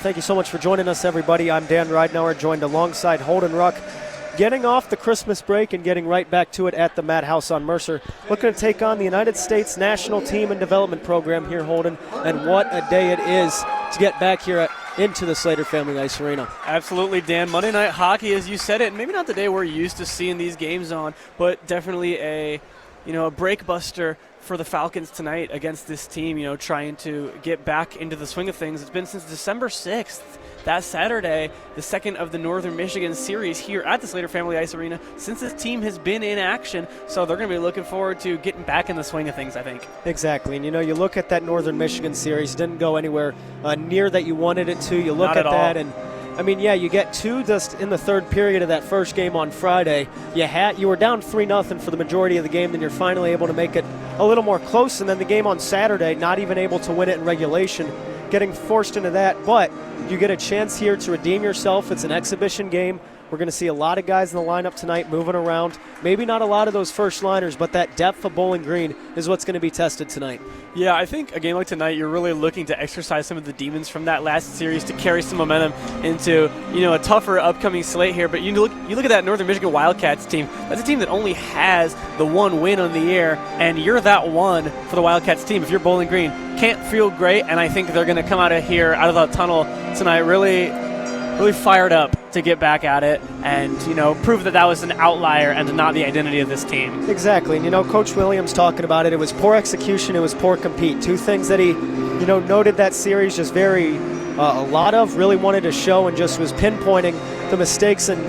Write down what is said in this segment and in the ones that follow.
Thank you so much for joining us, everybody. I'm Dan Ridenauer, joined alongside Holden Ruck, getting off the Christmas break and getting right back to it at the Madhouse on Mercer. Looking to take on the United States National Team and Development Program here, Holden, and what a day it is to get back here into the Slater Family Ice Arena. Absolutely, Dan. Monday Night Hockey, as you said it, maybe not the day we're used to seeing these games on, but definitely a break buster for the Falcons tonight against this team, trying to get back into the swing of things. It's been since December 6th, that Saturday, the second of the Northern Michigan series here at the Slater Family Ice Arena, since this team has been in action. So they're going to be looking forward to getting back in the swing of things, I think. Exactly. And, you look at that Northern Michigan series, didn't go anywhere near that you wanted it to. You look at that and you get two just in the third period of that first game on Friday. You were down 3-0 for the majority of the game, then you're finally able to make it a little more close, and then the game on Saturday, not even able to win it in regulation, getting forced into that. But you get a chance here to redeem yourself. It's an exhibition game. We're going to see a lot of guys in the lineup tonight moving around. Maybe not a lot of those first liners, but that depth of Bowling Green is what's going to be tested tonight. Yeah, I think a game like tonight, you're really looking to exercise some of the demons from that last series to carry some momentum into, a tougher upcoming slate here. But you look at that Northern Michigan Wildcats team. That's a team that only has the one win on the year, and you're that one for the Wildcats team. If you're Bowling Green, can't feel great, and I think they're going to come out of the tunnel tonight really fired up to get back at it and, prove that was an outlier and not the identity of this team. Exactly. And, Coach Williams talking about it. It was poor execution. It was poor compete. Two things that he, noted that series just very a lot of, really wanted to show and just was pinpointing the mistakes and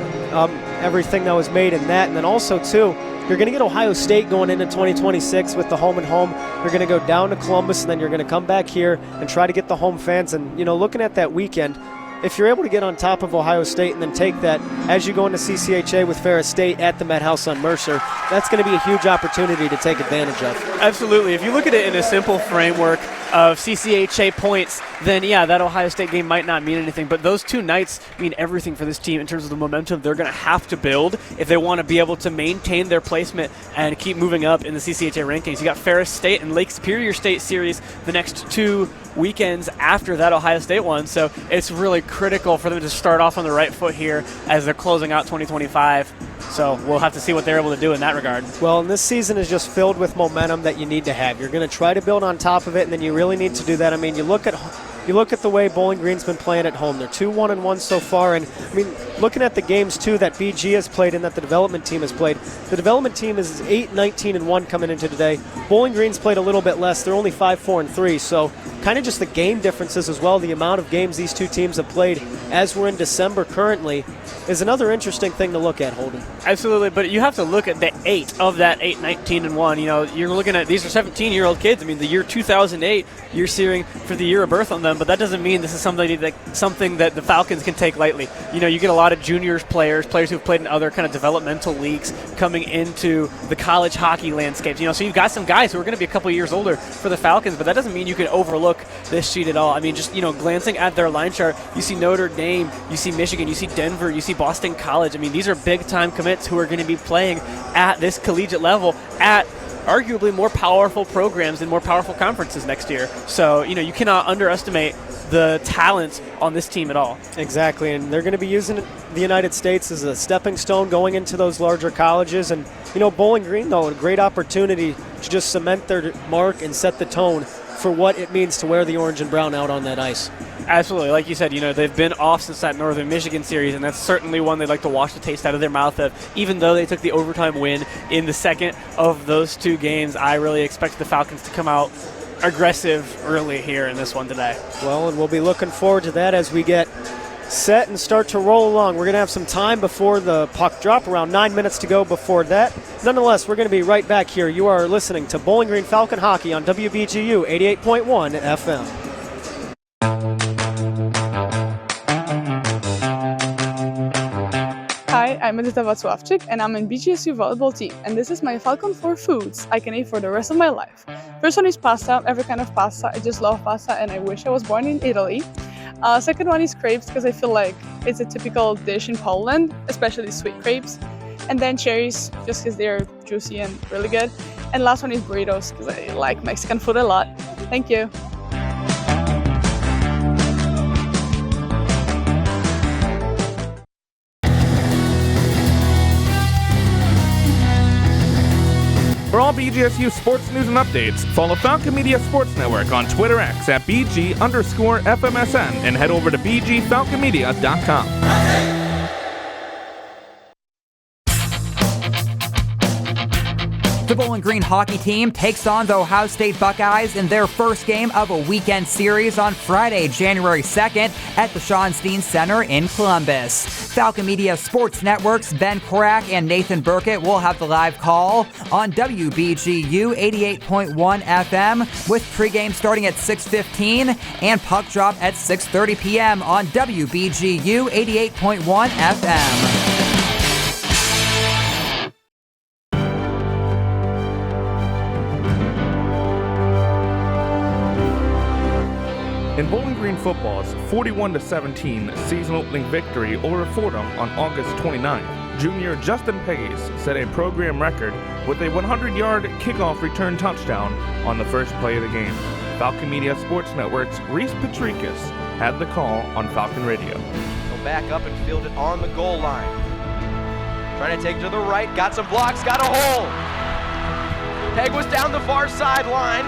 everything that was made in that. And then also, too, you're going to get Ohio State going into 2026 with the home and home. You're going to go down to Columbus, and then you're going to come back here and try to get the home fans. And, looking at that weekend, if you're able to get on top of Ohio State and then take that as you go into CCHA with Ferris State at the Madhouse on Mercer, that's going to be a huge opportunity to take advantage of. Absolutely. If you look at it in a simple framework of CCHA points, then that Ohio State game might not mean anything, but those two nights mean everything for this team in terms of the momentum they're going to have to build if they want to be able to maintain their placement and keep moving up in the CCHA rankings. You got Ferris State and Lake Superior State series the next 2 weekends after that Ohio State one, so it's really critical for them to start off on the right foot here as they're closing out 2025. So we'll have to see what they're able to do in that regard. Well, and this season is just filled with momentum that you need to have. You're going to try to build on top of it, and then you really need to do that. You look at the way Bowling Green's been playing at home. They're 2-1-1 so far, and looking at the games too that BG has played and that the development team has played. The development team is 8-19-1 coming into today. Bowling Green's played a little bit less. They're only 5-4-3. So kind of just the game differences as well. The amount of games these two teams have played as we're in December currently is another interesting thing to look at, Holden. Absolutely, but you have to look at the 8 of that 8-19-1. You're looking at these are 17-year-old kids. The year 2008, you're seeing for the year of birth on them, but that doesn't mean this is something that the Falcons can take lightly. You get a lot of juniors players who've played in other kind of developmental leagues coming into the college hockey landscape. So you've got some guys who are going to be a couple years older for the Falcons, but that doesn't mean you can overlook this sheet at all. Glancing at their line chart, you see Notre Dame, you see Michigan, you see Denver, you see Boston College. These are big-time commits who are going to be playing at this collegiate level at arguably more powerful programs and more powerful conferences next year. So, you cannot underestimate the talent on this team at all. Exactly, and they're going to be using the United States as a stepping stone going into those larger colleges. And, Bowling Green, though, a great opportunity to just cement their mark and set the tone for what it means to wear the orange and brown out on that ice. Absolutely. Like you said, they've been off since that Northern Michigan series, and that's certainly one they'd like to wash the taste out of their mouth of. Even though they took the overtime win in the second of those 2 games, I really expect the Falcons to come out aggressive early here in this one today. Well, and we'll be looking forward to that as we get set and start to roll along. We're going to have some time before the puck drop, around 9 minutes to go before that. Nonetheless, we're going to be right back here. You are listening to Bowling Green Falcon Hockey on WBGU 88.1 FM. Hi, I'm Edita Wacławczyk and I'm in BGSU volleyball team, and this is my Falcon 4 foods I can eat for the rest of my life. First one is pasta, every kind of pasta. I just love pasta and I wish I was born in Italy. Second one is crepes because I feel like it's a typical dish in Poland, especially sweet crepes. And then cherries, just because they're juicy and really good. And last one is burritos because I like Mexican food a lot. Thank you. all BGSU sports news and updates, follow Falcon Media Sports Network on Twitter X at BG_FMSN and head over to BGFalconmedia.com. The Bowling Green hockey team takes on the Ohio State Buckeyes in their first game of a weekend series on Friday, January 2nd at the Schonstein Center in Columbus. Falcon Media Sports Network's Ben Korak and Nathan Burkett will have the live call on WBGU 88.1 FM with pregame starting at 6:15 and puck drop at 6:30 p.m. on WBGU 88.1 FM. In Bowling Green football's 41-17 season opening victory over Fordham on August 29th, junior Justin Pace set a program record with a 100-yard kickoff return touchdown on the first play of the game. Falcon Media Sports Network's Reese Patricus had the call on Falcon Radio. Go back up and field it on the goal line. Trying to take to the right, got some blocks, got a hole. Peg was down the far sideline,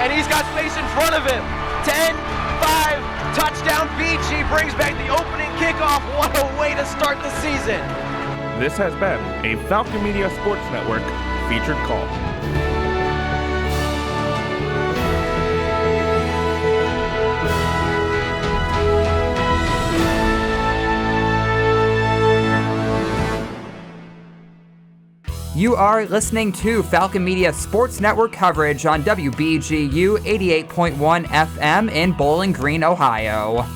and he's got space in front of him. 10, 5, touchdown BG brings back the opening kickoff. What a way to start the season. This has been a Falcon Media Sports Network featured call. You are listening to Falcon Media Sports Network coverage on WBGU 88.1 FM in Bowling Green, Ohio.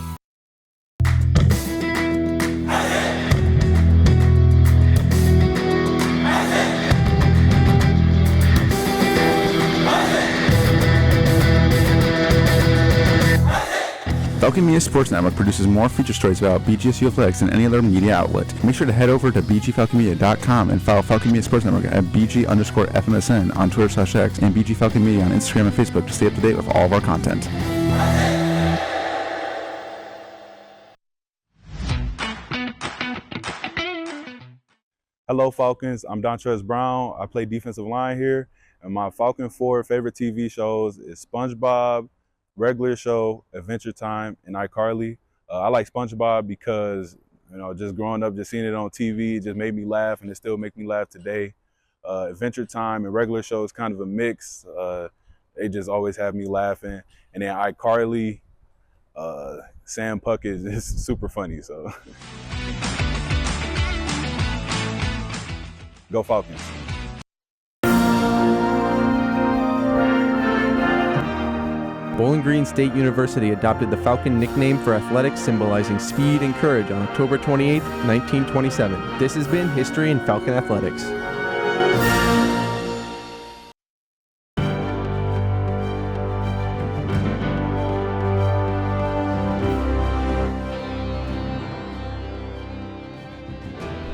Falcon Media Sports Network produces more feature stories about BGSU athletics than any other media outlet. Make sure to head over to BGFalconMedia.com and follow Falcon Media Sports Network at BG_FMSN on Twitter/X and BG Falcon Media on Instagram and Facebook to stay up to date with all of our content. Hello, Falcons. I'm Dontrez Brown. I play defensive line here, and my Falcon 4 favorite TV shows is SpongeBob, Regular Show, Adventure Time, and iCarly. I like SpongeBob because, just growing up, just seeing it on TV, it just made me laugh, and it still makes me laugh today. Adventure Time and Regular Show is kind of a mix. They just always have me laughing. And then iCarly, Sam Puckett is super funny, so. Go Falcons. Bowling Green State University adopted the Falcon nickname for athletics, symbolizing speed and courage on October 28, 1927. This has been History in Falcon Athletics.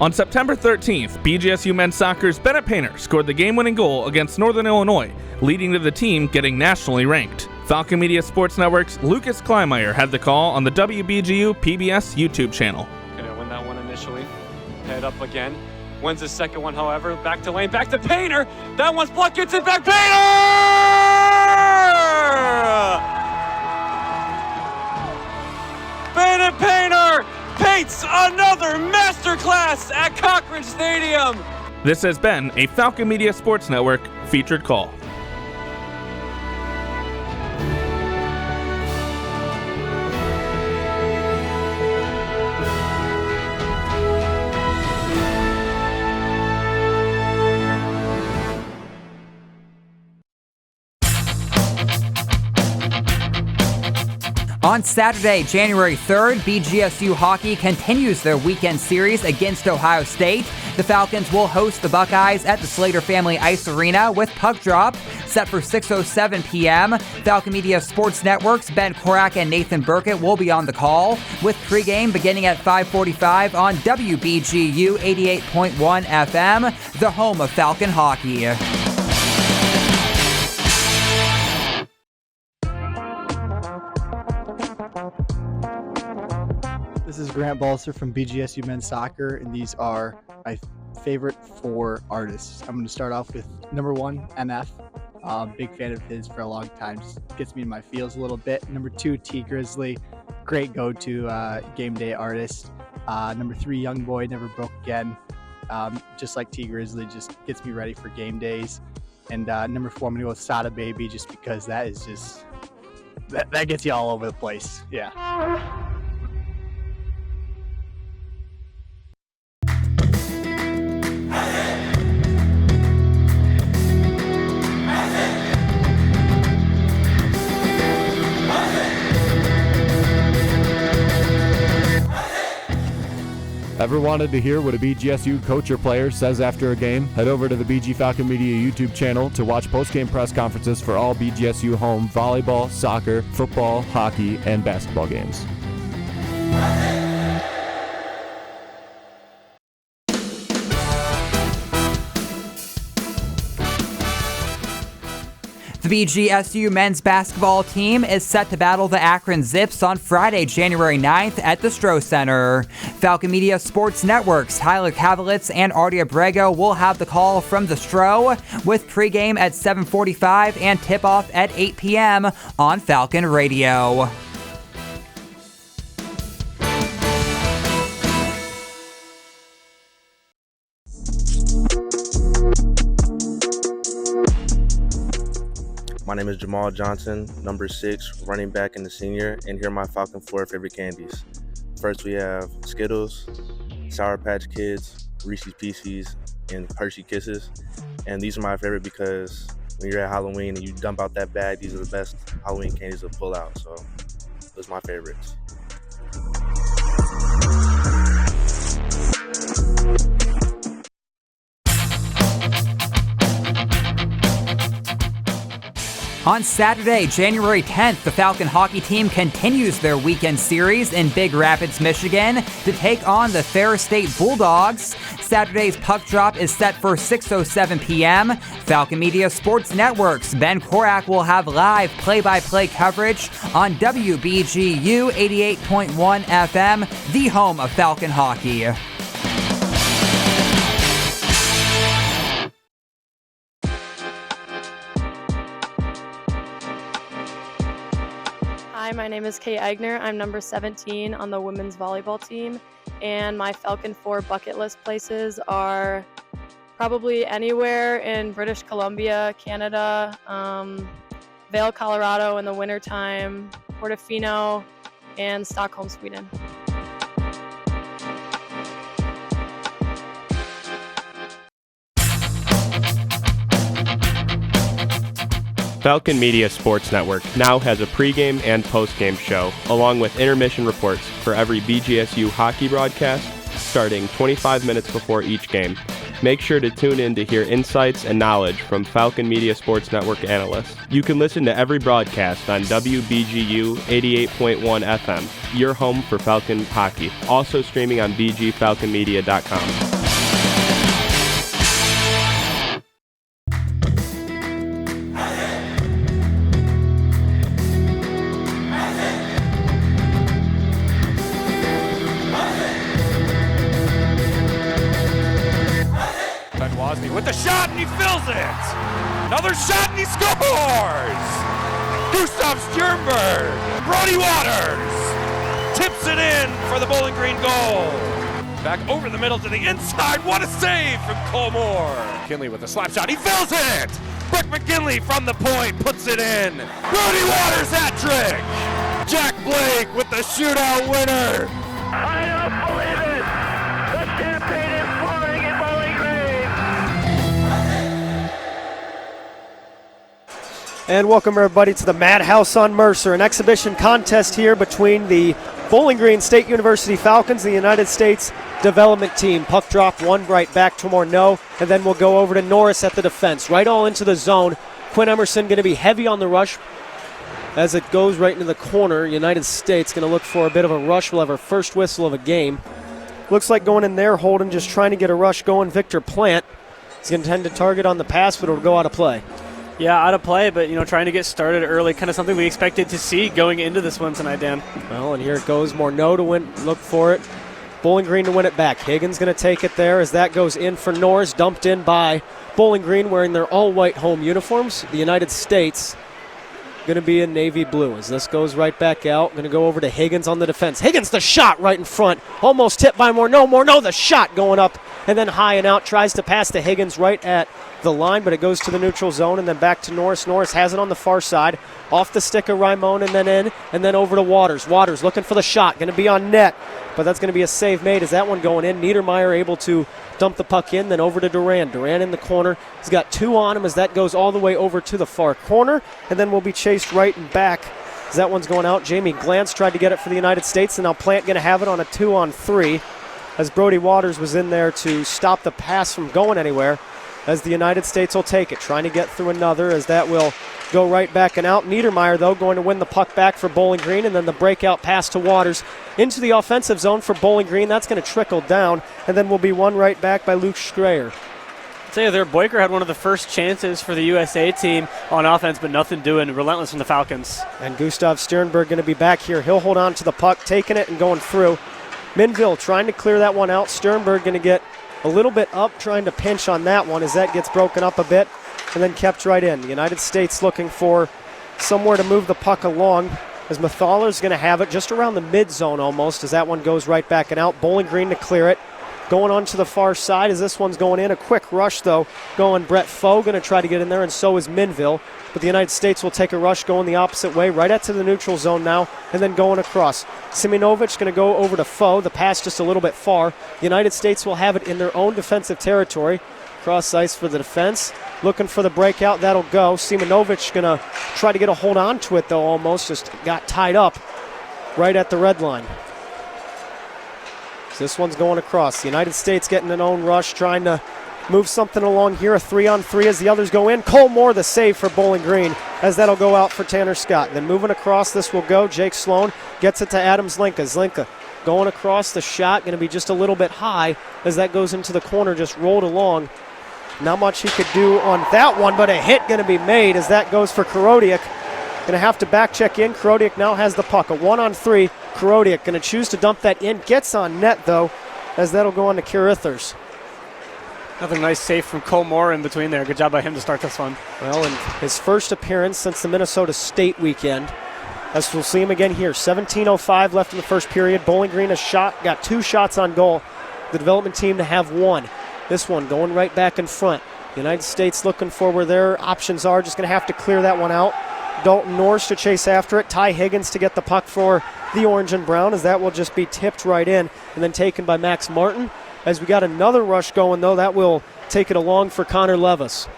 On September 13th, BGSU men's soccer's Bennett Painter scored the game-winning goal against Northern Illinois, leading to the team getting nationally ranked. Falcon Media Sports Network's Lucas Kleinmeyer had the call on the WBGU PBS YouTube channel. Gonna win that one initially. Head up again. Wins the second one, however. Back to lane, back to Painter. That one's blocked, gets it back. Painter! Bennett Painter paints another masterclass at Cochran Stadium. This has been a Falcon Media Sports Network featured call. On Saturday, January 3rd, BGSU hockey continues their weekend series against Ohio State. The Falcons will host the Buckeyes at the Slater Family Ice Arena with puck drop set for 6:07 p.m. Falcon Media Sports Network's Ben Korak and Nathan Burkett will be on the call, with pregame beginning at 5:45 on WBGU 88.1 FM, the home of Falcon hockey. This is Grant Balser from BGSU Men's Soccer, and these are my favorite 4 artists. I'm going to start off with number 1, NF. Big fan of his for a long time. Just gets me in my feels a little bit. Number 2, T Grizzly. Great go-to game day artist. Number 3, Young Boy, Never Broke Again. Just like T Grizzly, just gets me ready for game days. And number 4, I'm going to go with Sada Baby, just because that is just... That gets you all over the place. Yeah. Ever wanted to hear what a BGSU coach or player says after a game? Head over to the BG Falcon Media YouTube channel to watch post-game press conferences for all BGSU home volleyball, soccer, football, hockey, and basketball games. The BGSU men's basketball team is set to battle the Akron Zips on Friday, January 9th at the Stroh Center. Falcon Media Sports Network's Tyler Kavalitz and Artie Abrego will have the call from the Stroh, with pregame at 7:45 and tip-off at 8 p.m. on Falcon Radio. My name is Jamal Johnson, number 6, running back and the senior, and here are my Falcon 4 favorite candies. First, we have Skittles, Sour Patch Kids, Reese's Pieces, and Hershey Kisses. And these are my favorite because when you're at Halloween and you dump out that bag, these are the best Halloween candies to pull out. So those are my favorites. On Saturday, January 10th, the Falcon hockey team continues their weekend series in Big Rapids, Michigan to take on the Ferris State Bulldogs. Saturday's puck drop is set for 6:07 p.m. Falcon Media Sports Network's Ben Korak will have live play-by-play coverage on WBGU 88.1 FM, the home of Falcon hockey. Hi, my name is Kay Eigner. I'm number 17 on the women's volleyball team, and my Falcon 4 bucket list places are probably anywhere in British Columbia, Canada, Vail, Colorado in the wintertime, Portofino, and Stockholm, Sweden. Falcon Media Sports Network now has a pregame and postgame show, along with intermission reports for every BGSU hockey broadcast, starting 25 minutes before each game. Make sure to tune in to hear insights and knowledge from Falcon Media Sports Network analysts. You can listen to every broadcast on WBGU 88.1 FM, your home for Falcon hockey. Also streaming on bgfalconmedia.com. With the shot, and he fills it! Another shot, and he scores! Gustav Stjernberg, Brody Waters, tips it in for the Bowling Green goal. Back over the middle to the inside, what a save from Cole Moore. McKinley with the slap shot, he fills it! Brooke McKinley from the point, puts it in. Brody Waters hat-trick! Jack Blake with the shootout winner. I don't believe it! The champagne is pouring in Bowling Green! And welcome everybody to the Madhouse on Mercer, an exhibition contest here between the Bowling Green State University Falcons and the United States Development Team. Puck drop, one right back to Morneau, and then we'll go over to Norris at the defense. Right all into the zone. Quinn Emerson going to be heavy on the rush as it goes right into the corner. United States going to look for a bit of a rush. We'll have our first whistle of a game. Looks like going in there, Holden just trying to get a rush going. Victor Plant is going to tend to target on the pass, but it'll go out of play. Yeah, out of play, but trying to get started early, kind of something we expected to see going into this one tonight, Dan. Well, and here it goes. Morneau to win, look for it. Bowling Green to win it back. Higgins going to take it there as that goes in for Norris, dumped in by Bowling Green wearing their all-white home uniforms. The United States going to be in navy blue as this goes right back out. Going to go over to Higgins on the defense. Higgins the shot right in front. Almost hit by Morneau. The shot going up and then high and out. Tries to pass to Higgins right at the line, but it goes to the neutral zone and then back to Norris. Norris has it on the far side. Off the stick of Raimon and then in and then over to Waters. Waters looking for the shot. Going to be on net, but that's going to be a save made as that one going in. Niedermeyer able to dump the puck in, then over to Duran. Duran in the corner. He's got 2 on him as that goes all the way over to the far corner, and then will be chased right and back as that one's going out. Jamie Glantz tried to get it for the United States, and now Plant going to have it on a 2-on-3 as Brody Waters was in there to stop the pass from going anywhere as the United States will take it, trying to get through another as that will go right back and out. Niedermeyer, though, going to win the puck back for Bowling Green, and then the breakout pass to Waters into the offensive zone for Bowling Green. That's going to trickle down, and then will be won right back by Luke Schreier. I'll tell you there, Boyker had one of the first chances for the USA team on offense, but nothing doing. Relentless from the Falcons. And Gustav Sternberg going to be back here. He'll hold on to the puck, taking it and going through. Minville trying to clear that one out. Sternberg going to get a little bit up, trying to pinch on that one as that gets broken up a bit and then kept right in. The United States looking for somewhere to move the puck along as Mathaler's going to have it just around the mid zone almost as that one goes right back and out. Bowling Green to clear it. Going on to the far side as this one's going in. A quick rush, though, going Brett Foe going to try to get in there, and so is Minville. But the United States will take a rush going the opposite way, right out to the neutral zone now, and then going across. Siminovic going to go over to Foe. The pass just a little bit far. The United States will have it in their own defensive territory. Cross ice for the defense. Looking for the breakout. That'll go. Siminovic going to try to get a hold on to it, though, almost. Just got tied up right at the red line. This one's going across. The United States getting an own rush, trying to move something along here. A 3-on-3 as the others go in. Cole Moore the save for Bowling Green as that'll go out for Tanner Scott. Then moving across, this will go. Jake Sloan gets it to Adam Zlinka. Zlinka going across, the shot going to be just a little bit high as that goes into the corner, just rolled along. Not much he could do on that one, but a hit going to be made as that goes for Korodiak. Going to have to back check in. Korodiak now has the puck. A 1-on-3. Korodiak going to choose to dump that in. Gets on net, though, as that'll go on to Carithers. Another nice save from Cole Moore in between there. Good job by him to start this one. Well, in his first appearance since the Minnesota State weekend. As we'll see him again here. 17:05 left in the first period. Bowling Green got 2 shots on goal. The development team to have 1. This one going right back in front. The United States looking for where their options are. Just going to have to clear that one out. Dalton Norris to chase after it. Ty Higgins to get the puck for the orange and brown as that will just be tipped right in and then taken by Max Martin. As we got another rush going, though, that will take it along for Connor Levis.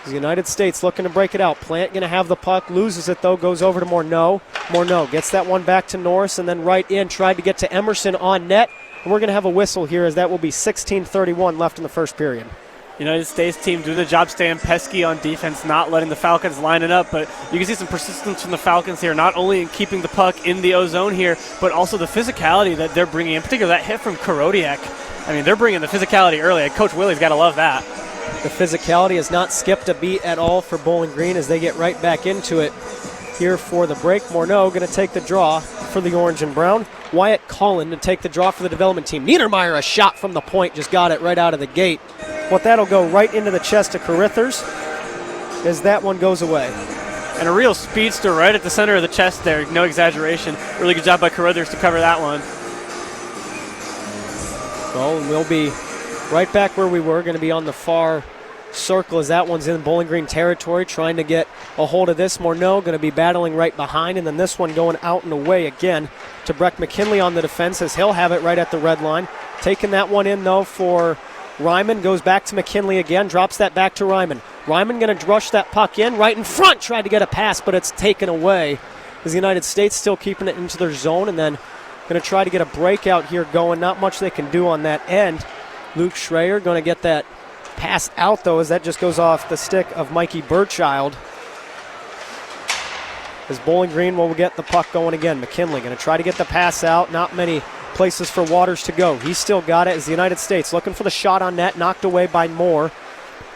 The United States looking to break it out. Plant going to have the puck, loses it, though, goes over to Morneau. Morneau gets that one back to Norris and then right in, tried to get to Emerson on net. And we're going to have a whistle here as that will be 16:31 left in the first period. United States team doing the job staying pesky on defense, not letting the Falcons line it up, but you can see some persistence from the Falcons here, not only in keeping the puck in the O-zone here, but also the physicality that they're bringing, in particular that hit from Korodiak. I mean, they're bringing the physicality early. Coach Willie's got to love that. The physicality has not skipped a beat at all for Bowling Green as they get right back into it here for the break. Morneau going to take the draw for the orange and brown. Wyatt Cullen to take the draw for the development team. Niedermeyer, a shot from the point, just got it right out of the gate. What that'll go right into the chest of Carithers as that one goes away. And a real speedster right at the center of the chest there, no exaggeration. Really good job by Carithers to cover that one. Well, we'll be right back where we were, going to be on the far circle as that one's in Bowling Green territory, trying to get a hold of this. Morneau going to be battling right behind, and then this one going out and away again to Breck McKinley on the defense as he'll have it right at the red line. Taking that one in, though, for Ryman. Goes back to McKinley again, drops that back to Ryman. Ryman going to rush that puck in right in front, tried to get a pass, but it's taken away as the United States still keeping it into their zone, and then going to try to get a breakout here going. Not much they can do on that end. Luke Schreier going to get that pass out, though, as that just goes off the stick of Mikey Burchild. As Bowling Green will get the puck going again. McKinley going to try to get the pass out. Not many places for Waters to go. He's still got it as the United States looking for the shot on net, knocked away by Moore.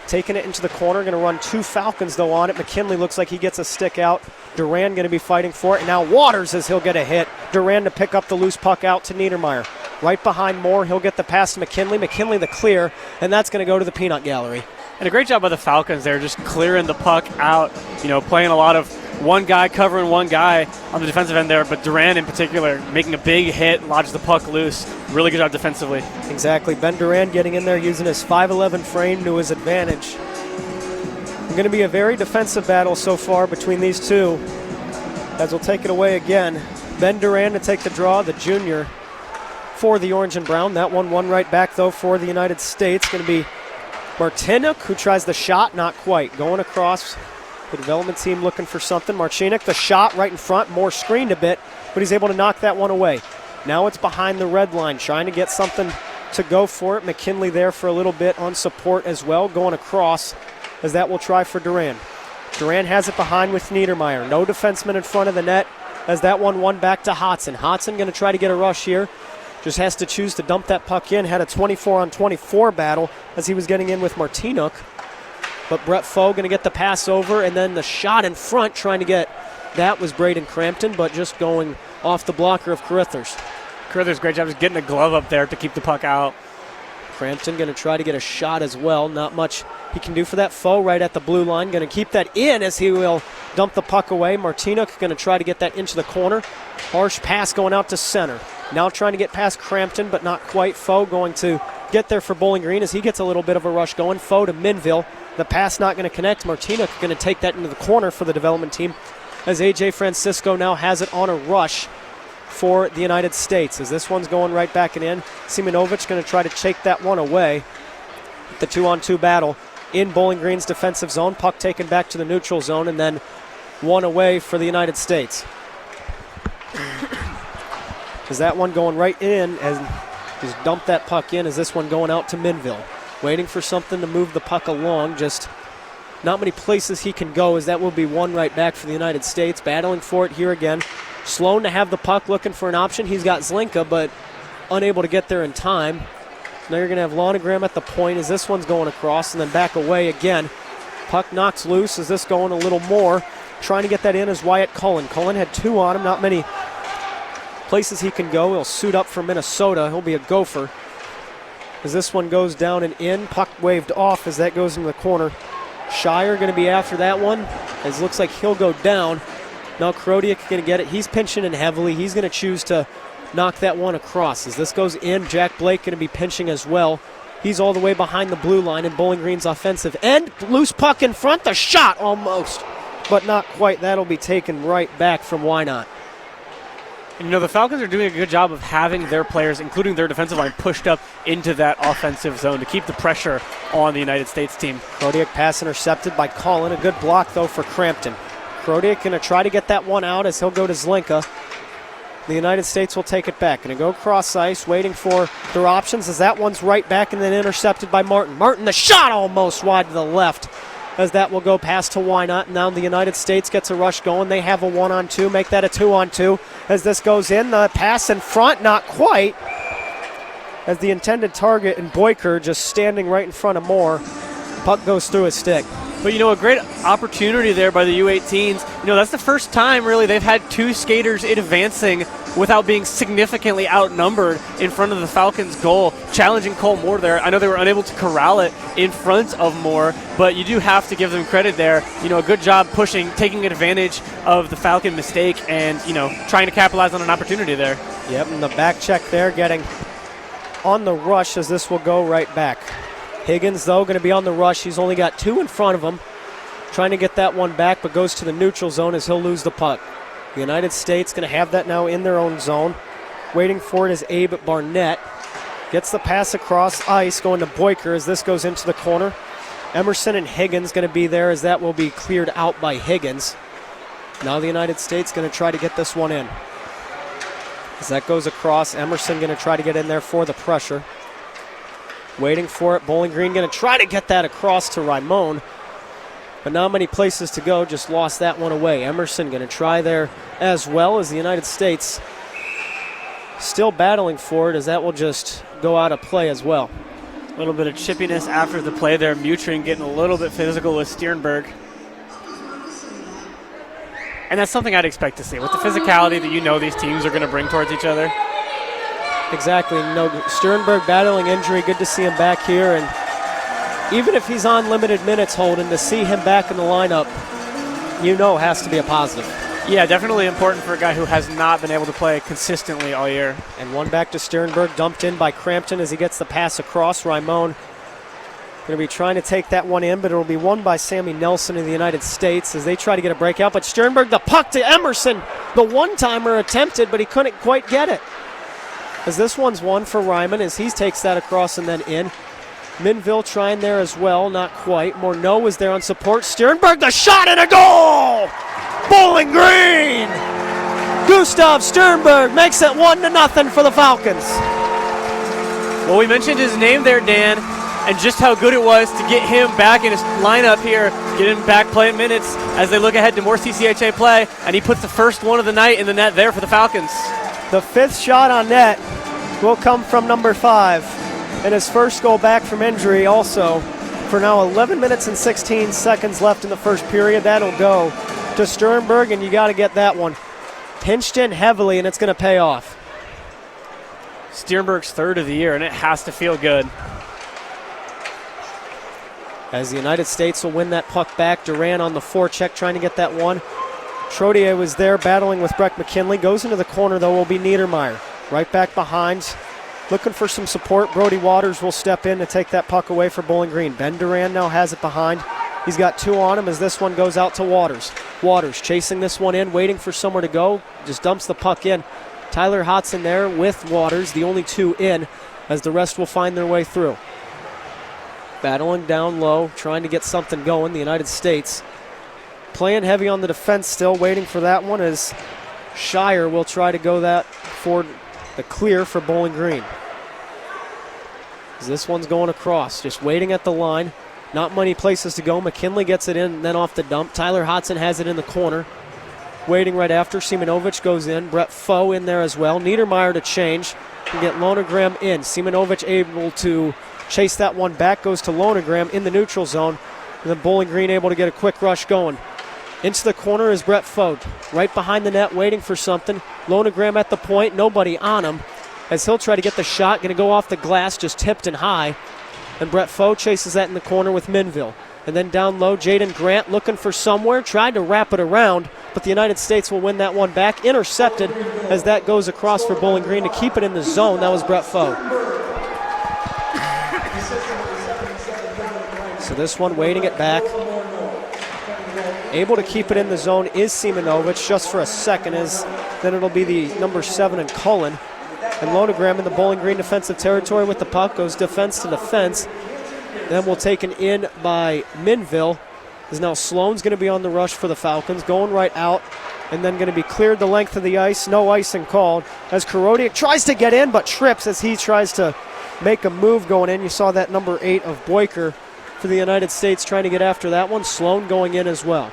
taking it into the corner, going to run 2 Falcons, though, on it. McKinley looks like he gets a stick out. Duran going to be fighting for it. And now Waters as he'll get a hit. Duran to pick up the loose puck out to Niedermeyer. Right behind Moore, he'll get the pass to McKinley. McKinley the clear, and that's going to go to the peanut gallery. And a great job by the Falcons there, just clearing the puck out, playing a lot of one guy covering one guy on the defensive end there, but Duran in particular making a big hit, lodges the puck loose. Really good job defensively. Exactly. Ben Duran getting in there using his 5'11 frame to his advantage. Going to be a very defensive battle so far between these two, as we'll take it away again. Ben Duran to take the draw, the junior, for the orange and brown. That one right back, though, for the United States. Going to be Martinuk, who tries the shot, not quite. Going across, the development team looking for something. Marcinuk, the shot right in front, more screened a bit, but he's able to knock that one away. Now it's behind the red line, trying to get something to go for it. McKinley there for a little bit on support as well, going across, as that will try for Duran. Duran has it behind with Niedermeyer. No defenseman in front of the net, as that one back to Hodson. Hodson going to try to get a rush here. Just has to choose to dump that puck in. Had a 24-on-24 battle as he was getting in with Martinuk. But Brett Foe going to get the pass over, and then the shot in front trying to get, that was Braden Crampton, but just going off the blocker of Carithers. Carithers, great job just getting a glove up there to keep the puck out. Crampton going to try to get a shot as well. Not much he can do for that. Foe right at the blue line. Going to keep that in as he will dump the puck away. Martinuk going to try to get that into the corner. Harsh pass going out to center. Now trying to get past Crampton, but not quite. Foe going to get there for Bowling Green as he gets a little bit of a rush going. Foe to Minville. The pass not going to connect. Martinuk going to take that into the corner for the development team as A.J. Francisco now has it on a rush for the United States, as this one's going right back and in. Simonovic going to try to take that one away. The 2-on-2 battle in Bowling Green's defensive zone. Puck taken back to the neutral zone, and then one away for the United States. Is that one going right in, and just dump that puck in, as this one going out to Minville. Waiting for something to move the puck along. Just not many places he can go, as that will be one right back for the United States. Battling for it here again. Sloan to have the puck, looking for an option. He's got Zlinka, but unable to get there in time. Now you're going to have Lonogram at the point as this one's going across, and then back away again. Puck knocks loose as this going a little more. Trying to get that in is Wyatt Cullen. Cullen had 2 on him, not many places he can go. He'll suit up for Minnesota. He'll be a Gopher. As this one goes down and in, puck waved off as that goes into the corner. Shire going to be after that one, as it looks like he'll go down. Now Krodiak going to get it. He's pinching in heavily. He's going to choose to knock that one across. As this goes in, Jack Blake going to be pinching as well. He's all the way behind the blue line in Bowling Green's offensive end. Loose puck in front. The shot almost, but not quite. That'll be taken right back from Wynot. And the Falcons are doing a good job of having their players, including their defensive line, pushed up into that offensive zone to keep the pressure on the United States team. Krodiak pass intercepted by Cullen. A good block, though, for Crampton. Krodiak going to try to get that one out as he'll go to Zlinka. The United States will take it back. Going to go cross ice, waiting for their options as that one's right back and then intercepted by Martin. Martin, the shot almost wide to the left as that will go past to Wynot. Now the United States gets a rush going. They have a 1-on-2, make that a 2-on-2. As this goes in, the pass in front, not quite. As the intended target in Boyker just standing right in front of Moore. Puck goes through his stick. But, a great opportunity there by the U18s. That's the first time, really, they've had 2 skaters advancing without being significantly outnumbered in front of the Falcons' goal, challenging Cole Moore there. I know they were unable to corral it in front of Moore, but you do have to give them credit there. A good job pushing, taking advantage of the Falcon mistake and, trying to capitalize on an opportunity there. Yep, and the back check there getting on the rush as this will go right back. Higgins, though, going to be on the rush. He's only got 2 in front of him. Trying to get that one back, but goes to the neutral zone as he'll lose the puck. The United States going to have that now in their own zone. Waiting for it is Abe Barnett. Gets the pass across ice, going to Boyker as this goes into the corner. Emerson and Higgins going to be there as that will be cleared out by Higgins. Now the United States going to try to get this one in. As that goes across, Emerson going to try to get in there for the pressure. Waiting for it. Bowling Green going to try to get that across to Raimon. But not many places to go. Just lost that one away. Emerson going to try there as well, as the United States still battling for it, as that will just go out of play as well. A little bit of chippiness after the play there. Mutrin getting a little bit physical with Sternberg. And that's something I'd expect to see with the physicality that you know these teams are going to bring towards each other. Exactly. Sternberg battling injury. Good to see him back here. And even if he's on limited minutes, Holden, to see him back in the lineup, has to be a positive. Yeah, definitely important for a guy who has not been able to play consistently all year. And one back to Sternberg, dumped in by Crampton as he gets the pass across. Ramon going to be trying to take that one in, but it'll be won by Sammy Nelson of the United States as they try to get a breakout. But Sternberg, the puck to Emerson. The one-timer attempted, but he couldn't quite get it. As this one's won for Ryman as he takes that across and then in. Minville trying there as well, not quite. Morneau is there on support. Sternberg, the shot and a goal! Bowling Green! Gustav Sternberg makes it 1-0 for the Falcons. Well, we mentioned his name there, Dan, and just how good it was to get him back in his lineup here, get him back playing minutes as they look ahead to more CCHA play, and he puts the first one of the night in the net there for the Falcons. The fifth shot on net will come from number 5, and his first goal back from injury also. For now, 11 minutes and 16 seconds left in the first period. That'll go to Sternberg, and you got to get that one pinched in heavily, and it's going to pay off. Sternberg's third of the year, and it has to feel good. As the United States will win that puck back, Duran on the forecheck trying to get that one. Trottier was there battling with Breck McKinley. Goes into the corner, though, will be Niedermeyer. Right back behind, looking for some support. Brody Waters will step in to take that puck away for Bowling Green. Ben Duran now has it behind. He's got 2 on him as this one goes out to Waters. Waters chasing this one in, waiting for somewhere to go. Just dumps the puck in. Tyler Hodson there with Waters, the only 2 in, as the rest will find their way through. Battling down low, trying to get something going, the United States. Playing heavy on the defense still, waiting for that one as Shire will try to go that for the clear for Bowling Green. As this one's going across, just waiting at the line. Not many places to go. McKinley gets it in, then off the dump. Tyler Hodson has it in the corner. Waiting right after. Simonovic goes in. Brett Foe in there as well. Niedermeyer to change and get Lonegram in. Simonovic able to chase that one back. Goes to Lonegram in the neutral zone. And then Bowling Green able to get a quick rush going. Into the corner is Brett Foe. Right behind the net, waiting for something. Lonegram at the point. Nobody on him. As he'll try to get the shot. Going to go off the glass, just tipped and high. And Brett Foe chases that in the corner with Minville. And then down low, Jaden Grant looking for somewhere. Tried to wrap it around, but the United States will win that one back. Intercepted as that goes across for Bowling Green to keep it in the zone. That was Brett Foe. So this one waiting it back. Able to keep it in the zone is Simonovic just for a second, as then it'll be the number 7 and Cullen. And Lonegram in the Bowling Green defensive territory with the puck, goes defense to defense. Then we'll take an in by Minville. As now Sloan's going to be on the rush for the Falcons, going right out, and then going to be cleared the length of the ice. No icing called as Karodiak tries to get in, but trips as he tries to make a move going in. You saw that number 8 of Boyker for the United States trying to get after that one. Sloan going in as well.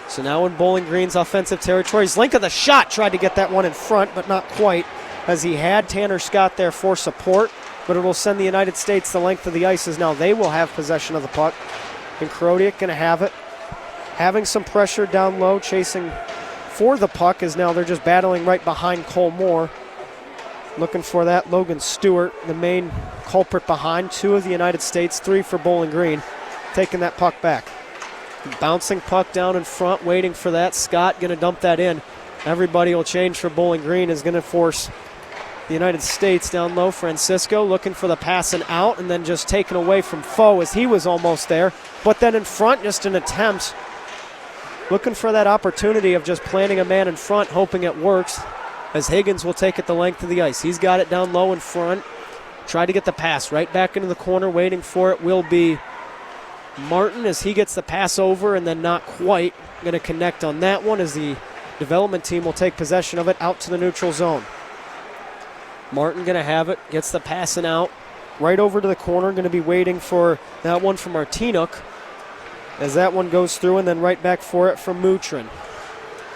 So now in Bowling Green's offensive territory. Zlinka the shot, tried to get that one in front, but not quite, as he had Tanner Scott there for support, but it will send the United States the length of the ice as now they will have possession of the puck. And Karodiak going to have it. Having some pressure down low, chasing for the puck, as now they're just battling right behind Cole Moore. Looking for that, Logan Stewart, the main culprit behind. 2 of the United States, 3 for Bowling Green, taking that puck back. Bouncing puck down in front, waiting for that. Scott going to dump that in. Everybody will change for Bowling Green, is going to force the United States down low. Francisco looking for the pass and out, and then just taken away from Foe as he was almost there. But then in front, just an attempt. Looking for that opportunity of just planting a man in front, hoping it works, as Higgins will take it the length of the ice. He's got it down low in front. Try to get the pass right back into the corner. Waiting for it will be Martin as he gets the pass over, and then not quite going to connect on that one, as the development team will take possession of it out to the neutral zone. Martin going to have it, gets the passing out right over to the corner. Going to be waiting for that one from Martinuk as that one goes through, and then right back for it from Mutrin.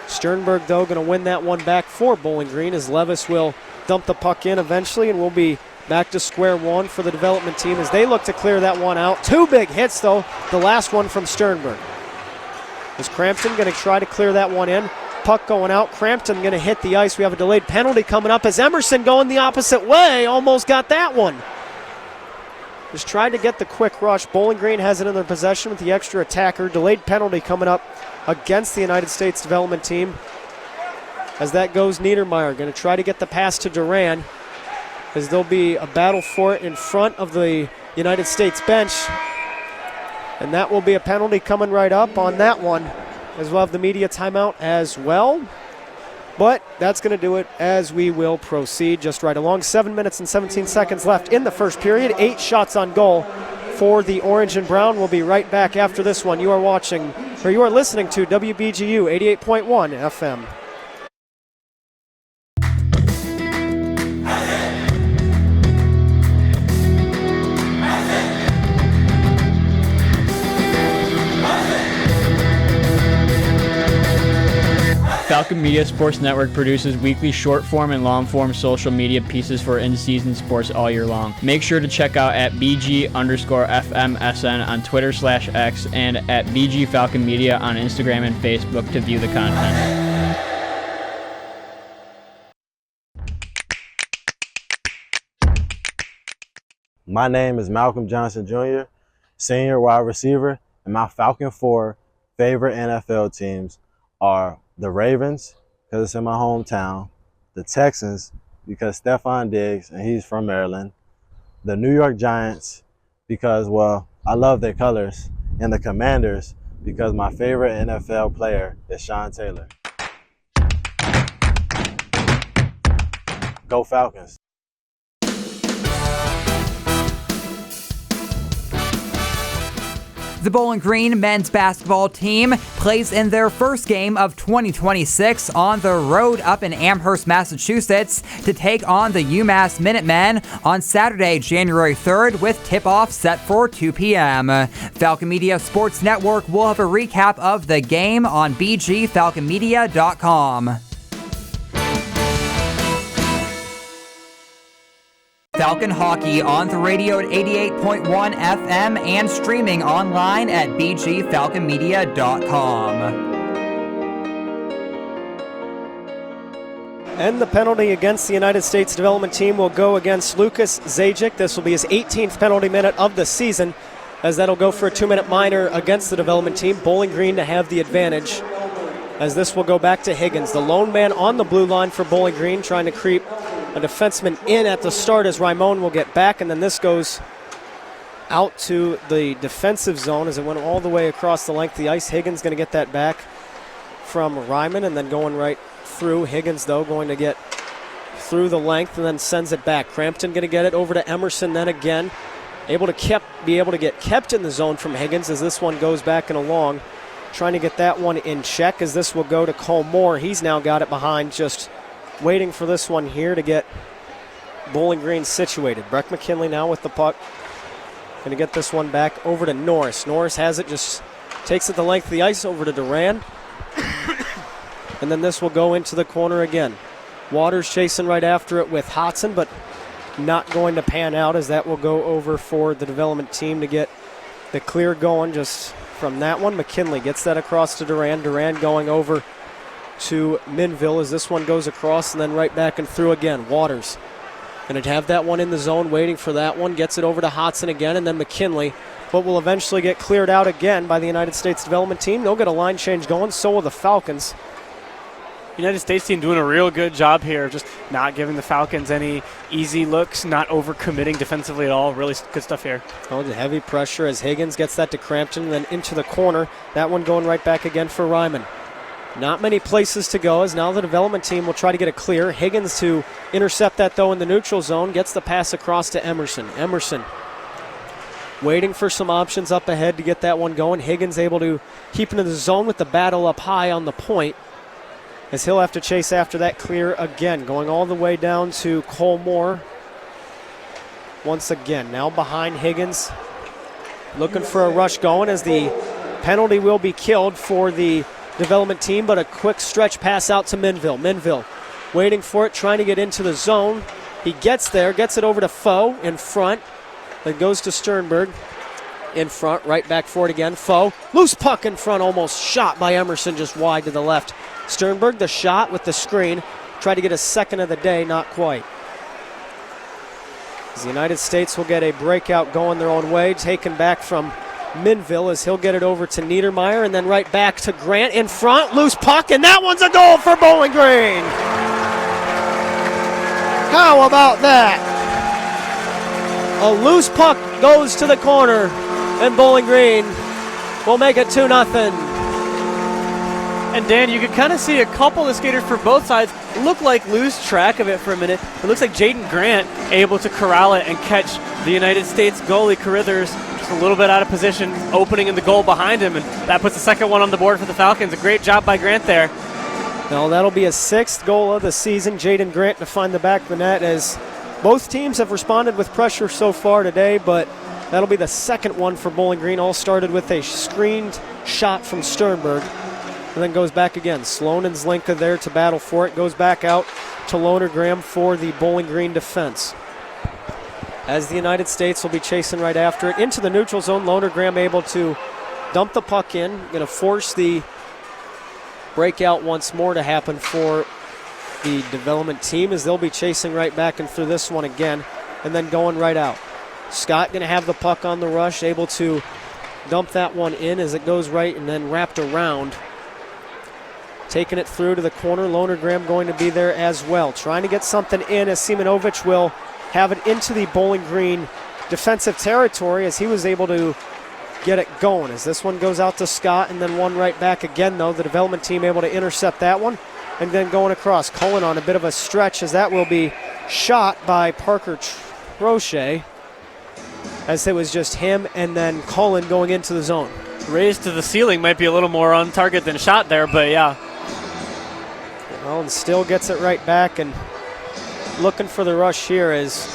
Sternberg, though, going to win that one back for Bowling Green as Levis will dump the puck in eventually, and we'll be back to square one for the development team as they look to clear that one out. 2 big hits, though, the last one from Sternberg. Is Crampton going to try to clear that one in? Puck going out. Crampton going to hit the ice. We have a delayed penalty coming up as Emerson going the opposite way. Almost got that one. Just tried to get the quick rush. Bowling Green has it in their possession with the extra attacker. Delayed penalty coming up against the United States development team. As that goes, Niedermeyer going to try to get the pass to Duran as there'll be a battle for it in front of the United States bench. And that will be a penalty coming right up on that one, as we'll have the media timeout as well. But that's going to do it as we will proceed just right along. 7 minutes and 17 seconds left in the first period. 8 shots on goal for the Orange and Brown. We'll be right back after this one. You are listening to WBGU 88.1 FM. Falcon Media Sports Network produces weekly short-form and long-form social media pieces for in-season sports all year long. Make sure to check out at BG_FMSN on Twitter/X and at BG Falcon Media on Instagram and Facebook to view the content. My name is Malcolm Johnson Jr., senior wide receiver, and my Falcon 4 favorite NFL teams are the Ravens, because it's in my hometown, the Texans, because Stephon Diggs, and he's from Maryland, the New York Giants, because, well, I love their colors, and the Commanders, because my favorite NFL player is Sean Taylor. Go Falcons. The Bowling Green men's basketball team plays in their first game of 2026 on the road up in Amherst, Massachusetts to take on the UMass Minutemen on Saturday, January 3rd with tip-off set for 2 p.m. Falcon Media Sports Network will have a recap of the game on bgfalconmedia.com. Falcon Hockey on the radio at 88.1 FM and streaming online at bgfalconmedia.com. And the penalty against the United States development team will go against Lucas Zajic. This will be his 18th penalty minute of the season, as that'll go for a 2-minute minor against the development team. Bowling Green to have the advantage, as this will go back to Higgins, the lone man on the blue line for Bowling Green, trying to creep a defenseman in at the start as Raimon will get back, and then this goes out to the defensive zone as it went all the way across the length of the ice. Higgins going to get that back from Ryman, and then going right through. Higgins, though, going to get through the length and then sends it back. Crampton going to get it over to Emerson then again. Be able to get kept in the zone from Higgins as this one goes back and along. Trying to get that one in check as this will go to Cole Moore. He's now got it behind, just waiting for this one here to get Bowling Green situated. Breck McKinley now with the puck. Going to get this one back over to Norris. Norris has it, just takes it the length of the ice over to Duran. And then this will go into the corner again. Waters chasing right after it with Hodson, but not going to pan out as that will go over for the development team to get the clear going just from that one. McKinley gets that across to Duran. Duran going over to Minville as this one goes across and then right back and through again. Waters going to have that one in the zone, waiting for that one. Gets it over to Hodson again, and then McKinley, but will eventually get cleared out again by the United States development team. They'll get a line change going, so will the Falcons. United States team doing a real good job here, just not giving the Falcons any easy looks, not overcommitting defensively at all. Really good stuff here. Oh, the heavy pressure as Higgins gets that to Crampton, and then into the corner. That one going right back again for Ryman. Not many places to go as now the development team will try to get it clear. Higgins to intercept that, though, in the neutral zone. Gets the pass across to Emerson. Emerson waiting for some options up ahead to get that one going. Higgins able to keep into the zone with the battle up high on the point, as he'll have to chase after that clear again. Going all the way down to Cole Moore. Once again, now behind Higgins. Looking for a rush going as the penalty will be killed for the development team, but a quick stretch pass out to Minville. Minville waiting for it, trying to get into the zone. He gets there, gets it over to Foe in front, then goes to Sternberg in front, right back for it again. Foe, loose puck in front, almost shot by Emerson, just wide to the left. Sternberg, the shot with the screen, tried to get a second of the day, not quite. As the United States will get a breakout going their own way, taken back from Minville as he'll get it over to Niedermeyer and then right back to Grant in front. Loose puck, and that one's a goal for Bowling Green. How about that? A loose puck goes to the corner, and Bowling Green will make it 2-0. And Dan, you could kind of see a couple of skaters for both sides look like lose track of it for a minute. It looks like Jaden Grant able to corral it and catch the United States goalie Carithers just a little bit out of position, opening in the goal behind him, and that puts the second one on the board for the Falcons. A great job by Grant there. Now that'll be his 6th goal of the season. Jaden Grant to find the back of the net, as both teams have responded with pressure so far today, but that'll be the second one for Bowling Green. All started with a screened shot from Sternberg. And then goes back again. Sloan and Zlinka there to battle for it. Goes back out to Lonergram for the Bowling Green defense. As the United States will be chasing right after it. Into the neutral zone, Lonergram able to dump the puck in. Going to force the breakout once more to happen for the development team, as they'll be chasing right back and through this one again. And then going right out. Scott going to have the puck on the rush. Able to dump that one in as it goes right and then wrapped around. Taking it through to the corner. Lonergram going to be there as well. Trying to get something in as Simonovic will have it into the Bowling Green defensive territory as he was able to get it going. As this one goes out to Scott and then one right back again, though. The development team able to intercept that one and then going across. Cullen on a bit of a stretch as that will be shot by Parker Trochet, as it was just him and then Cullen going into the zone. Raised to the ceiling might be a little more on target than shot there, but yeah. Well, and still gets it right back and looking for the rush here as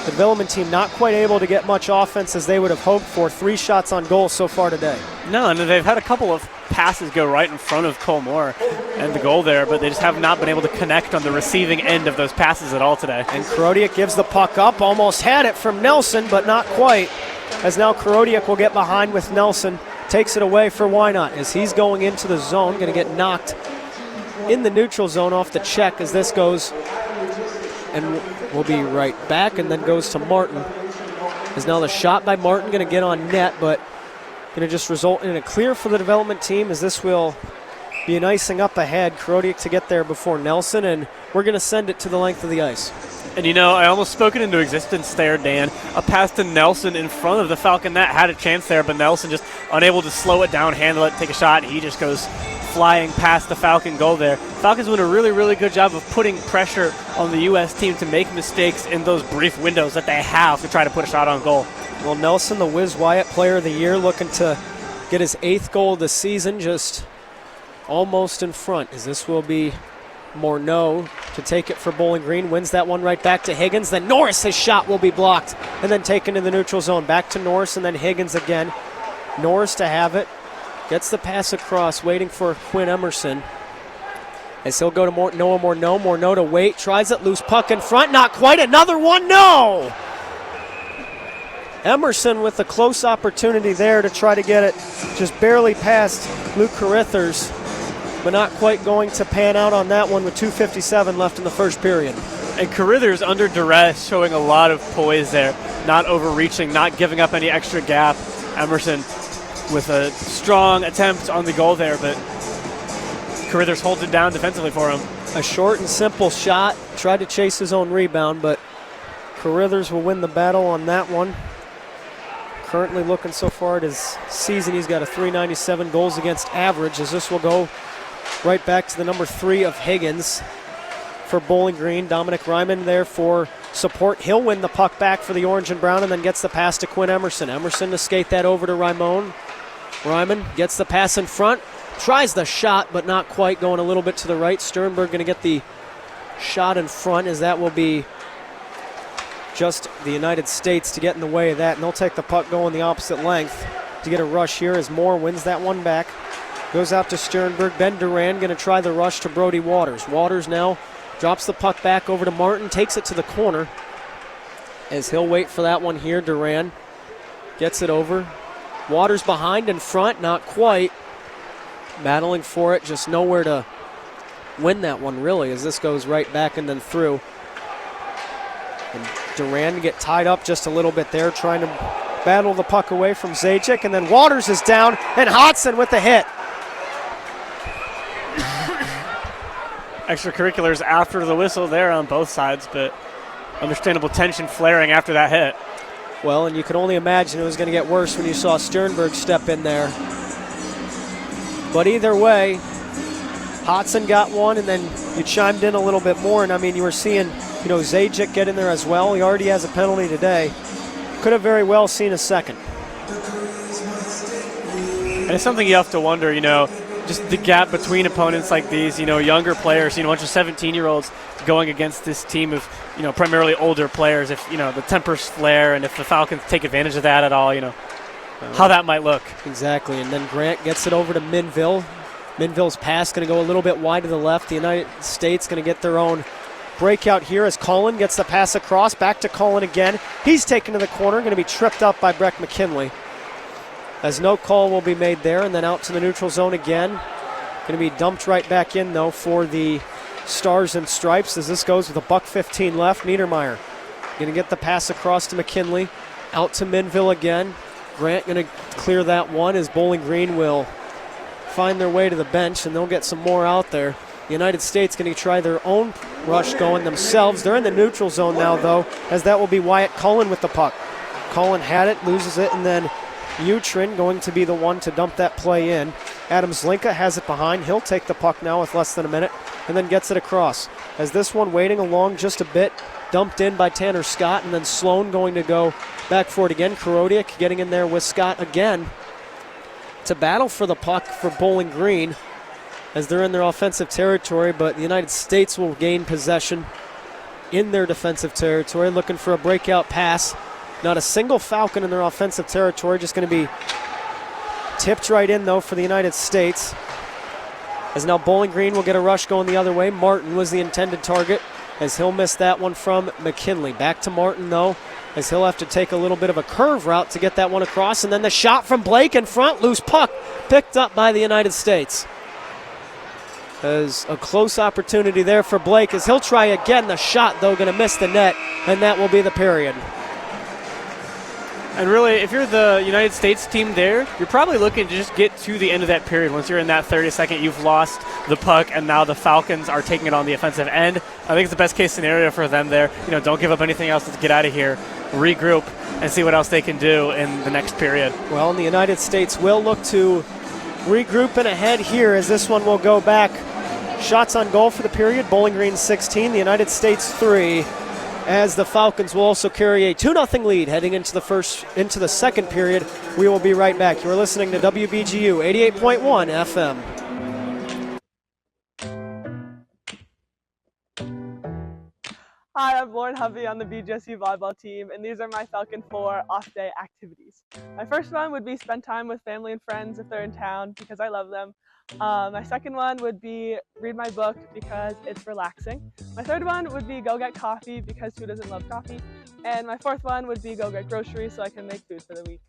the development team not quite able to get much offense as they would have hoped for. 3 shots on goal so far today. No, and they've had a couple of passes go right in front of Cole Moore and the goal there, but they just have not been able to connect on the receiving end of those passes at all today. And Karodiak gives the puck up, almost had it from Nelson, but not quite. As now Karodiak will get behind with Nelson, takes it away for Wynot as he's going into the zone, going to get knocked in the neutral zone off the check as this goes, and we'll be right back, and then goes to Martin. As now the shot by Martin going to get on net, but going to just result in a clear for the development team, as this will be an icing up ahead. Karodiak to get there before Nelson, and we're going to send it to the length of the ice. And you know, I almost spoke it into existence there, Dan. A pass to Nelson in front of the Falcon net, had a chance there, but Nelson just unable to slow it down, handle it, take a shot. He just goes flying past the Falcon goal there. Falcons doing a really, really good job of putting pressure on the U.S. team to make mistakes in those brief windows that they have to try to put a shot on goal. Well, Nelson, the Wiz Wyatt Player of the Year, looking to get his 8th goal of the season, just almost in front, as this will be Morneau to take it for Bowling Green. Wins that one right back to Higgins. Then Norris, his shot will be blocked and then taken in the neutral zone. Back to Norris and then Higgins again. Norris to have it. Gets the pass across, waiting for Quinn Emerson. As he'll go to Noah Morneau. Morneau to wait. Tries it. Loose puck in front. Not quite. Another one. No! Emerson with a close opportunity there to try to get it just barely past Luke Carithers, but not quite going to pan out on that one with 2:57 left in the first period. And Carithers under duress, showing a lot of poise there, not overreaching, not giving up any extra gap. Emerson with a strong attempt on the goal there, but Carithers holds it down defensively for him. A short and simple shot, tried to chase his own rebound, but Carithers will win the battle on that one. Currently looking so far at his season, he's got a .397 goals against average, as this will go right back to the number 3 of Higgins for Bowling Green. Dominic Ryman there for support. He'll win the puck back for the orange and brown and then gets the pass to Quinn Emerson. Emerson to skate that over to Ryman. Ryman gets the pass in front, tries the shot, but not quite, going a little bit to the right. Sternberg going to get the shot in front, as that will be just the United States to get in the way of that, and they'll take the puck going the opposite length to get a rush here as Moore wins that one back. Goes out to Sternberg. Ben Duran going to try the rush to Brody Waters. Waters now drops the puck back over to Martin, takes it to the corner. As he'll wait for that one here, Duran gets it over. Waters behind in front, not quite. Battling for it, just nowhere to win that one really, as this goes right back and then through. And Duran get tied up just a little bit there, trying to battle the puck away from Zajic, and then Waters is down, and Hodson with the hit. Extracurriculars after the whistle there on both sides, but understandable tension flaring after that hit. Well, and you can only imagine it was going to get worse when you saw Sternberg step in there. But either way, Hodson got one, and then you chimed in a little bit more, and I mean, you were seeing, Zajic get in there as well. He already has a penalty today. Could have very well seen a second. And it's something you have to wonder, just the gap between opponents like these, younger players, a bunch of 17-year-olds going against this team of, primarily older players. If, the tempers flare and if the Falcons take advantage of that at all, how that might look. Exactly, and then Grant gets it over to Minville. Minville's pass going to go a little bit wide to the left. The United States going to get their own breakout here as Cullen gets the pass across. Back to Cullen again. He's taken to the corner, going to be tripped up by Breck McKinley. As no call will be made there, and then out to the neutral zone again. Going to be dumped right back in, though, for the Stars and Stripes as this goes with a $1:15 left. Niedermeyer going to get the pass across to McKinley. Out to Minville again. Grant going to clear that one as Bowling Green will find their way to the bench, and they'll get some more out there. The United States going to try their own rush going themselves. They're in the neutral zone now, though, as that will be Wyatt Cullen with the puck. Cullen had it, loses it, and then Utrin going to be the one to dump that play in. Adam Zlinka has it behind. He'll take the puck now with less than a minute and then gets it across. As this one waiting along just a bit, dumped in by Tanner Scott, and then Sloan going to go back for it again. Karodiak getting in there with Scott again to battle for the puck for Bowling Green as they're in their offensive territory, but the United States will gain possession in their defensive territory, looking for a breakout pass. Not a single Falcon in their offensive territory, just going to be tipped right in, though, for the United States. As now Bowling Green will get a rush going the other way. Martin was the intended target, as he'll miss that one from McKinley. Back to Martin, though, as he'll have to take a little bit of a curve route to get that one across. And then the shot from Blake in front, loose puck, picked up by the United States. As a close opportunity there for Blake, as he'll try again. The shot, though, going to miss the net, and that will be the period. And really, if you're the United States team there, you're probably looking to just get to the end of that period. Once you're in that 30-second, you've lost the puck, and now the Falcons are taking it on the offensive end. I think it's the best case scenario for them there. Don't give up anything else. Let's get out of here, regroup, and see what else they can do in the next period. Well, and the United States will look to regroup and ahead here as this one will go back. Shots on goal for the period. Bowling Green 16, the United States 3. As the Falcons will also carry a 2-0 lead heading into the second period. We will be right back. You're listening to WBGU 88.1 FM. Hi, I'm Lauren Hovey on the BGSU volleyball team, and these are my Falcon 4 off-day activities. My first one would be spend time with family and friends if they're in town, because I love them. My second one would be read my book because it's relaxing. My third one would be go get coffee because who doesn't love coffee? And my fourth one would be go get groceries so I can make food for the week.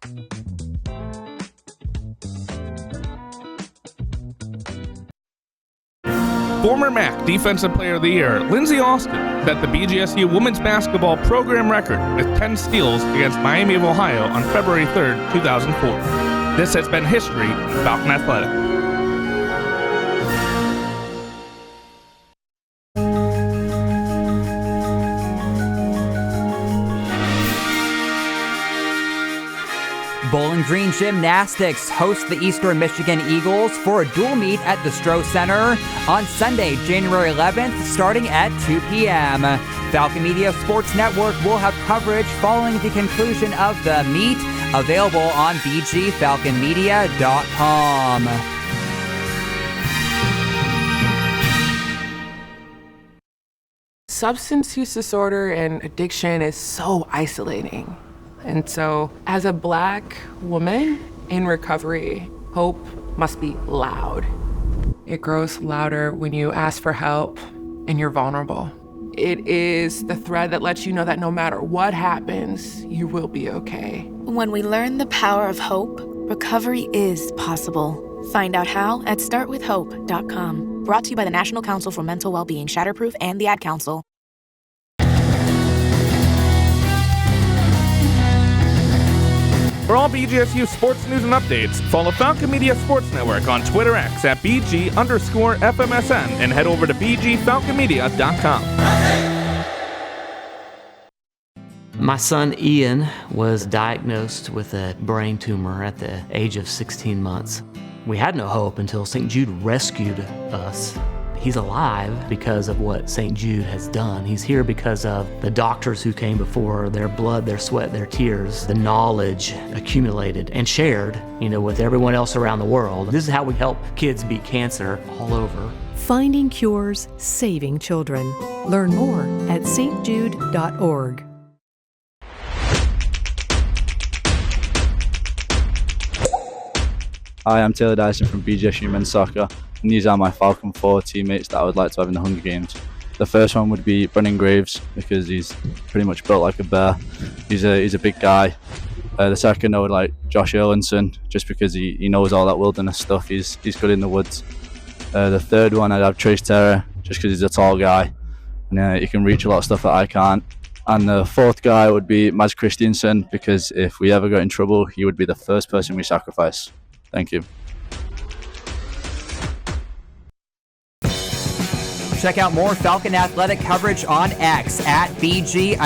Former MAC Defensive Player of the Year, Lindsey Austin, set the BGSU women's basketball program record with 10 steals against Miami of Ohio on February 3rd, 2004. This has been History Falcon Athletic. Bowling Green Gymnastics hosts the Eastern Michigan Eagles for a dual meet at the Stroh Center on Sunday, January 11th, starting at 2 p.m. Falcon Media Sports Network will have coverage following the conclusion of the meet, available on bgfalconmedia.com. Substance use disorder and addiction is so isolating. And so as a Black woman in recovery, hope must be loud. It grows louder when you ask for help and you're vulnerable. It is the thread that lets you know that no matter what happens, you will be okay. When we learn the power of hope, recovery is possible. Find out how at startwithhope.com. Brought to you by the National Council for Mental Wellbeing, Shatterproof, and the Ad Council. For all BGSU sports news and updates, follow Falcon Media Sports Network on Twitter X at BG_FMSN and head over to BGFalconMedia.com. My son Ian was diagnosed with a brain tumor at the age of 16 months. We had no hope until St. Jude rescued us. He's alive because of what St. Jude has done. He's here because of the doctors who came before, their blood, their sweat, their tears, the knowledge accumulated and shared, with everyone else around the world. This is how we help kids beat cancer all over. Finding cures, saving children. Learn more at stjude.org. Hi, I'm Taylor Dyson from BGSU Men's Soccer, and these are my Falcon 4 teammates that I would like to have in the Hunger Games. The first one would be Brennan Graves, because he's pretty much built like a bear. He's a big guy. The second I would like Josh Erlinson, just because he knows all that wilderness stuff. He's good in the woods. The third one I'd have Trace Terra, just because he's a tall guy, and he can reach a lot of stuff that I can't. And the fourth guy would be Mads Christiansen, because if we ever got in trouble, he would be the first person we sacrifice. Thank you. Check out more Falcon Athletic coverage on X at BG_FMSN.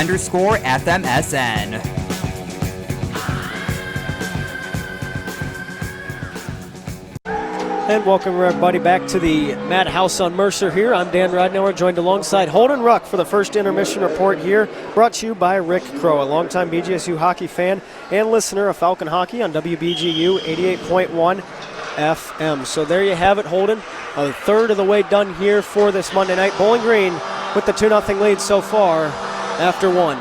And welcome everybody back to the Madhouse on Mercer here. I'm Dan Rodnauer, joined alongside Holden Ruck for the first intermission report here, brought to you by Rick Crow, a longtime BGSU hockey fan and listener of Falcon Hockey on WBGU 88.1 FM. So there you have it, Holden. A third of the way done here for this Monday night. Bowling Green with the 2-0 lead so far after one.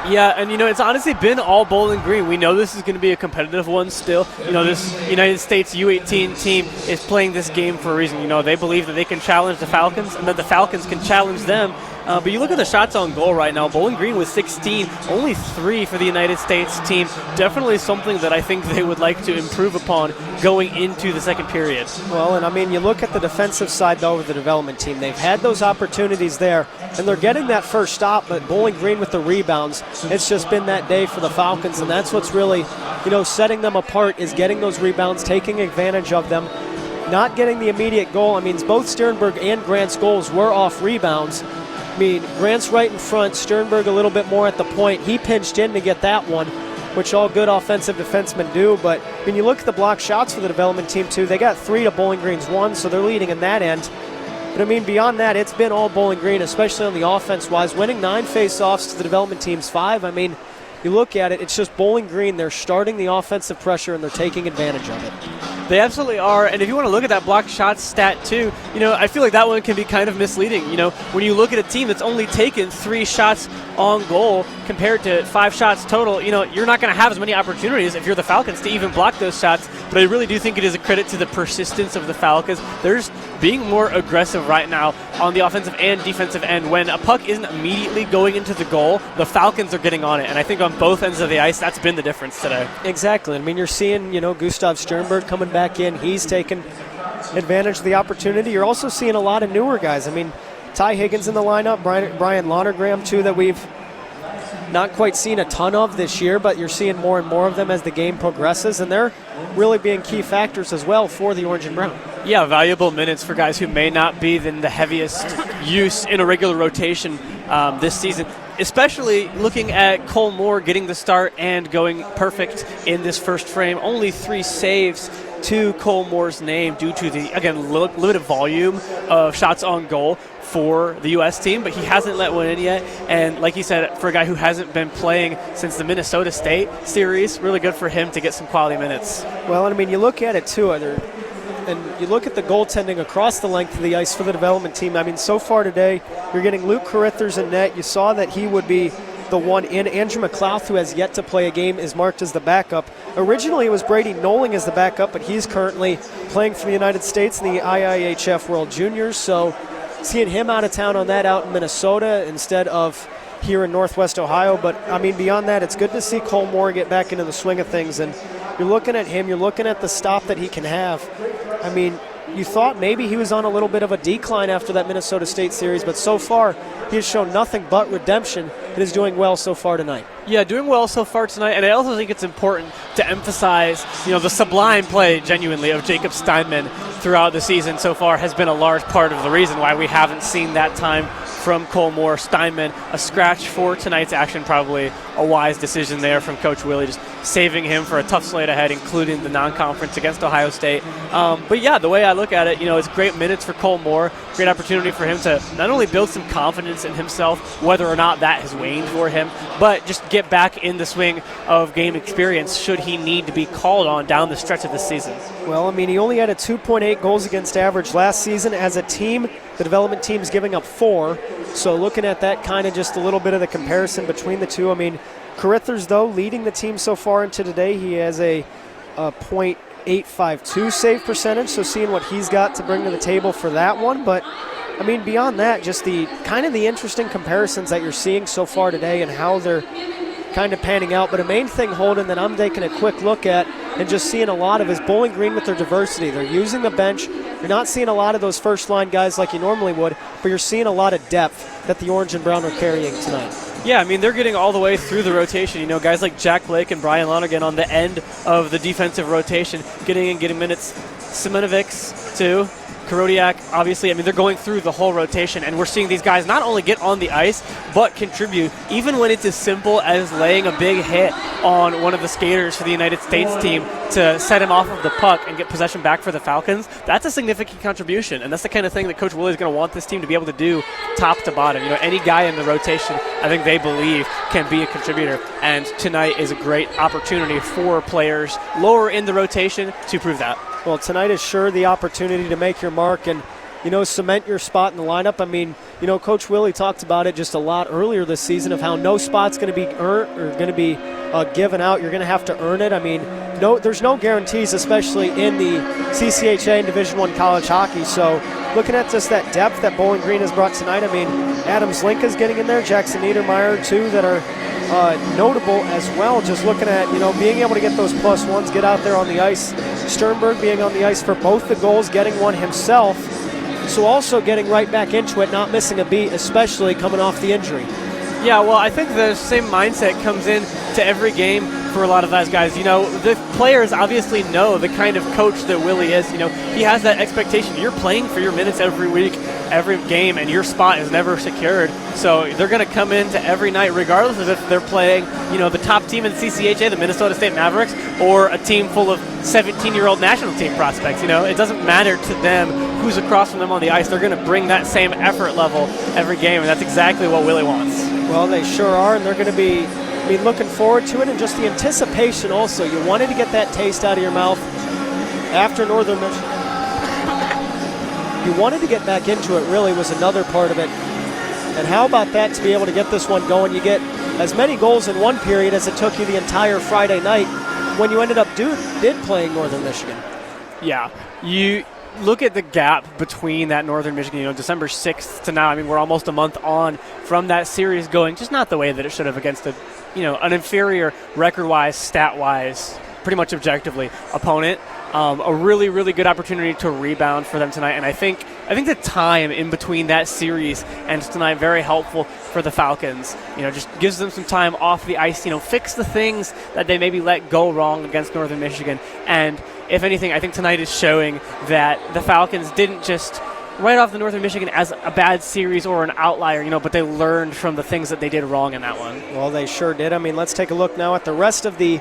Yeah, and it's honestly been all Bowling Green. We know this is going to be a competitive one still. This United States U18 team is playing this game for a reason. They believe that they can challenge the Falcons and that the Falcons can challenge them. But you look at the shots on goal right now. Bowling Green with 16, only 3 for the United States team. Definitely something that I think they would like to improve upon going into the second period. Well, and you look at the defensive side, though, of the development team. They've had those opportunities there, and they're getting that first stop, but Bowling Green with the rebounds, it's just been that day for the Falcons, and that's what's really, setting them apart is getting those rebounds, taking advantage of them, not getting the immediate goal. Both Sternberg and Grant's goals were off rebounds. Grant's right in front, Sternberg a little bit more at the point. He pinched in to get that one, which all good offensive defensemen do. But when you look at the block shots for the development team, too, they got 3 to Bowling Green's 1, so they're leading in that end. But beyond that, it's been all Bowling Green, especially on the offense-wise, winning 9 face-offs to the development team's 5. You look at it, it's just Bowling Green. They're starting the offensive pressure, and they're taking advantage of it. They absolutely are, and if you want to look at that block shot stat too, I feel like that one can be kind of misleading. When you look at a team that's only taken 3 shots on goal compared to 5 shots total, you're not going to have as many opportunities if you're the Falcons to even block those shots. But I really do think it is a credit to the persistence of the Falcons. They're just being more aggressive right now on the offensive and defensive end. When a puck isn't immediately going into the goal, the Falcons are getting on it, and I think on both ends of the ice, that's been the difference today. Exactly. You're seeing, Gustav Sternberg coming back in. He's taken advantage of the opportunity. You're also seeing a lot of newer guys. Ty Higgins in the lineup, Brian Lonergram too, that we've not quite seen a ton of this year, but you're seeing more and more of them as the game progresses, and they're really being key factors as well for the Orange and Brown. Yeah, valuable minutes for guys who may not be in the heaviest use in a regular rotation this season. Especially looking at Cole Moore getting the start and going perfect in this first frame. Only 3 saves to Cole Moore's name due to the, again, limited volume of shots on goal for the U.S. team, but he hasn't let one in yet. And like you said, for a guy who hasn't been playing since the Minnesota State series, really good for him to get some quality minutes. Well, you look at it too, and you look at the goaltending across the length of the ice for the development team. So far today, you're getting Luke Carithers in net. You saw that he would be the one in. Andrew McLeod, who has yet to play a game, is marked as the backup. Originally, it was Brady Noling as the backup, but he's currently playing for the United States in the IIHF World Juniors. So seeing him out of town on that out in Minnesota instead of here in Northwest Ohio. But, I mean, beyond that, it's good to see Cole Moore get back into the swing of things. And you're looking at him, you're looking at the stop that he can have. I mean, you thought maybe he was on a little bit of a decline after that Minnesota State series, but so far he has shown nothing but redemption and is doing well so far tonight. Yeah, doing well so far tonight, and I also think it's important to emphasize, the sublime play, genuinely, of Jacob Steinman throughout the season so far has been a large part of the reason why we haven't seen that time from Cole Moore. Steinman, a scratch for tonight's action, probably a wise decision there from Coach Willie, just saving him for a tough slate ahead, including the non-conference against Ohio State. But yeah, the way I look at it, it's great minutes for Cole Moore, great opportunity for him to not only build some confidence in himself, whether or not that has waned for him, but just get back in the swing of game experience should he need to be called on down the stretch of the season. Well, I mean, he only had a 2.8 goals against average last season. As a team, the development team's giving up 4. So looking at that, kind of just a little bit of the comparison between the two. I mean, Carithers, though, leading the team so far into today. He has a .852 save percentage, so seeing what he's got to bring to the table for that one. But, I mean, beyond that, just the kind of the interesting comparisons that you're seeing so far today and how they're kind of panning out. But a main thing, Holden, that I'm taking a quick look at and just seeing a lot of is Bowling Green with their diversity. They're using the bench. You're not seeing a lot of those first-line guys like you normally would, but you're seeing a lot of depth that the Orange and Brown are carrying tonight. Yeah, I mean, they're getting all the way through the rotation. Guys like Jack Blake and Brian Lonergan on the end of the defensive rotation, getting minutes. Semenovics, too. Karodiak, obviously, I mean, they're going through the whole rotation, and we're seeing these guys not only get on the ice, but contribute, even when it's as simple as laying a big hit on one of the skaters for the United States team to set him off of the puck and get possession back for the Falcons. That's a significant contribution, and that's the kind of thing that Coach Willie is going to want this team to be able to do top to bottom. Any guy in the rotation, I think they believe, can be a contributor, and tonight is a great opportunity for players lower in the rotation to prove that. Well, tonight is sure the opportunity to make your mark and, cement your spot in the lineup. I mean, Coach Willie talked about it just a lot earlier this season of how no spot's going to be earned or going to be given out. You're going to have to earn it. I mean, there's no guarantees, especially in the CCHA and Division I college hockey. So looking at just that depth that Bowling Green has brought tonight, I mean, Adams Linka's getting in there, Jackson Niedermeyer, too, that are notable as well. Just looking at, being able to get those plus ones, get out there on the ice. Sternberg being on the ice for both the goals, getting one himself. So also getting right back into it, not missing a beat, especially coming off the injury. Yeah, well, I think the same mindset comes in to every game for a lot of those guys. The players obviously know the kind of coach that Willie is. He has that expectation. You're playing for your minutes every week, every game, and your spot is never secured. So they're going to come into every night, regardless of if they're playing, the top team in CCHA, the Minnesota State Mavericks, or a team full of 17-year-old national team prospects. It doesn't matter to them who's across from them on the ice. They're going to bring that same effort level every game, and that's exactly what Willie wants. Well, they sure are, and they're going to be looking forward to it, and just the anticipation also. You wanted to get that taste out of your mouth after Northern Michigan. You wanted to get back into it, really, was another part of it. And how about that, to be able to get this one going? You get as many goals in one period as it took you the entire Friday night when you ended up did playing Northern Michigan. Yeah, you look at the gap between that Northern Michigan, December 6th to now. I mean, we're almost a month on from that series going just not the way that it should have against an inferior record-wise, stat-wise, pretty much objectively opponent. A really, really good opportunity to rebound for them tonight, and I think the time in between that series and tonight very helpful for the Falcons. Just gives them some time off the ice. Fix the things that they maybe let go wrong against Northern Michigan. And if anything, I think tonight is showing that the Falcons didn't just write off the Northern Michigan as a bad series or an outlier, but they learned from the things that they did wrong in that one. Well, they sure did. I mean, let's take a look now at the rest of the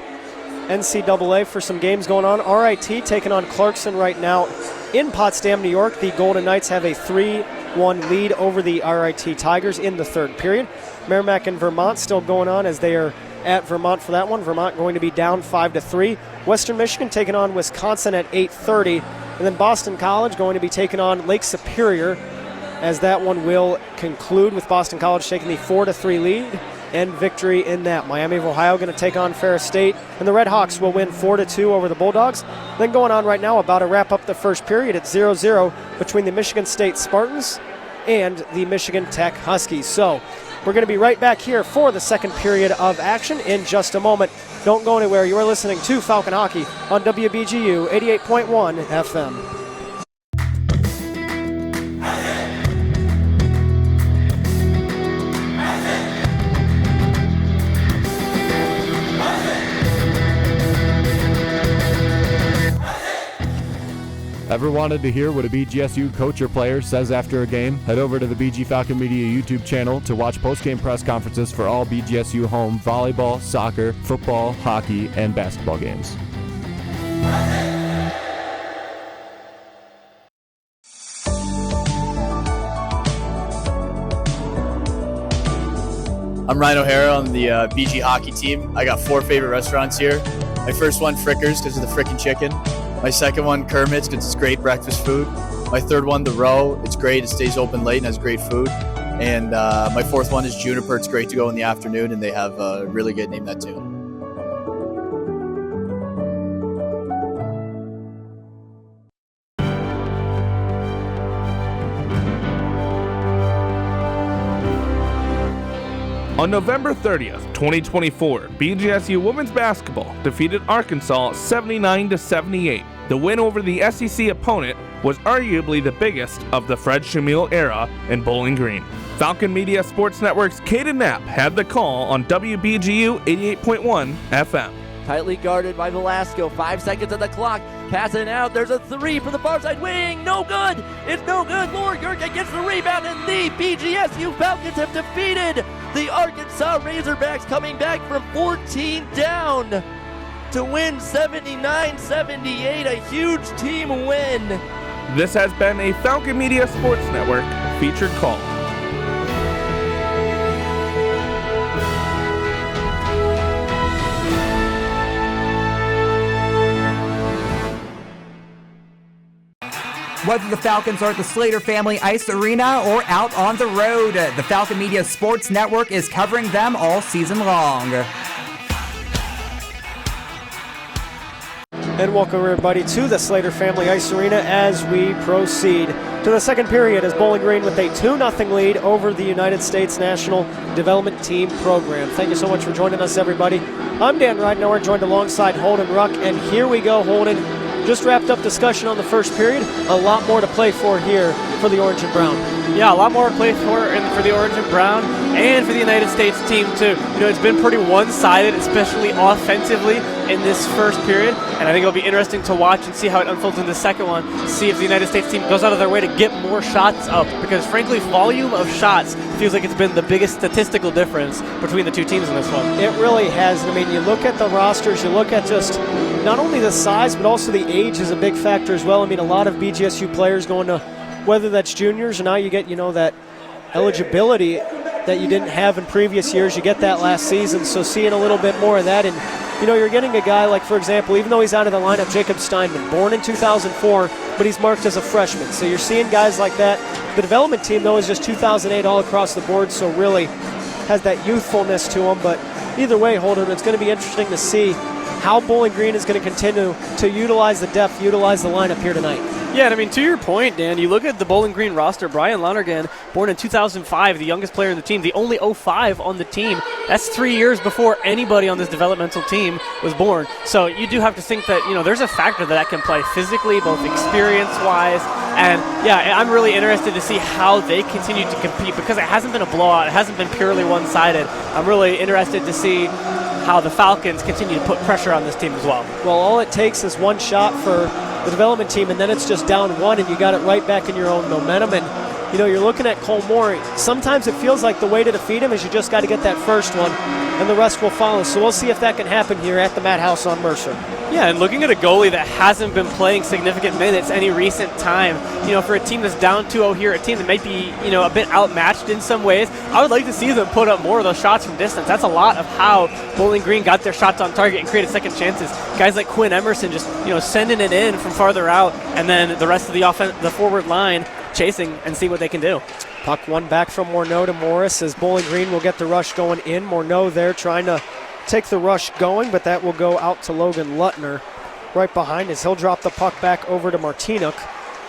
NCAA for some games going on. RIT taking on Clarkson right now in Potsdam, New York. The Golden Knights have a 3-1 lead over the RIT Tigers in the third period. Merrimack and Vermont still going on as they are at Vermont for that one. Vermont going to be down 5-3. Western Michigan taking on Wisconsin at 8:30. And then Boston College going to be taking on Lake Superior as that one will conclude with Boston College taking the 4-3 lead. and victory in that. Miami of Ohio going to take on Ferris State, and the Red Hawks will win 4-2 over the Bulldogs. Then going on right now, about to wrap up the first period at 0-0 between the Michigan State Spartans and the Michigan Tech Huskies. So we're going to be right back here for the second period of action in just a moment. Don't go anywhere. You are listening to Falcon Hockey on WBGU 88.1 FM. Ever wanted to hear what a BGSU coach or player says after a game? Head over to the BG Falcon Media YouTube channel to watch post-game press conferences for all BGSU home volleyball, soccer, football, hockey, and basketball games. I'm Ryan O'Hara on the BG hockey team. I got 4 favorite restaurants here. My first one, Frickers, because of the frickin' chicken. My second one, Kermit's, because it's great breakfast food. My third one, The Row. It's great. It stays open late and has great food. And my fourth one is Juniper. It's great to go in the afternoon, and they have a really good name, that too. On November 30th, 2024, BGSU women's basketball defeated Arkansas 79-78. The win over the SEC opponent was arguably the biggest of the Fred Shamil era in Bowling Green. Falcon Media Sports Network's Caden Knapp had the call on WBGU 88.1 FM. Tightly guarded by Velasco. 5 seconds on the clock. Passing out. There's a 3 from the far side wing. No good. It's no good. Laura Gergen gets the rebound, and the BGSU Falcons have defeated the Arkansas Razorbacks, coming back from 14 down to win 79-78. A huge team win. This has been a Falcon Media Sports Network featured call. Whether the Falcons are at the Slater Family Ice Arena or out on the road, the Falcon Media Sports Network is covering them all season long. And welcome everybody to the Slater Family Ice Arena as we proceed to the second period as Bowling Green with a 2-0 lead over the United States National Development Team Program. Thank you so much for joining us, everybody. I'm Dan Ridenour, joined alongside Holden Ruck, and here we go, Holden. Just wrapped up discussion on the first period. A lot more to play for here for the Orange and Brown. Yeah, a lot more to play for the Orange and Brown and for the United States team too. You know, it's been pretty one-sided, especially offensively in this first period, and I think it'll be interesting to watch and see how it unfolds in the second one, see if the United States team goes out of their way to get more shots up, because frankly, volume of shots feels like it's been the biggest statistical difference between the two teams in this one. It really has. I mean, you look at the rosters, you look at just not only the size, but also the age is a big factor as well. I mean, a lot of BGSU players going to, whether that's juniors or now you get, that eligibility that you didn't have in previous years. You get that last season, so seeing a little bit more of that. And, you're getting a guy like, for example, even though he's out of the lineup, Jacob Steinman, born in 2004, but he's marked as a freshman. So you're seeing guys like that. The development team, though, is just 2008 all across the board, so really has that youthfulness to him. But either way, Holden, it's going to be interesting to see how Bowling Green is going to continue to utilize the depth, utilize the lineup here tonight. Yeah, and I mean, to your point, Dan, you look at the Bowling Green roster. Brian Lonergan, born in 2005, the youngest player in the team, the only 05 on the team. That's 3 years before anybody on this developmental team was born. So you do have to think that, there's a factor that can play physically, both experience-wise. And, yeah, I'm really interested to see how they continue to compete, because it hasn't been a blowout. It hasn't been purely one-sided. I'm really interested to see how the Falcons continue to put pressure on this team as well. Well, all it takes is one shot for the development team, and then it's just down one, and you got it right back in your own momentum. And, you're looking at Cole Moore. Sometimes it feels like the way to defeat him is you just got to get that first one, and the rest will follow. So we'll see if that can happen here at the Madhouse on Mercer. Yeah, and looking at a goalie that hasn't been playing significant minutes any recent time, for a team that's down 2-0 here, a team that might be, a bit outmatched in some ways, I would like to see them put up more of those shots from distance. That's a lot of how Bowling Green got their shots on target and created second chances. Guys like Quinn Emerson just, sending it in from farther out, and then the rest of the forward line chasing and see what they can do. Puck one back from Morneau to Morris as Bowling Green will get the rush going in. Morneau there trying to take the rush going, but that will go out to Logan Lutner right behind as he'll drop the puck back over to Martinuk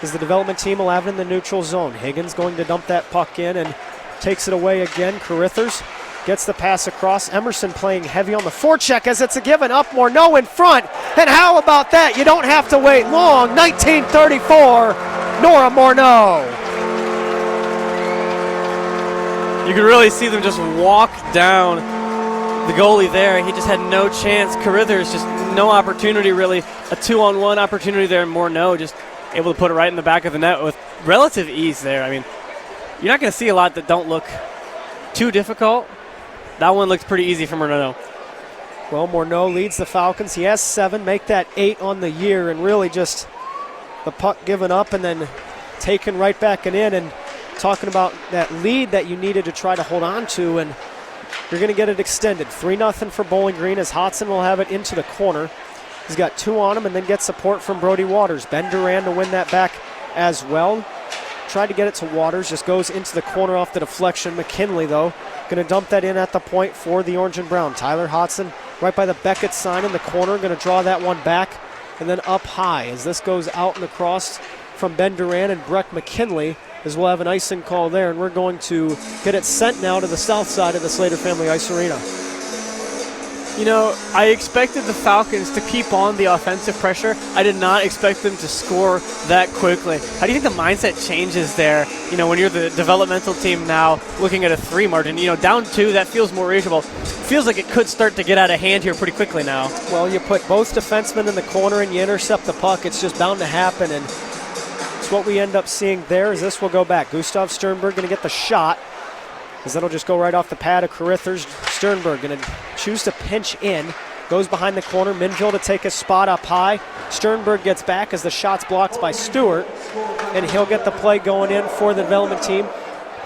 as the development team will have it in the neutral zone. Higgins going to dump that puck in and takes it away again. Carithers gets the pass across. Emerson playing heavy on the forecheck as it's a given up. Morneau in front. And how about that? You don't have to wait long. 1934, Nora Morneau. You could really see them just walk down the goalie there. He just had no chance. Carithers just no opportunity really. A 2-on-1 opportunity there. Morneau just able to put it right in the back of the net with relative ease there. I mean, you're not going to see a lot that don't look too difficult. That one looks pretty easy for Morneau. Well, Morneau leads the Falcons. He has 7, make that 8 on the year, and really just the puck given up and then taken right back and in, and talking about that lead that you needed to try to hold on to, and you're going to get it extended. 3-0 for Bowling Green as Hodson will have it into the corner. He's got 2 on him and then gets support from Brody Waters. Ben Duran to win that back as well. Tried to get it to Waters, just goes into the corner off the deflection. McKinley, though, going to dump that in at the point for the Orange and Brown. Tyler Hodson right by the Beckett sign in the corner, going to draw that one back and then up high as this goes out and across from Ben Duran and Breck McKinley, as we'll have an icing call there, and we're going to get it sent now to the south side of the Slater Family Ice Arena. You know, I expected the Falcons to keep on the offensive pressure. I did not expect them to score that quickly. How do you think the mindset changes there, you know, when you're the developmental team now looking at a 3 margin? You know, down 2, that feels more reasonable. Feels like it could start to get out of hand here pretty quickly now. Well, you put both defensemen in the corner and you intercept the puck. It's just bound to happen, and it's what we end up seeing there as this will go back. Gustav Sternberg going to get the shot, as that'll just go right off the pad of Carithers. Sternberg going to choose to pinch in. Goes behind the corner. Minville to take a spot up high. Sternberg gets back as the shot's blocked by Stewart, and he'll get the play going in for the development team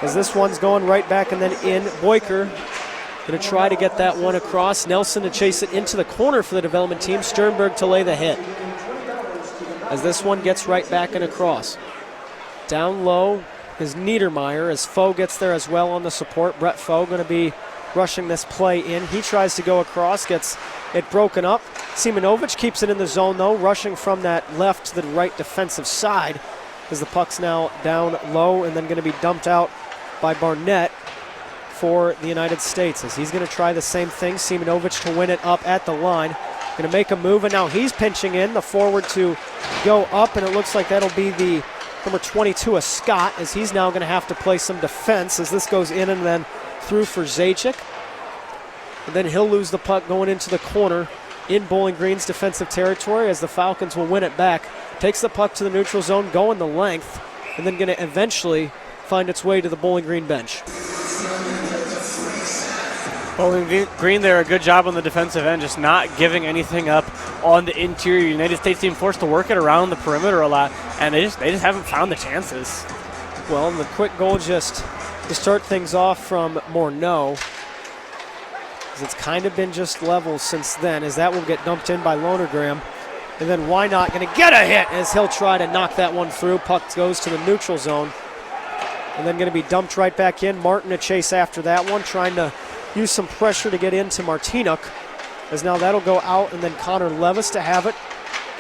as this one's going right back and then in. Boyker going to try to get that one across. Nelson to chase it into the corner for the development team. Sternberg to lay the hit as this one gets right back and across. Down low is Niedermeyer as Foe gets there as well on the support. Brett Foe going to be rushing this play in. He tries to go across, gets it broken up. Simonovic keeps it in the zone though, rushing from that left to the right defensive side as the puck's now down low and then going to be dumped out by Barnett for the United States as he's going to try the same thing. Simonovic to win it up at the line. Going to make a move, and now he's pinching in. The forward to go up, and it looks like that'll be the number 22, a Scott, as he's now going to have to play some defense as this goes in and then through for Zajac. And then he'll lose the puck going into the corner in Bowling Green's defensive territory as the Falcons will win it back. Takes the puck to the neutral zone, going the length, and then going to eventually find its way to the Bowling Green bench. Bowling Green there, a good job on the defensive end, just not giving anything up on the interior. United States team forced to work it around the perimeter a lot, and they just haven't found the chances. Well, the quick goal just to start things off from Morneau, as it's kind of been just level since then, as that will get dumped in by Lonergram. And then why not going to get a hit as he'll try to knock that one through. Puck goes to the neutral zone and then going to be dumped right back in. Martin to chase after that one, trying to use some pressure to get into Martinuk, as now that'll go out, and then Connor Levis to have it.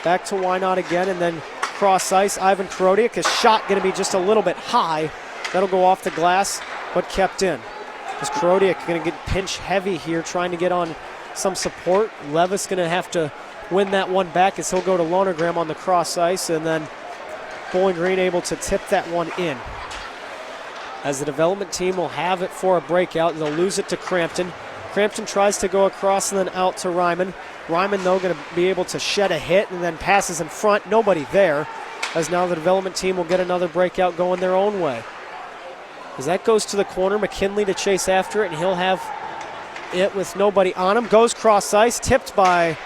Back to Why Not again, and then cross ice. Ivan Korodiak, his shot going to be just a little bit high. That'll go off the glass, but kept in. As Korodiak going to get pinch heavy here, trying to get on some support. Levis going to have to win that one back as he'll go to Lonergram on the cross ice, and then Bowling Green able to tip that one in. As the development team will have it for a breakout, they'll lose it to Crampton. Crampton tries to go across and then out to Ryman. Ryman, though, going to be able to shed a hit and then passes in front. Nobody there, as now the development team will get another breakout going their own way. As that goes to the corner, McKinley to chase after it, and he'll have it with nobody on him. Goes cross ice, tipped by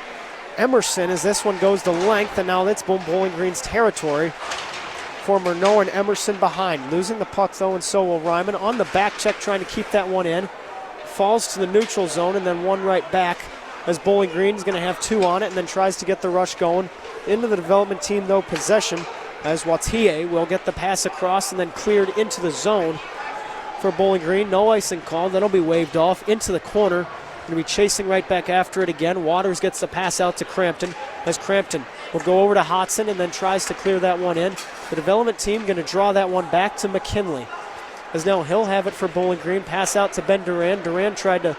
Emerson as this one goes the length, and now that's Bowling Green's territory. For Morneau and Emerson behind. Losing the puck, though, and so will Ryman. On the back check, trying to keep that one in. Falls to the neutral zone, and then one right back as Bowling Green's going to have 2 on it, and then tries to get the rush going. Into the development team, though, possession, as Watie will get the pass across and then cleared into the zone for Bowling Green. No icing call. That'll be waved off into the corner. Going to be chasing right back after it again. Waters gets the pass out to Crampton, as Crampton will go over to Hodson and then tries to clear that one in. The development team going to draw that one back to McKinley, as now he'll have it for Bowling Green. Pass out to Ben Duran. Duran tried to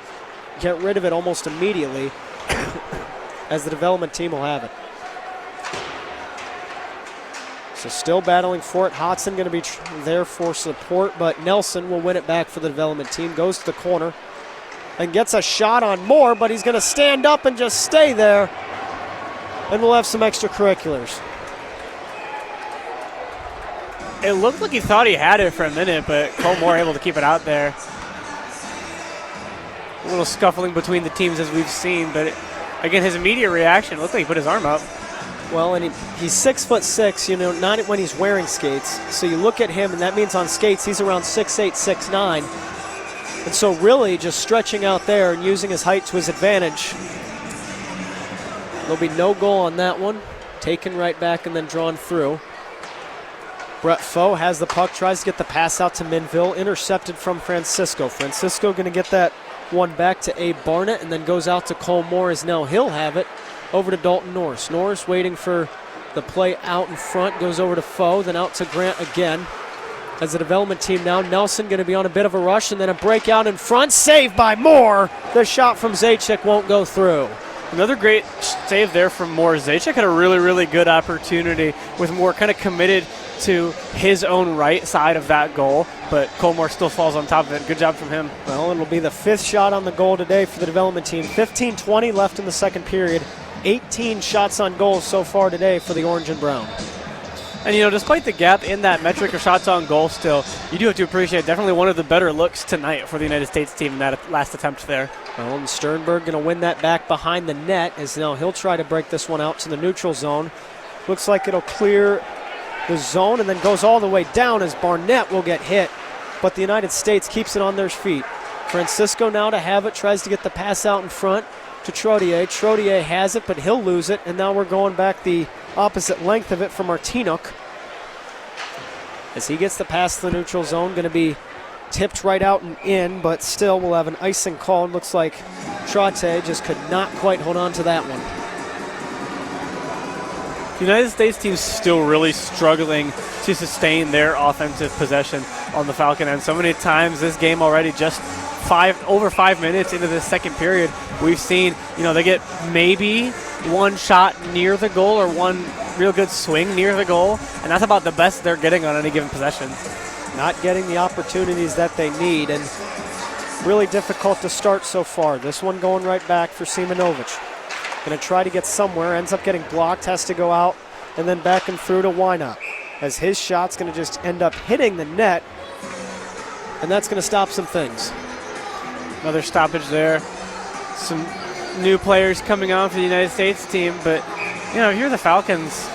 get rid of it almost immediately, as the development team will have it. So still battling for it. Hodson going to be there for support, but Nelson will win it back for the development team. Goes to the corner and gets a shot on Moore, but he's going to stand up and just stay there. And we'll have some extracurriculars. It looked like he thought he had it for a minute, but Cole Moore able to keep it out there. A little scuffling between the teams as we've seen, but again, his immediate reaction looked like he put his arm up. Well, and he's 6'6", not when he's wearing skates. So you look at him, and that means on skates he's around 6'8", 6'9". And so really just stretching out there and using his height to his advantage. There'll be no goal on that one. Taken right back and then drawn through. Brett Foe has the puck, tries to get the pass out to Minville. Intercepted from Francisco. Francisco going to get that one back to Abe Barnett and then goes out to Cole Moore, as now he'll have it over to Dalton Norris. Norris waiting for the play out in front. Goes over to Foe, then out to Grant again. As the development team now, Nelson going to be on a bit of a rush and then a breakout in front. Saved by Moore. The shot from Zajac won't go through. Another great save there from Moore. Zajac had a really, really good opportunity with Moore kind of committed to his own right side of that goal, but Cole Moore still falls on top of it. Good job from him. Well, it'll be the 5th shot on the goal today for the development team. 15:20 left in the second period. 18 shots on goal so far today for the Orange and Brown. And, despite the gap in that metric of shots on goal still, you do have to appreciate definitely one of the better looks tonight for the United States team in that last attempt there. Well, and Sternberg going to win that back behind the net, as now he'll try to break this one out to the neutral zone. Looks like it'll clear the zone and then goes all the way down, as Barnett will get hit. But the United States keeps it on their feet. Francisco now to have it, tries to get the pass out in front to Trottier. Trottier has it, but he'll lose it, and now we're going back the opposite length of it for Martinuk. As he gets the pass to the neutral zone, going to be tipped right out and in, but still we'll have an icing call. Looks like Trottier just could not quite hold on to that one. The United States team's still really struggling to sustain their offensive possession on the Falcon end. So many times this game already, just over 5 minutes into the second period, we've seen, they get maybe one shot near the goal or one real good swing near the goal, and that's about the best they're getting on any given possession. Not getting the opportunities that they need, and really difficult to start so far. This one going right back for Simonovic. Going to try to get somewhere, ends up getting blocked, has to go out, and then back and through to Wynot, as his shot's going to just end up hitting the net, and that's going to stop some things. Another stoppage there. Some new players coming on for the United States team, but if you're the Falcons,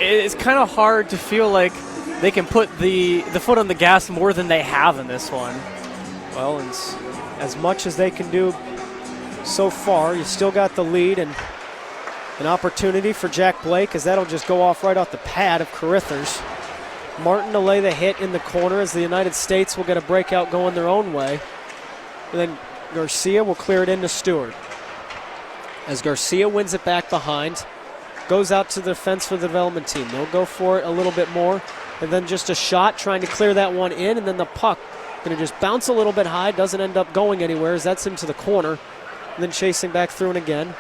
it's kind of hard to feel like they can put the foot on the gas more than they have in this one. Well, and as much as they can do so far, you still got the lead and an opportunity for Jack Blake, as that'll just go off right off the pad of Carithers. Martin to lay the hit in the corner, as the United States will get a breakout going their own way. And then Garcia will clear it into Stewart. As Garcia wins it back behind, goes out to the defense for the development team. They'll go for it a little bit more, and then just a shot trying to clear that one in, and then the puck going to just bounce a little bit high, doesn't end up going anywhere, as that's into the corner, and then chasing back through and again.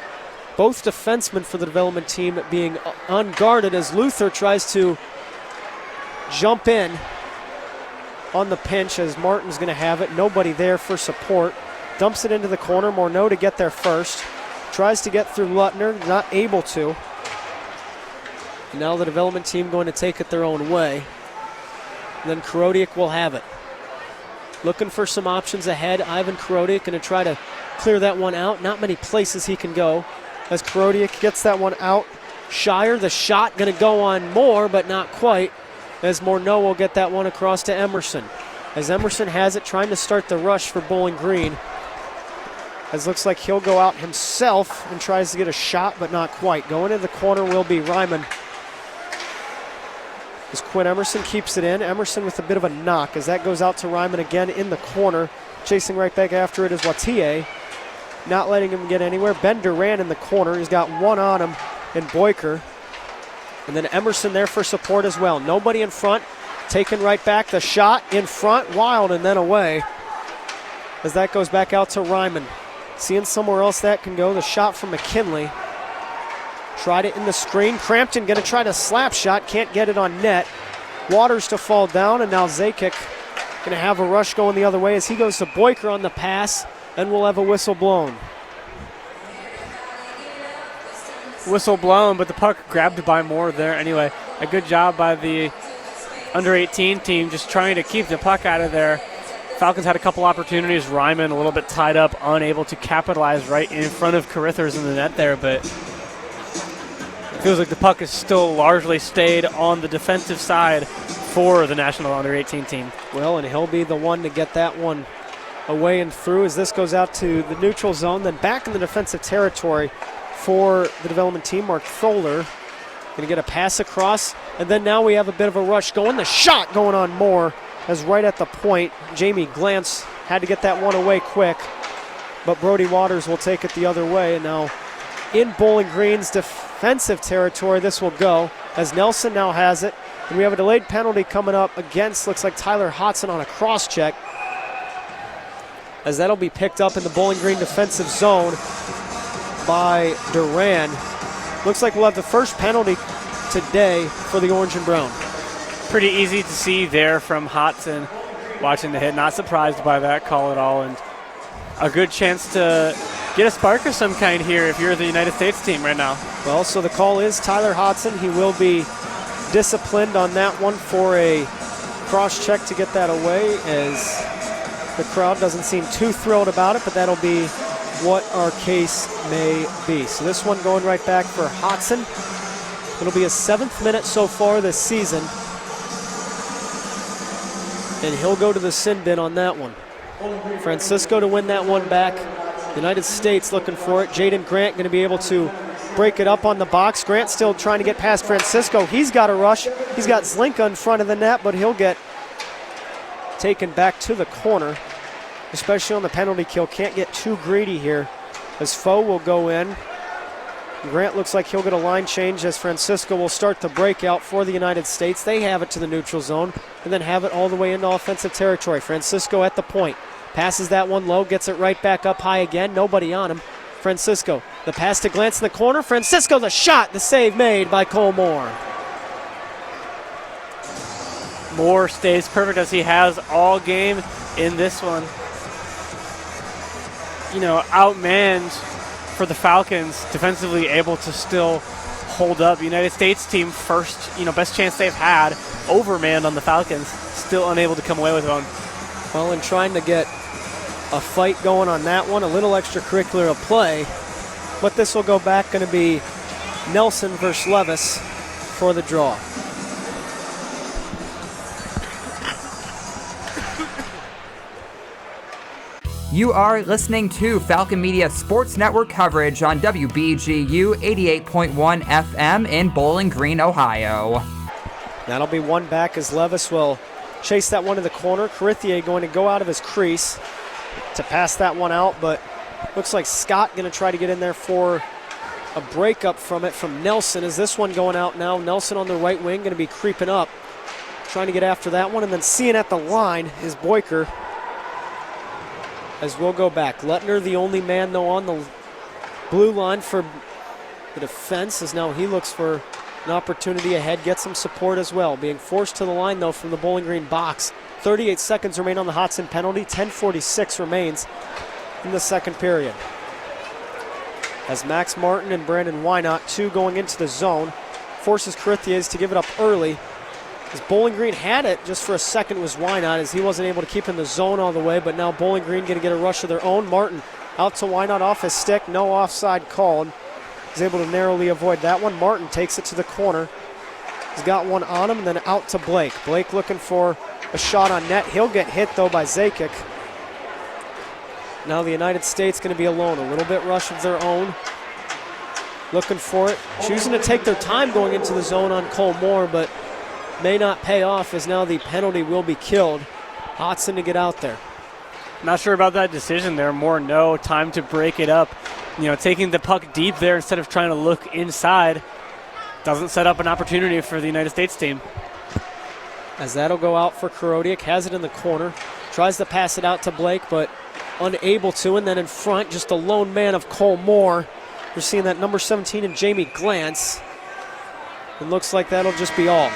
Both defensemen for the development team being unguarded, as Luther tries to jump in on the pinch, as Martin's going to have it. Nobody there for support. Dumps it into the corner. Morneau to get there first. Tries to get through Lutner, not able to. And now the development team going to take it their own way. And then Korodiak will have it. Looking for some options ahead. Ivan Korodiak going to try to clear that one out. Not many places he can go, as Korodiak gets that one out. Shire, the shot going to go on Moore, but not quite, as Morneau will get that one across to Emerson. As Emerson has it, trying to start the rush for Bowling Green. As looks like he'll go out himself and tries to get a shot, but not quite. Going into the corner will be Ryman. as Quinn Emerson keeps it in. Emerson with a bit of a knock as that goes out to Ryman again in the corner. Chasing right back after it is Wattier. Not letting him get anywhere. Ben Duran in the corner. He's got one on him in Boyker. And then Emerson there for support as well. Nobody in front. Taken right back. The shot in front. Wild and then away. As that goes back out to Ryman. Seeing somewhere else that can go. The shot from McKinley. Tried it in the screen. Crampton going to try to slap shot. Can't get it on net. Waters to fall down. And now Zakic going to have a rush going the other way as he goes to Boyker on the pass. And we'll have a whistle blown. Whistle blown, but the puck grabbed by Moore there anyway. A good job by the under-18 team just trying to keep the puck out of there. Falcons had a couple opportunities. Ryman a little bit tied up, unable to capitalize right in front of Carithers in the net there, but it feels like the puck has still largely stayed on the defensive side for the National Under-18 team. Well, and he'll be the one to get that one away and through as this goes out to the neutral zone. Then back in the defensive territory for the development team, Mark Tholer. Going to get a pass across, and then now we have a bit of a rush going. The shot going on Moore as right at the point. Jamie Glantz had to get that one away quick, but Brody Waters will take it the other way. And now in Bowling Green's defensive territory, this will go as Nelson now has it. And we have a delayed penalty coming up against, looks like Tyler Hodson on a cross check, as that'll be picked up in the Bowling Green defensive zone by Duran. Looks like we'll have the first penalty today for the Orange and Brown. Pretty easy to see there from Hodson watching the hit. Not surprised by that call at all, and a good chance to get a spark of some kind here if you're the United States team right now. Well, so the call is Tyler Hodson. He will be disciplined on that one for a cross check to get that away, as the crowd doesn't seem too thrilled about it, but that'll be what our case may be. So this one going right back for Hodson. It'll be his 7th minute so far this season, and he'll go to the sin bin on that one. Francisco to win that one back. United States looking for it. Jaden Grant going to be able to break it up on the box. Grant still trying to get past Francisco. He's got a rush. He's got Zlinka in front of the net, but he'll get taken back to the corner, especially on the penalty kill. Can't get too greedy here as Foe will go in. Grant looks like he'll get a line change as Francisco will start the breakout for the United States. They have it to the neutral zone and then have it all the way into offensive territory. Francisco at the point. Passes that one low, gets it right back up high again. Nobody on him. Francisco, the pass to Glantz in the corner. Francisco, the shot, the save made by Cole Moore. Moore stays perfect as he has all game in this one. You know, outmanned for the Falcons, defensively able to still hold up. United States team first, best chance they've had, overmanned on the Falcons, still unable to come away with one. Well, and trying to get a fight going on that one, a little extracurricular play, but this will go back, going to be Nelson versus Levis for the draw. You are listening to Falcon Media Sports Network coverage on WBGU 88.1 FM in Bowling Green, Ohio. That'll be one back as Levis will chase that one to the corner. Carithier going to go out of his crease to pass that one out, but looks like Scott going to try to get in there for a breakup from it from Nelson. Is this one going out now? Nelson on the right wing going to be creeping up, trying to get after that one, and then seeing at the line is Boyker. As we'll go back. Lettner, the only man, though, on the blue line for the defense, as now he looks for an opportunity ahead, get some support as well. Being forced to the line, though, from the Bowling Green box. 38 seconds remain on the Hodson penalty. 10:46 remains in the second period. As Max Martin and Brandon Wynot, two going into the zone, forces Carithier to give it up early. As Bowling Green had it just for a second was Wynot, as he wasn't able to keep in the zone all the way, but now Bowling Green going to get a rush of their own. Martin out to Wynot off his stick, no offside called. He's able to narrowly avoid that one. Martin takes it to the corner. He's got one on him and then out to Blake. Blake looking for a shot on net. He'll get hit though by Zakic. Now the United States going to be alone. A little bit rush of their own. Looking for it. Choosing to take their time going into the zone on Cole Moore, but may not pay off as now the penalty will be killed. Hodson to get out there. Not sure about that decision there. Morneau, time to break it up. Taking the puck deep there instead of trying to look inside doesn't set up an opportunity for the United States team. As that'll go out for Korodiak, has it in the corner, tries to pass it out to Blake, but unable to, and then in front, just a lone man of Cole Moore. You're seeing that number 17 in Jamie Glantz. It looks like that'll just be all.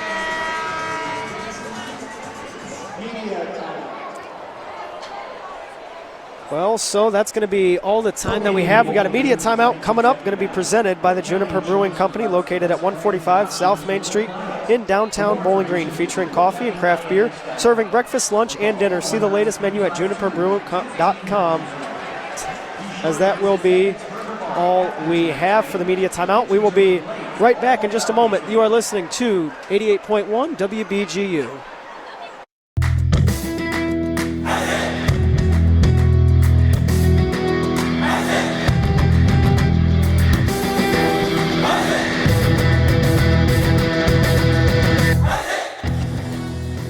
Well, so that's going to be all the time that we have. We got a media timeout coming up, going to be presented by the Juniper Brewing Company, located at 145 South Main Street in downtown Bowling Green, featuring coffee and craft beer, serving breakfast, lunch, and dinner. See the latest menu at juniperbrewing.com, as that will be all we have for the media timeout. We will be right back in just a moment. You are listening to 88.1 WBGU.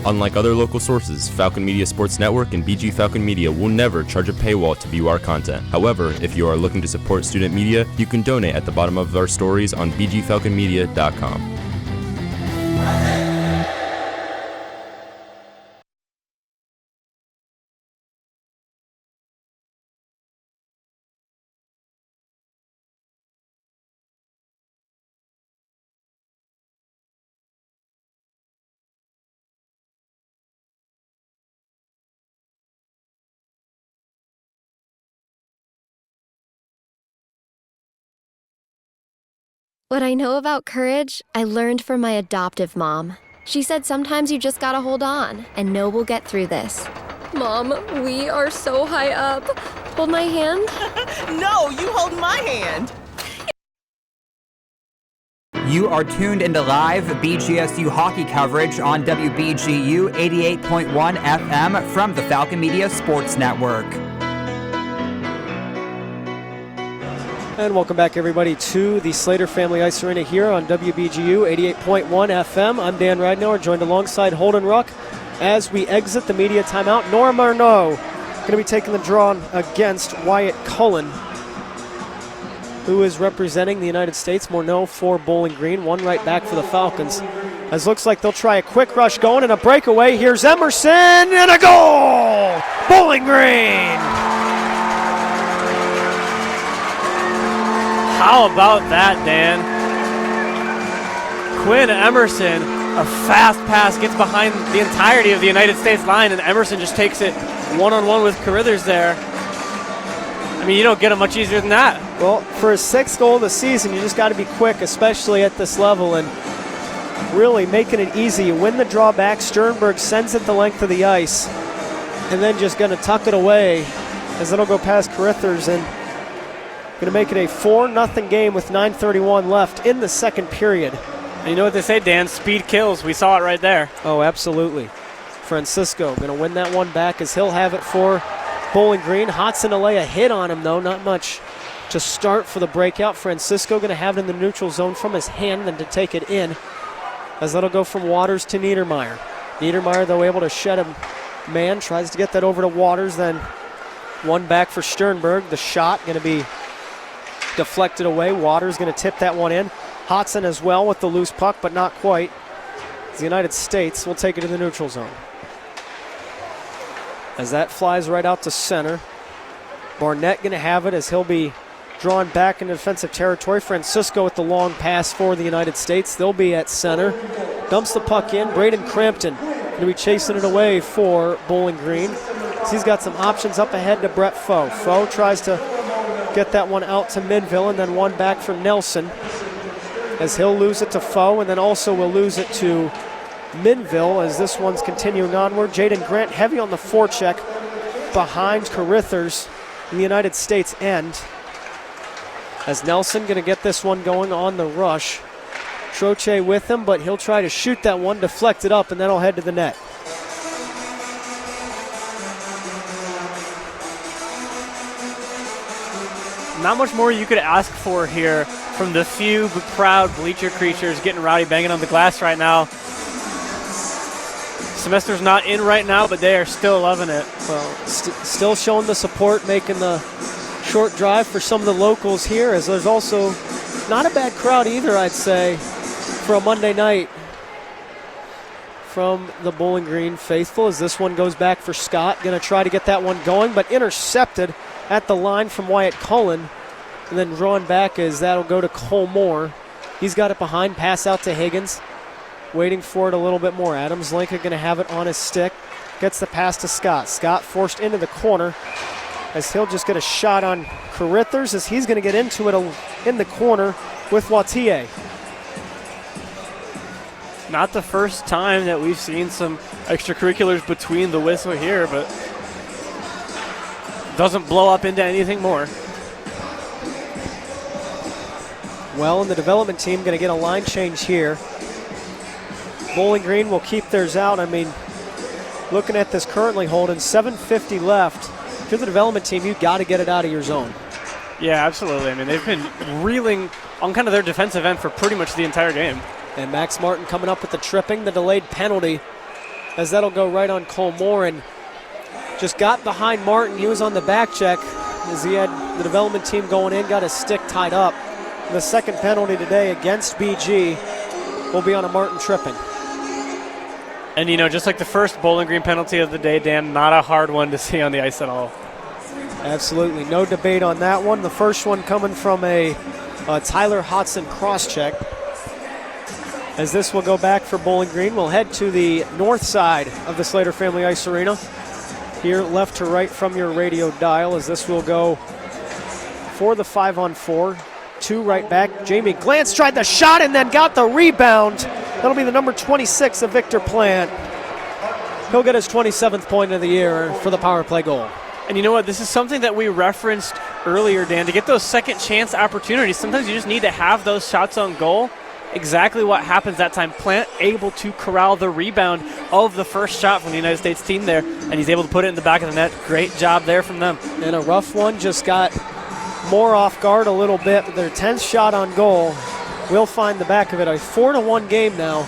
Unlike other local sources, Falcon Media Sports Network and BG Falcon Media will never charge a paywall to view our content. However, if you are looking to support student media, you can donate at the bottom of our stories on bgfalconmedia.com. What I know about courage, I learned from my adoptive mom. She said sometimes you just gotta hold on and know we'll get through this. Mom, we are so high up. Hold my hand. No, you hold my hand. You are tuned into live BGSU hockey coverage on WBGU 88.1 FM from the Falcon Media Sports Network. And welcome back, everybody, to the Slater Family Ice Arena here on WBGU 88.1 FM. I'm Dan Radnauer, joined alongside Holden Ruck as we exit the media timeout. Nora Morneau going to be taking the draw against Wyatt Cullen, who is representing the United States. Morneau for Bowling Green, one right back for the Falcons. As looks like they'll try a quick rush going and a breakaway. Here's Emerson and a goal! Bowling Green! How about that, Dan? Quinn Emerson, a fast pass, gets behind the entirety of the United States line, and Emerson just takes it one-on-one with Carruthers there. I mean, you don't get it much easier than that. Well, for his sixth goal of the season, you just got to be quick, especially at this level, and really making it easy. You win the draw back. Sternberg sends it the length of the ice, and then just going to tuck it away as it'll go past Carruthers, and going to make it a 4-0 game with 9:31 left in the second period. And you know what they say, Dan? Speed kills. We saw it right there. Oh, absolutely. Francisco going to win that one back as he'll have it for Bowling Green. Hodson to lay a hit on him, though. Not much to start for the breakout. Francisco going to have it in the neutral zone from his hand, then to take it in, as that'll go from Waters to Niedermeyer. Niedermeyer, though, able to shed him. Man tries to get that over to Waters, then one back for Sternberg. The shot going to be deflected away. Waters going to tip that one in. Hodson as well with the loose puck, but not quite. The United States will take it to the neutral zone. As that flies right out to center. Barnett going to have it as he'll be drawn back into defensive territory. Francisco with the long pass for the United States. They'll be at center. Dumps the puck in. Braden Crampton going to be chasing it away for Bowling Green. So he's got some options up ahead to Brett Foe. Foe tries to get that one out to Minville, and then one back from Nelson, as he'll lose it to Foe, and then also will lose it to Minville as this one's continuing onward. Jaden Grant heavy on the forecheck behind Carruthers in the United States end, as Nelson going to get this one going on the rush. Troche with him, but he'll try to shoot that one, deflect it up, and then he'll head to the net. Not much more you could ask for here from the few proud bleacher creatures getting rowdy, banging on the glass right now. semester's not in right now, but they are still loving it. Well, still showing the support, making the short drive for some of the locals here, as there's also not a bad crowd either, I'd say, for a Monday night from the Bowling Green faithful, as this one goes back for Scott. Going to try to get that one going, but intercepted at the line from Wyatt Cullen, and then drawn back as that'll go to Cole Moore. He's got it behind, pass out to Higgins, waiting for it a little bit more. Adams Lincoln going to have it on his stick, gets the pass to Scott. Scott forced into the corner, as he'll just get a shot on Carithers, as he's going to get into it in the corner with Wattier. Not the first time that we've seen some extracurriculars between the whistle here, but doesn't blow up into anything more. Well, and the development team going to get a line change here. Bowling Green will keep theirs out. I mean, looking at this currently, Holden, 7:50 left. If you're the development team, you've got to get it out of your zone. Yeah, absolutely. I mean, they've been reeling on kind of their defensive end for pretty much the entire game. And Max Martin coming up with the tripping, the delayed penalty, as that'll go right on Cole Moore, and just got behind Martin. He was on the back check as he had the development team going in, got his stick tied up. The second penalty today against BG will be on a Martin tripping. And, you know, just like the first Bowling Green penalty of the day, Dan, not a hard one to see on the ice at all. Absolutely, no debate on that one. The first one coming from a Tyler Hodson cross-check. As this will go back for Bowling Green, we'll head to the north side of the Slater Family Ice Arena. Here, left to right from your radio dial, as this will go for the 5-on-4. 2 right back. Jamie Glantz tried the shot and then got the rebound. That'll be the number 26 of Victor Plant. He'll get his 27th point of the year for the power play goal. And you know what? This is something that we referenced earlier, Dan. To get those second chance opportunities, sometimes you just need to have those shots on goal. Exactly what happens that time. Plant able to corral the rebound of the first shot from the United States team there, and he's able to put it in the back of the net. Great job there from them. And a rough one, just got more off guard a little bit. Their 10th shot on goal will find the back of it. A 4-1 game now,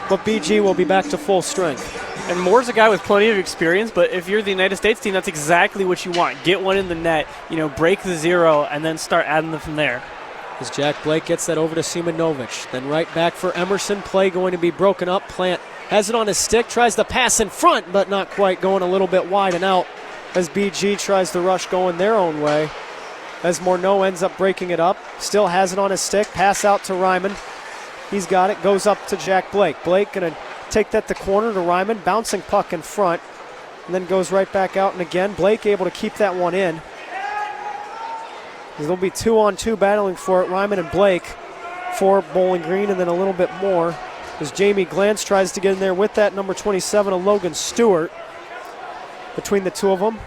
but BG will be back to full strength. And Moore's a guy with plenty of experience, but if you're the United States team, that's exactly what you want. Get one in the net, you know, break the zero, and then start adding them from there. As Jack Blake gets that over to Simonovic. Then right back for Emerson. Play going to be broken up. Plant has it on his stick, tries the pass in front, but not quite, going a little bit wide and out as BG tries to rush going their own way. As Morneau ends up breaking it up. Still has it on his stick. Pass out to Ryman. He's got it. Goes up to Jack Blake. Blake going to take that to corner to Ryman. Bouncing puck in front. And then goes right back out. And again, Blake able to keep that one in. There'll be 2-on-2 battling for it. Ryman and Blake for Bowling Green, and then a little bit more as Jamie Glantz tries to get in there with that number 27 of Logan Stewart. Between the two of them,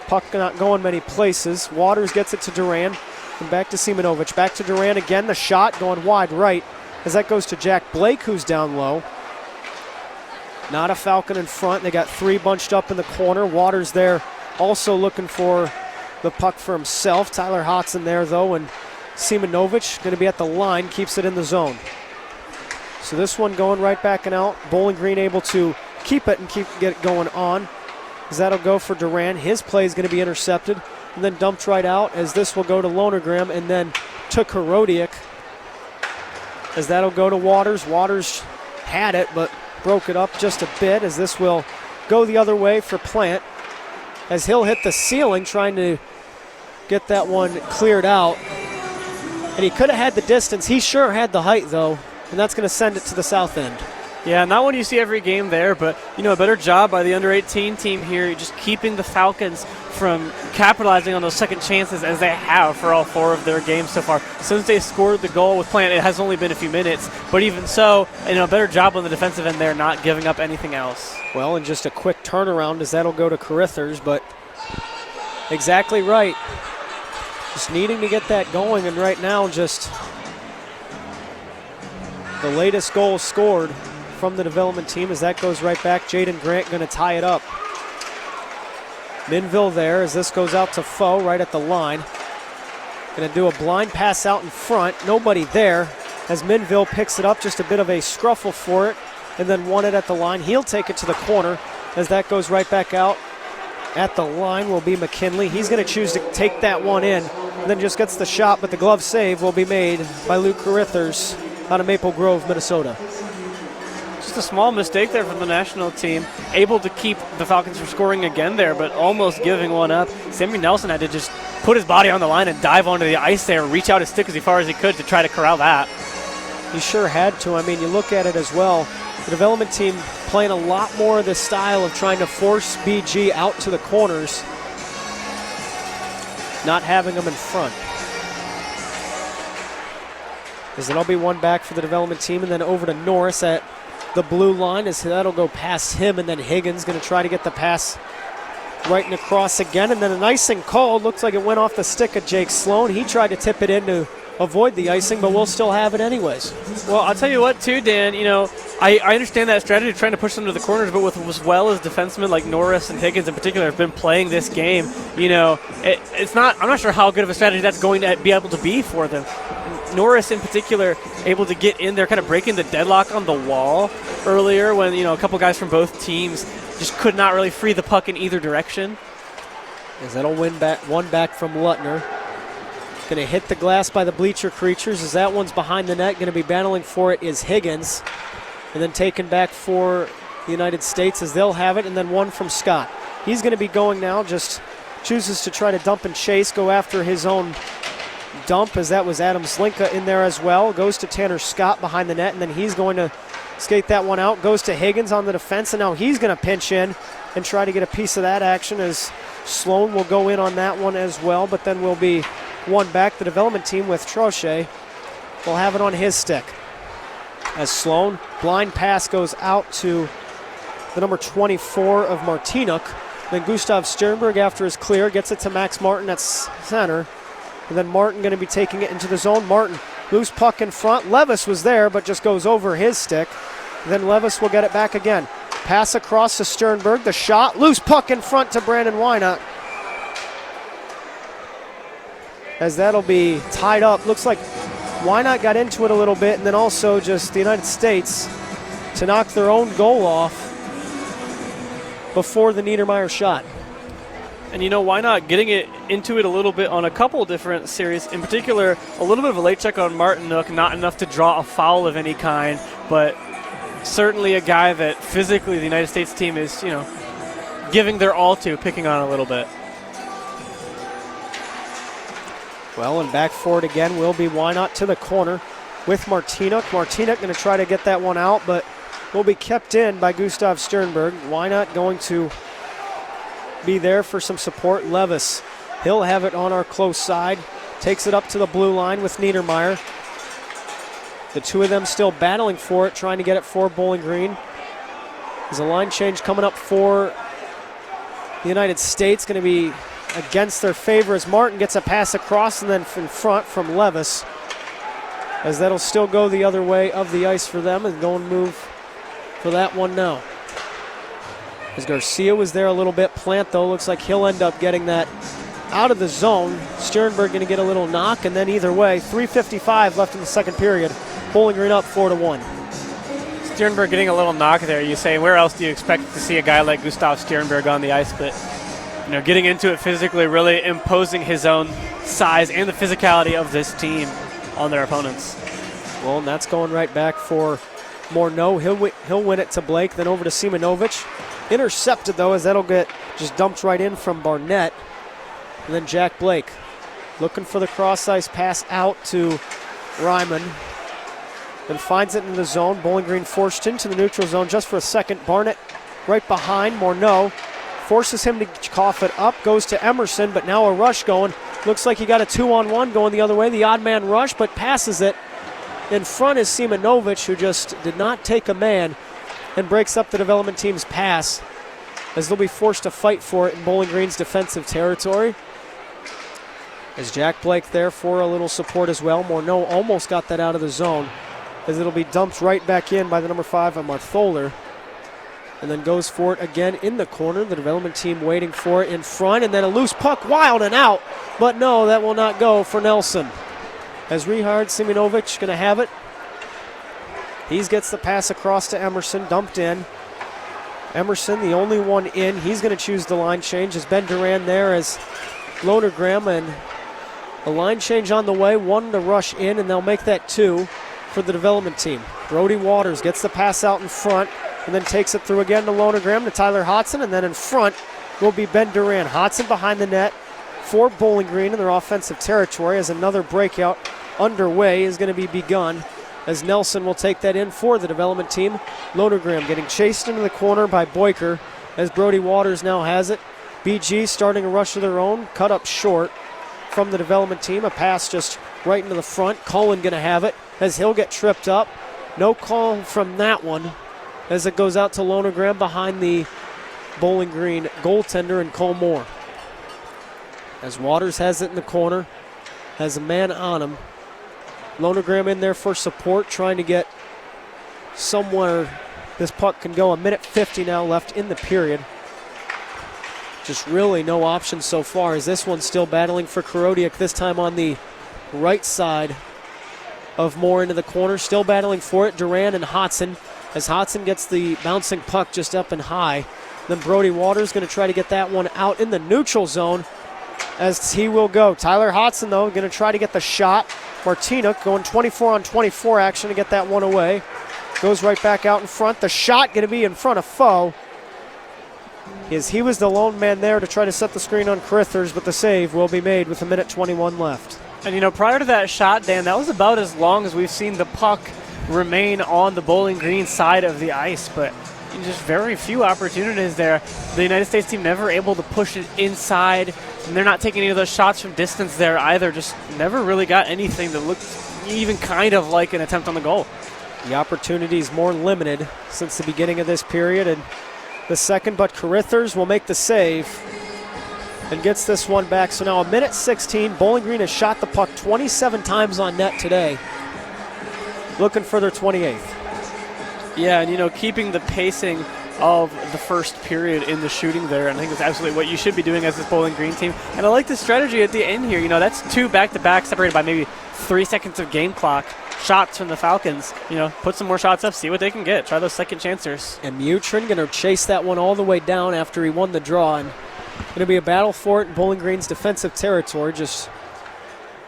puck not going many places. Waters gets it to Duran, and back to Simonovic. Back to Duran again. The shot going wide right as that goes to Jack Blake, who's down low. Not a Falcon in front. They got 3 bunched up in the corner. Waters there also looking for the puck for himself. Tyler Hodson there, though, and Simonovic going to be at the line, keeps it in the zone. So this one going right back and out. Bowling Green able to keep it and get it going on. As that'll go for Duran. His play is going to be intercepted and then dumped right out, as this will go to Lonergram and then to Korodiak. As that'll go to Waters. Waters had it but broke it up just a bit, as this will go the other way for Plant, as he'll hit the ceiling trying to get that one cleared out. And he could have had the distance. He sure had the height, though, and that's going to send it to the south end. Yeah, not one you see every game there, but, you know, a better job by the under-18 team here, just keeping the Falcons from capitalizing on those second chances as they have for all 4 of their games so far. Since they scored the goal with Plant, it has only been a few minutes, but even so, you know, a better job on the defensive end there, not giving up anything else. Well, and just a quick turnaround as that'll go to Carithers, but exactly right. Just needing to get that going, and right now just the latest goal scored from the development team as that goes right back. Jaden Grant going to tie it up. Minville there as this goes out to Foe right at the line. Going to do a blind pass out in front. Nobody there as Minville picks it up. Just a bit of a scruffle for it. and then won it at the line. He'll take it to the corner as that goes right back out. At the line will be McKinley. He's going to choose to take that one in, and then just gets the shot, but the glove save will be made by Luke Carithers out of Maple Grove, Minnesota. Just a small mistake there from the national team. Able to keep the Falcons from scoring again there, but almost giving one up. Sammy Nelson had to just put his body on the line and dive onto the ice there, reach out his stick as far as he could to try to corral that. He sure had to. I mean, you look at it as well. The development team playing a lot more of the style of trying to force BG out to the corners, not having them in front. As it'll be one back for the development team, and then over to Norris at the blue line as that'll go past him, and then Higgins going to try to get the pass right and across again, and then an icing called. Looks like it went off the stick of Jake Sloan. He tried to tip it in to avoid the icing, but we'll still have it anyways. Well, I'll tell you what, too, Dan, you know, I understand that strategy of trying to push them to the corners, but with as well as defensemen like Norris and Higgins in particular have been playing this game, you know, I'm not sure how good of a strategy that's going to be able to be for them. Norris in particular able to get in there, kind of breaking the deadlock on the wall earlier when, you know, a couple guys from both teams just could not really free the puck in either direction. As that'll win back, one back from Luttner. Going to hit the glass by the bleacher creatures as that one's behind the net. Going to be battling for it is Higgins. And then taken back for the United States as they'll have it. And then one from Scott. He's going to be going now, just chooses to try to dump and chase, go after his own dump as that was Adam Slinka in there as well. Goes to Tanner Scott behind the net, and then he's going to skate that one out. Goes to Higgins on the defense, and now he's going to pinch in and try to get a piece of that action as Sloan will go in on that one as well, but then will be one back. The development team with Trochet will have it on his stick. As Sloan, blind pass goes out to the number 24 of Martinuk. Then Gustav Sternberg, after his clear, gets it to Max Martin at center. And then Martin going to be taking it into the zone. Martin, loose puck in front. Levis was there, but just goes over his stick. And then Levis will get it back again. Pass across to Sternberg. The shot, loose puck in front to Brandon Wynot. As that'll be tied up. Looks like Wynot got into it a little bit, and then also just the United States to knock their own goal off before the Niedermeyer shot. And you know, why not getting it into it a little bit on a couple different series, in particular a little bit of a late check on Martin Nook, not enough to draw a foul of any kind, but certainly a guy that physically the United States team is, you know, giving their all to, picking on a little bit. Well, and back for it again will be Wynot to the corner with Martinuk. Martinuk going to try to get that one out, but will be kept in by Gustav Sternberg. Wynot going to be there for some support. Levis, he'll have it on our close side. Takes it up to the blue line with Niedermeyer. The two of them still battling for it, trying to get it for Bowling Green. There's a line change coming up for the United States. Going to be against their favor as Martin gets a pass across and then in front from Levis. As that'll still go the other way of the ice for them and go and move for that one now. As Garcia was there a little bit. Plant, though, looks like he'll end up getting that out of the zone. Sternberg going to get a little knock, and then either way, 3:55 left in the second period. Bowling Green up 4-1. Sternberg getting a little knock there. You say, where else do you expect to see a guy like Gustav Sternberg on the ice? But, you know, getting into it physically, really imposing his own size and the physicality of this team on their opponents. Well, and that's going right back for Morneau. He'll win it to Blake, then over to Simonovic. Intercepted, though, as that'll get just dumped right in from Barnett. And then Jack Blake looking for the cross-ice pass out to Ryman. Then finds it in the zone. Bowling Green forced into the neutral zone just for a second. Barnett right behind Morneau. Forces him to cough it up. Goes to Emerson, but now a rush going. Looks like he got a 2-on-1 going the other way. The odd man rush, but passes it. In front is Simonovic, who just did not take a man and breaks up the development team's pass as they'll be forced to fight for it in Bowling Green's defensive territory. As Jack Blake there for a little support as well. Morneau almost got that out of the zone as it'll be dumped right back in by the number 5 of Martholer. And then goes for it again in the corner. The development team waiting for it in front, and then a loose puck wild and out. But no, that will not go for Nelson. As Richard Simonovic going to have it. He gets the pass across to Emerson, dumped in. Emerson, the only one in. He's going to choose the line change as Ben Duran there as Lonergram, and a line change on the way, one to rush in, and they'll make that 2 for the development team. Brody Waters gets the pass out in front and then takes it through again to Lonergram to Tyler Hodson, and then in front will be Ben Duran. Hodson behind the net for Bowling Green in their offensive territory as another breakout underway is going to be begun as Nelson will take that in for the development team. Lonergram getting chased into the corner by Boyker as Brody Waters now has it. BG starting a rush of their own, cut up short from the development team. A pass just right into the front. Cullen going to have it as he'll get tripped up. No call from that one as it goes out to Lonergram behind the Bowling Green goaltender and Cole Moore. As Waters has it in the corner, has a man on him. Lonergram in there for support, trying to get somewhere this puck can go. 1:50 now left in the period. Just really no options so far as this one's still battling for Korodiak, this time on the right side of Moore into the corner. Still battling for it, Duran and Hodson, as Hodson gets the bouncing puck just up and high. Then Brody Waters going to try to get that one out in the neutral zone as he will go. Tyler Hodson, though, going to try to get the shot. Martinuk going 24-on-24 action to get that one away. Goes right back out in front. The shot going to be in front of Foe. He was the lone man there to try to set the screen on Carithers, but the save will be made with 1:21 left. And, prior to that shot, Dan, that was about as long as we've seen the puck remain on the Bowling Green side of the ice, but just very few opportunities there. The United States team never able to push it inside, and they're not taking any of those shots from distance there either. Just never really got anything that looked even kind of like an attempt on the goal. The opportunity is more limited since the beginning of this period, and the second, but Carithers will make the save and gets this one back. So now 1:16. Bowling Green has shot the puck 27 times on net today, looking for their 28th. Yeah, and keeping the pacing of the first period in the shooting there, and I think that's absolutely what you should be doing as this Bowling Green team. And I like the strategy at the end here. That's 2 back-to-back separated by maybe 3 seconds of game clock. Shots from the Falcons, put some more shots up, see what they can get. Try those second chancers. And Mutrin going to chase that one all the way down after he won the draw, and going to be a battle for it in Bowling Green's defensive territory, just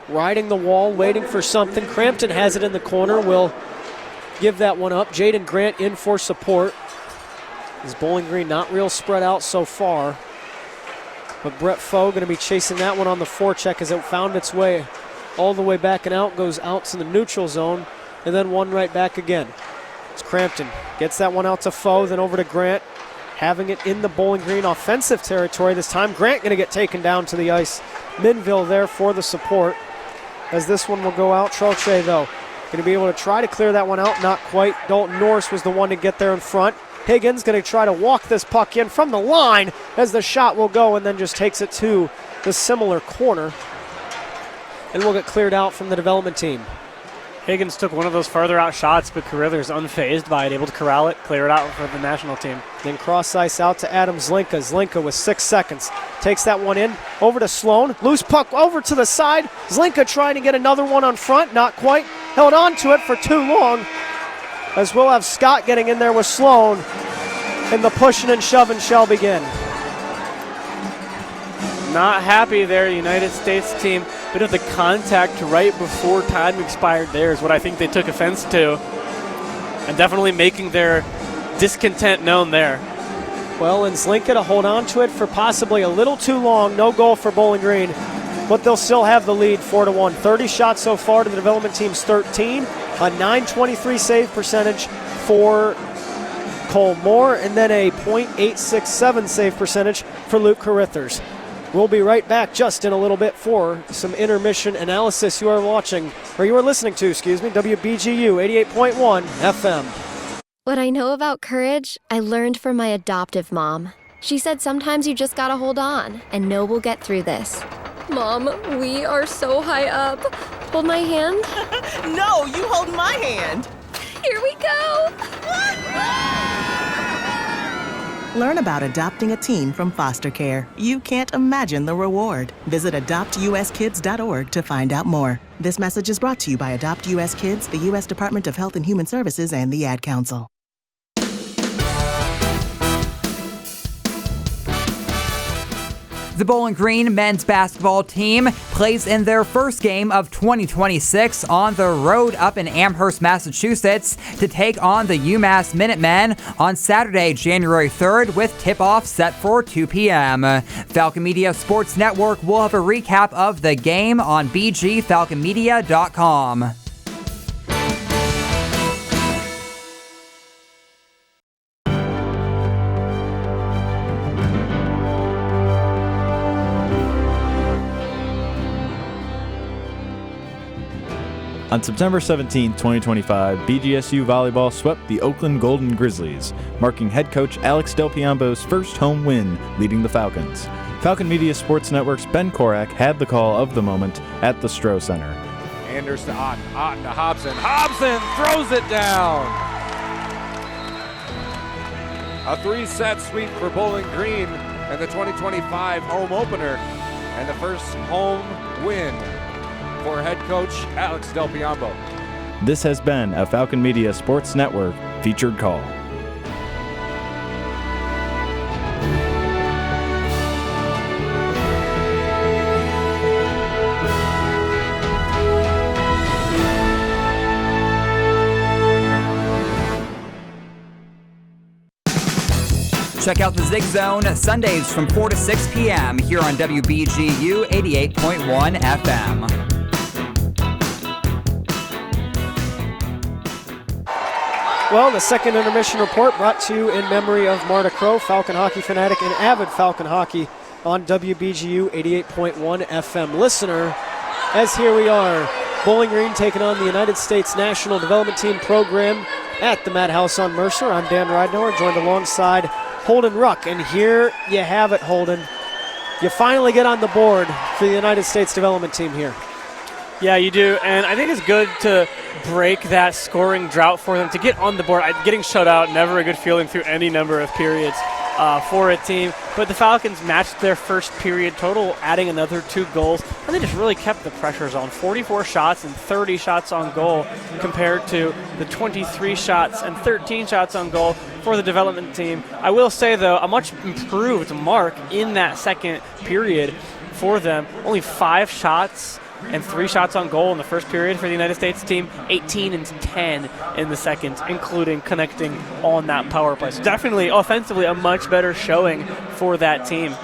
riding the wall, waiting for something. Crampton has it in the corner, will give that one up. Jaden Grant in for support. Is Bowling Green not real spread out so far, but Brett Foe going to be chasing that one on the forecheck as it found its way all the way back and out, goes out to the neutral zone, and then one right back again. It's Crampton. Gets that one out to Foe, then over to Grant, having it in the Bowling Green offensive territory this time. Grant going to get taken down to the ice. Minville there for the support as this one will go out. Trochet, though, going to be able to try to clear that one out. Not quite. Dalton Norris was the one to get there in front. Higgins going to try to walk this puck in from the line as the shot will go and then just takes it to the similar corner. And will get cleared out from the development team. Higgins took one of those farther out shots, but Carithers unfazed by it, able to corral it, clear it out for the national team. Then cross ice out to Adam Zlinka. Zlinka with 6 seconds. Takes that one in, over to Sloan. Loose puck over to the side. Zlinka trying to get another one on front, not quite. Held on to it for too long. As we'll have Scott getting in there with Sloan. And the pushing and shoving shall begin. Not happy there, United States team. Bit of the contact right before time expired there is what I think they took offense to. And definitely making their discontent known there. Well, and Zlinka to hold on to it for possibly a little too long. No goal for Bowling Green, but they'll still have the lead 4-1. 30 shots so far to the development team's 13. A .923 save percentage for Cole Moore, and then a .867 save percentage for Luke Carithers. We'll be right back just in a little bit for some intermission analysis. You are listening to, WBGU 88.1 FM. What I know about courage, I learned from my adoptive mom. She said sometimes you just gotta hold on and know we'll get through this. Mom, we are so high up. Hold my hand. No, you hold my hand. Here we go. Learn about adopting a teen from foster care. You can't imagine the reward. Visit adoptuskids.org to find out more. This message is brought to you by Adopt US Kids, the U.S. Department of Health and Human Services, and the Ad Council. The Bowling Green men's basketball team plays in their first game of 2026 on the road up in Amherst, Massachusetts to take on the UMass Minutemen on Saturday, January 3rd with tip-off set for 2 p.m. Falcon Media Sports Network will have a recap of the game on bgfalconmedia.com. On September 17, 2025, BGSU volleyball swept the Oakland Golden Grizzlies, marking head coach Alex Del Piombo's first home win, leading the Falcons. Falcon Media Sports Network's Ben Korak had the call of the moment at the Stroh Center. Anderson to Otten to Hobson. Hobson throws it down. A 3-set sweep for Bowling Green and the 2025 home opener and the first home win for head coach Alex Del Piombo. This has been a Falcon Media Sports Network featured call. Check out the Zig Zone Sundays from 4 to 6 p.m. here on WBGU 88.1 FM. Well, the second intermission report brought to you in memory of Marta Crow, Falcon hockey fanatic and avid Falcon hockey on WBGU 88.1 FM listener. As here we are, Bowling Green taking on the United States National Development Team program at the Madhouse on Mercer. I'm Dan Ridenour, joined alongside Holden Ruck, and here you have it, Holden. You finally get on the board for the United States Development Team here. Yeah, you do, and I think it's good to break that scoring drought for them, to get on the board. Getting shut out, never a good feeling through any number of periods for a team, but the Falcons matched their first period total, adding another 2 goals, and they just really kept the pressures on. 44 shots and 30 shots on goal compared to the 23 shots and 13 shots on goal for the development team. I will say, though, a much improved mark in that second period for them. Only 5 shots and 3 shots on goal in the first period for the United States team, 18 and 10 in the second, including connecting on that power play. So definitely offensively a much better showing for that team.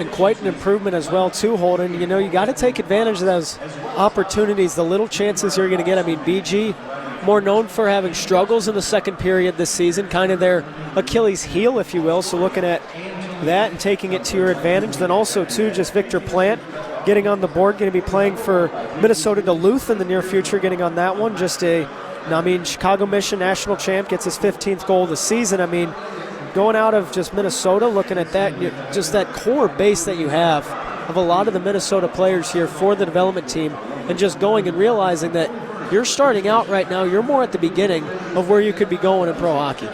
And quite an improvement as well, too, Holden. You know, you got to take advantage of those opportunities, the little chances you're going to get. I mean, BG, more known for having struggles in the second period this season, kind of their Achilles heel, if you will. So looking at that and taking it to your advantage. Then also, too, just Victor Plant getting on the board, going to be playing for Minnesota Duluth in the near future, getting on that one. Chicago Mission national champ, gets his 15th goal of the season. I mean, going out of just Minnesota, looking at that, just that core base that you have of a lot of the Minnesota players here for the development team, and just going and realizing that you're starting out right now, you're more at the beginning of where you could be going in pro hockey.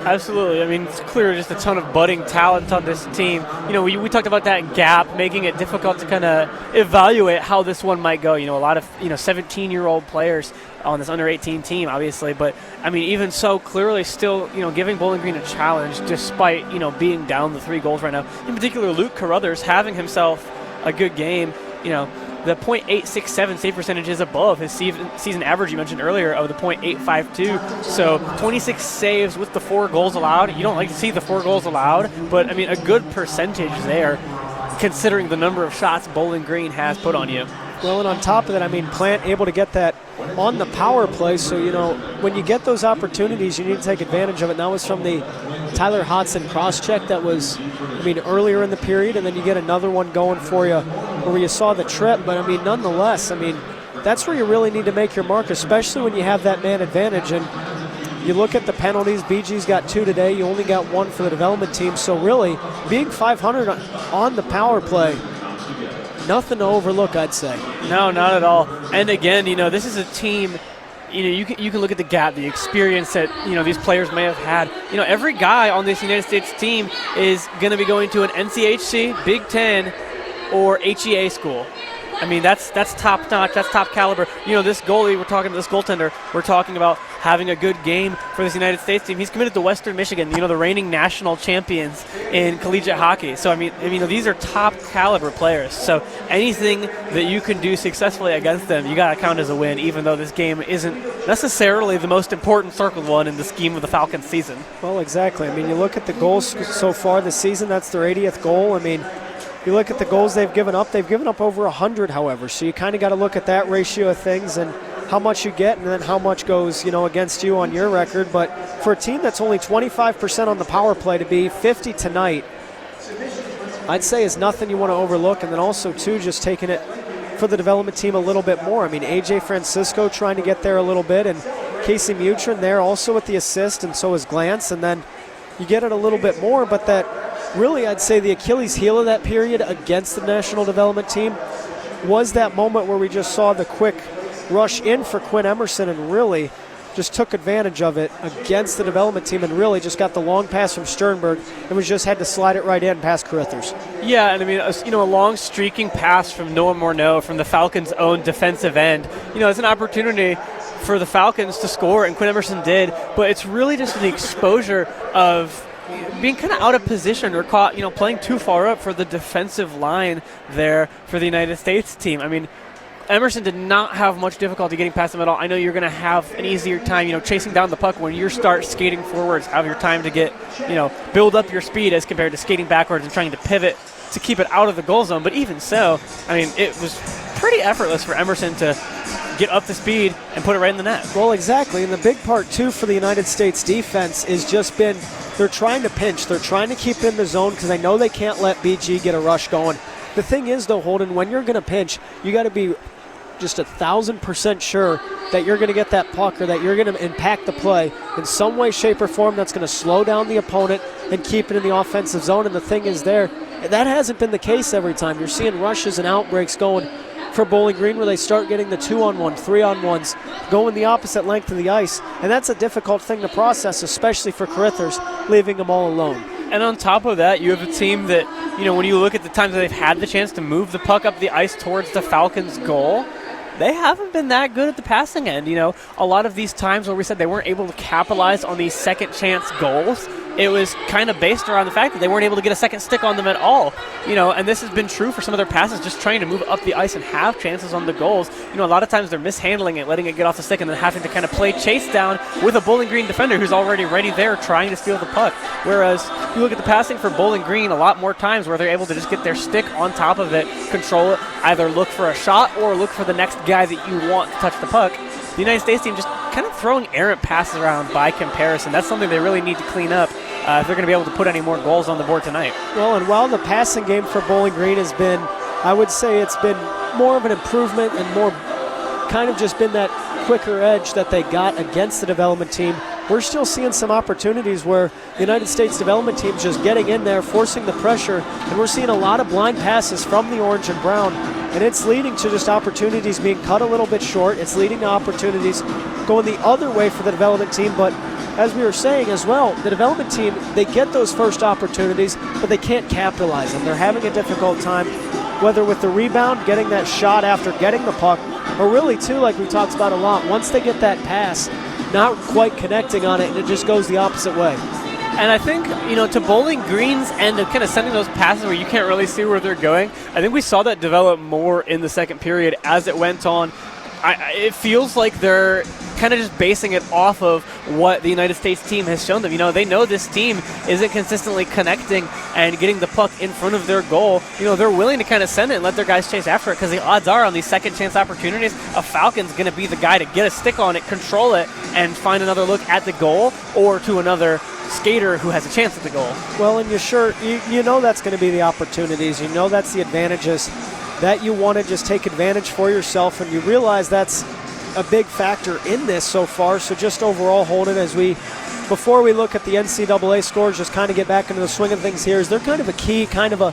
Absolutely. I mean, it's clear just a ton of budding talent on this team. You know, we talked about that gap, making it difficult to kind of evaluate how this one might go. You know, a lot of, 17-year-old players on this under-18 team, obviously. But, I mean, even so, clearly still, giving Bowling Green a challenge despite, being down the 3 goals right now. In particular, Luke Carruthers having himself a good game. The .867 save percentage is above his season average you mentioned earlier of the .852. So 26 saves with the 4 goals allowed. You don't like to see the 4 goals allowed, but I mean a good percentage there considering the number of shots Bowling Green has put on you. Well, and on top of that, I mean, Plant able to get that on the power play. So, when you get those opportunities, you need to take advantage of it. And that was from the Tyler Hodson cross-check that was, earlier in the period. And then you get another one going for you where you saw the trip. But, nonetheless, that's where you really need to make your mark, especially when you have that man advantage. And you look at the penalties. BG's got 2 today. You only got 1 for the development team. So, really, being .500 on the power play, nothing to overlook, I'd say. No, not at all. And again, this is a team, you can look at the gap, the experience that these players may have had. Every guy on this United States team is going to be going to an NCHC, Big Ten, or HEA school. I mean, that's top notch, that's top caliber. This goalie, this goaltender, we're talking about having a good game for this United States team. He's committed to Western Michigan, the reigning national champions in collegiate hockey. So, I mean, these are top caliber players. So anything that you can do successfully against them, you got to count as a win, even though this game isn't necessarily the most important circled one in the scheme of the Falcons season. Well, exactly. I mean, you look at the goals so far this season, that's their 80th goal. I mean, you look at the goals they've given up over 100, however. So you kind of got to look at that ratio of things and how much you get and then how much goes, against you on your record. But for a team that's only 25% on the power play to be 50 tonight, I'd say is nothing you want to overlook. And then also, too, just taking it for the development team a little bit more. I mean, A.J. Francisco trying to get there a little bit, and Casey Mutrin there also with the assist, and so is Glantz. And then you get it a little bit more, but that really, I'd say the Achilles heel of that period against the national development team was that moment where we just saw the quick rush in for Quinn Emerson and really just took advantage of it against the development team and really just got the long pass from Sternberg and was just had to slide it right in past Carithers. Yeah, and I mean, a long streaking pass from Noah Morneau from the Falcons' own defensive end. It's an opportunity for the Falcons to score, and Quinn Emerson did, but it's really just the exposure of being kind of out of position or caught, playing too far up for the defensive line there for the United States team. I mean, Emerson did not have much difficulty getting past him at all. I know you're going to have an easier time, chasing down the puck when you start skating forwards, have your time to get, build up your speed as compared to skating backwards and trying to pivot to keep it out of the goal zone. But even so, I mean, it was pretty effortless for Emerson to get up to speed and put it right in the net. Well, exactly. And the big part, too, for the United States defense is just been they're trying to pinch. They're trying to keep it in the zone because they know they can't let BG get a rush going. The thing is, though, Holden, when you're going to pinch, you got to be just 1,000% sure that you're going to get that puck or that you're going to impact the play in some way, shape, or form that's going to slow down the opponent and keep it in the offensive zone. And the thing is that hasn't been the case every time. You're seeing rushes and outbreaks going for Bowling Green where they start getting the 2-on-1, 3-on-1s, going the opposite length of the ice. And that's a difficult thing to process, especially for Carithers, leaving them all alone. And on top of that, you have a team that, when you look at the times that they've had the chance to move the puck up the ice towards the Falcons' goal, they haven't been that good at the passing end. A lot of these times where we said they weren't able to capitalize on these second chance goals, it was kind of based around the fact that they weren't able to get a second stick on them at all. And this has been true for some of their passes, just trying to move up the ice and have chances on the goals. A lot of times they're mishandling it, letting it get off the stick, and then having to kind of play chase down with a Bowling Green defender who's already ready there trying to steal the puck. Whereas you look at the passing for Bowling Green a lot more times where they're able to just get their stick on top of it, control it, either look for a shot or look for the next guy that you want to touch the puck. The United States team just kind of throwing errant passes around by comparison. That's something they really need to clean up if they're going to be able to put any more goals on the board tonight. Well, and while the passing game for Bowling Green has been, I would say it's been more of an improvement and more kind of just been that quicker edge that they got against the development team, we're still seeing some opportunities where the United States development team's just getting in there, forcing the pressure, and we're seeing a lot of blind passes from the orange and brown, and it's leading to just opportunities being cut a little bit short. It's leading to opportunities going the other way for the development team, but as we were saying as well, the development team, they get those first opportunities, but they can't capitalize them. They're having a difficult time, whether with the rebound, getting that shot after getting the puck, or really, too, like we talked about a lot, once they get that pass, not quite connecting on it, and it just goes the opposite way. And I think, to Bowling Green's end of kind of sending those passes where you can't really see where they're going, I think we saw that develop more in the second period as it went on. It feels like they're kind of just basing it off of what the United States team has shown them. They know this team isn't consistently connecting and getting the puck in front of their goal. They're willing to kind of send it and let their guys chase after it because the odds are on these second chance opportunities, a Falcon's going to be the guy to get a stick on it, control it, and find another look at the goal or to another skater who has a chance at the goal. Well, and you know that's going to be the opportunities. You know that's the advantages that you want to just take advantage for yourself, and you realize that's a big factor in this so far. So just overall, Holden, before we look at the NCAA scores, just kind of get back into the swing of things here, is there kind of a key, kind of a,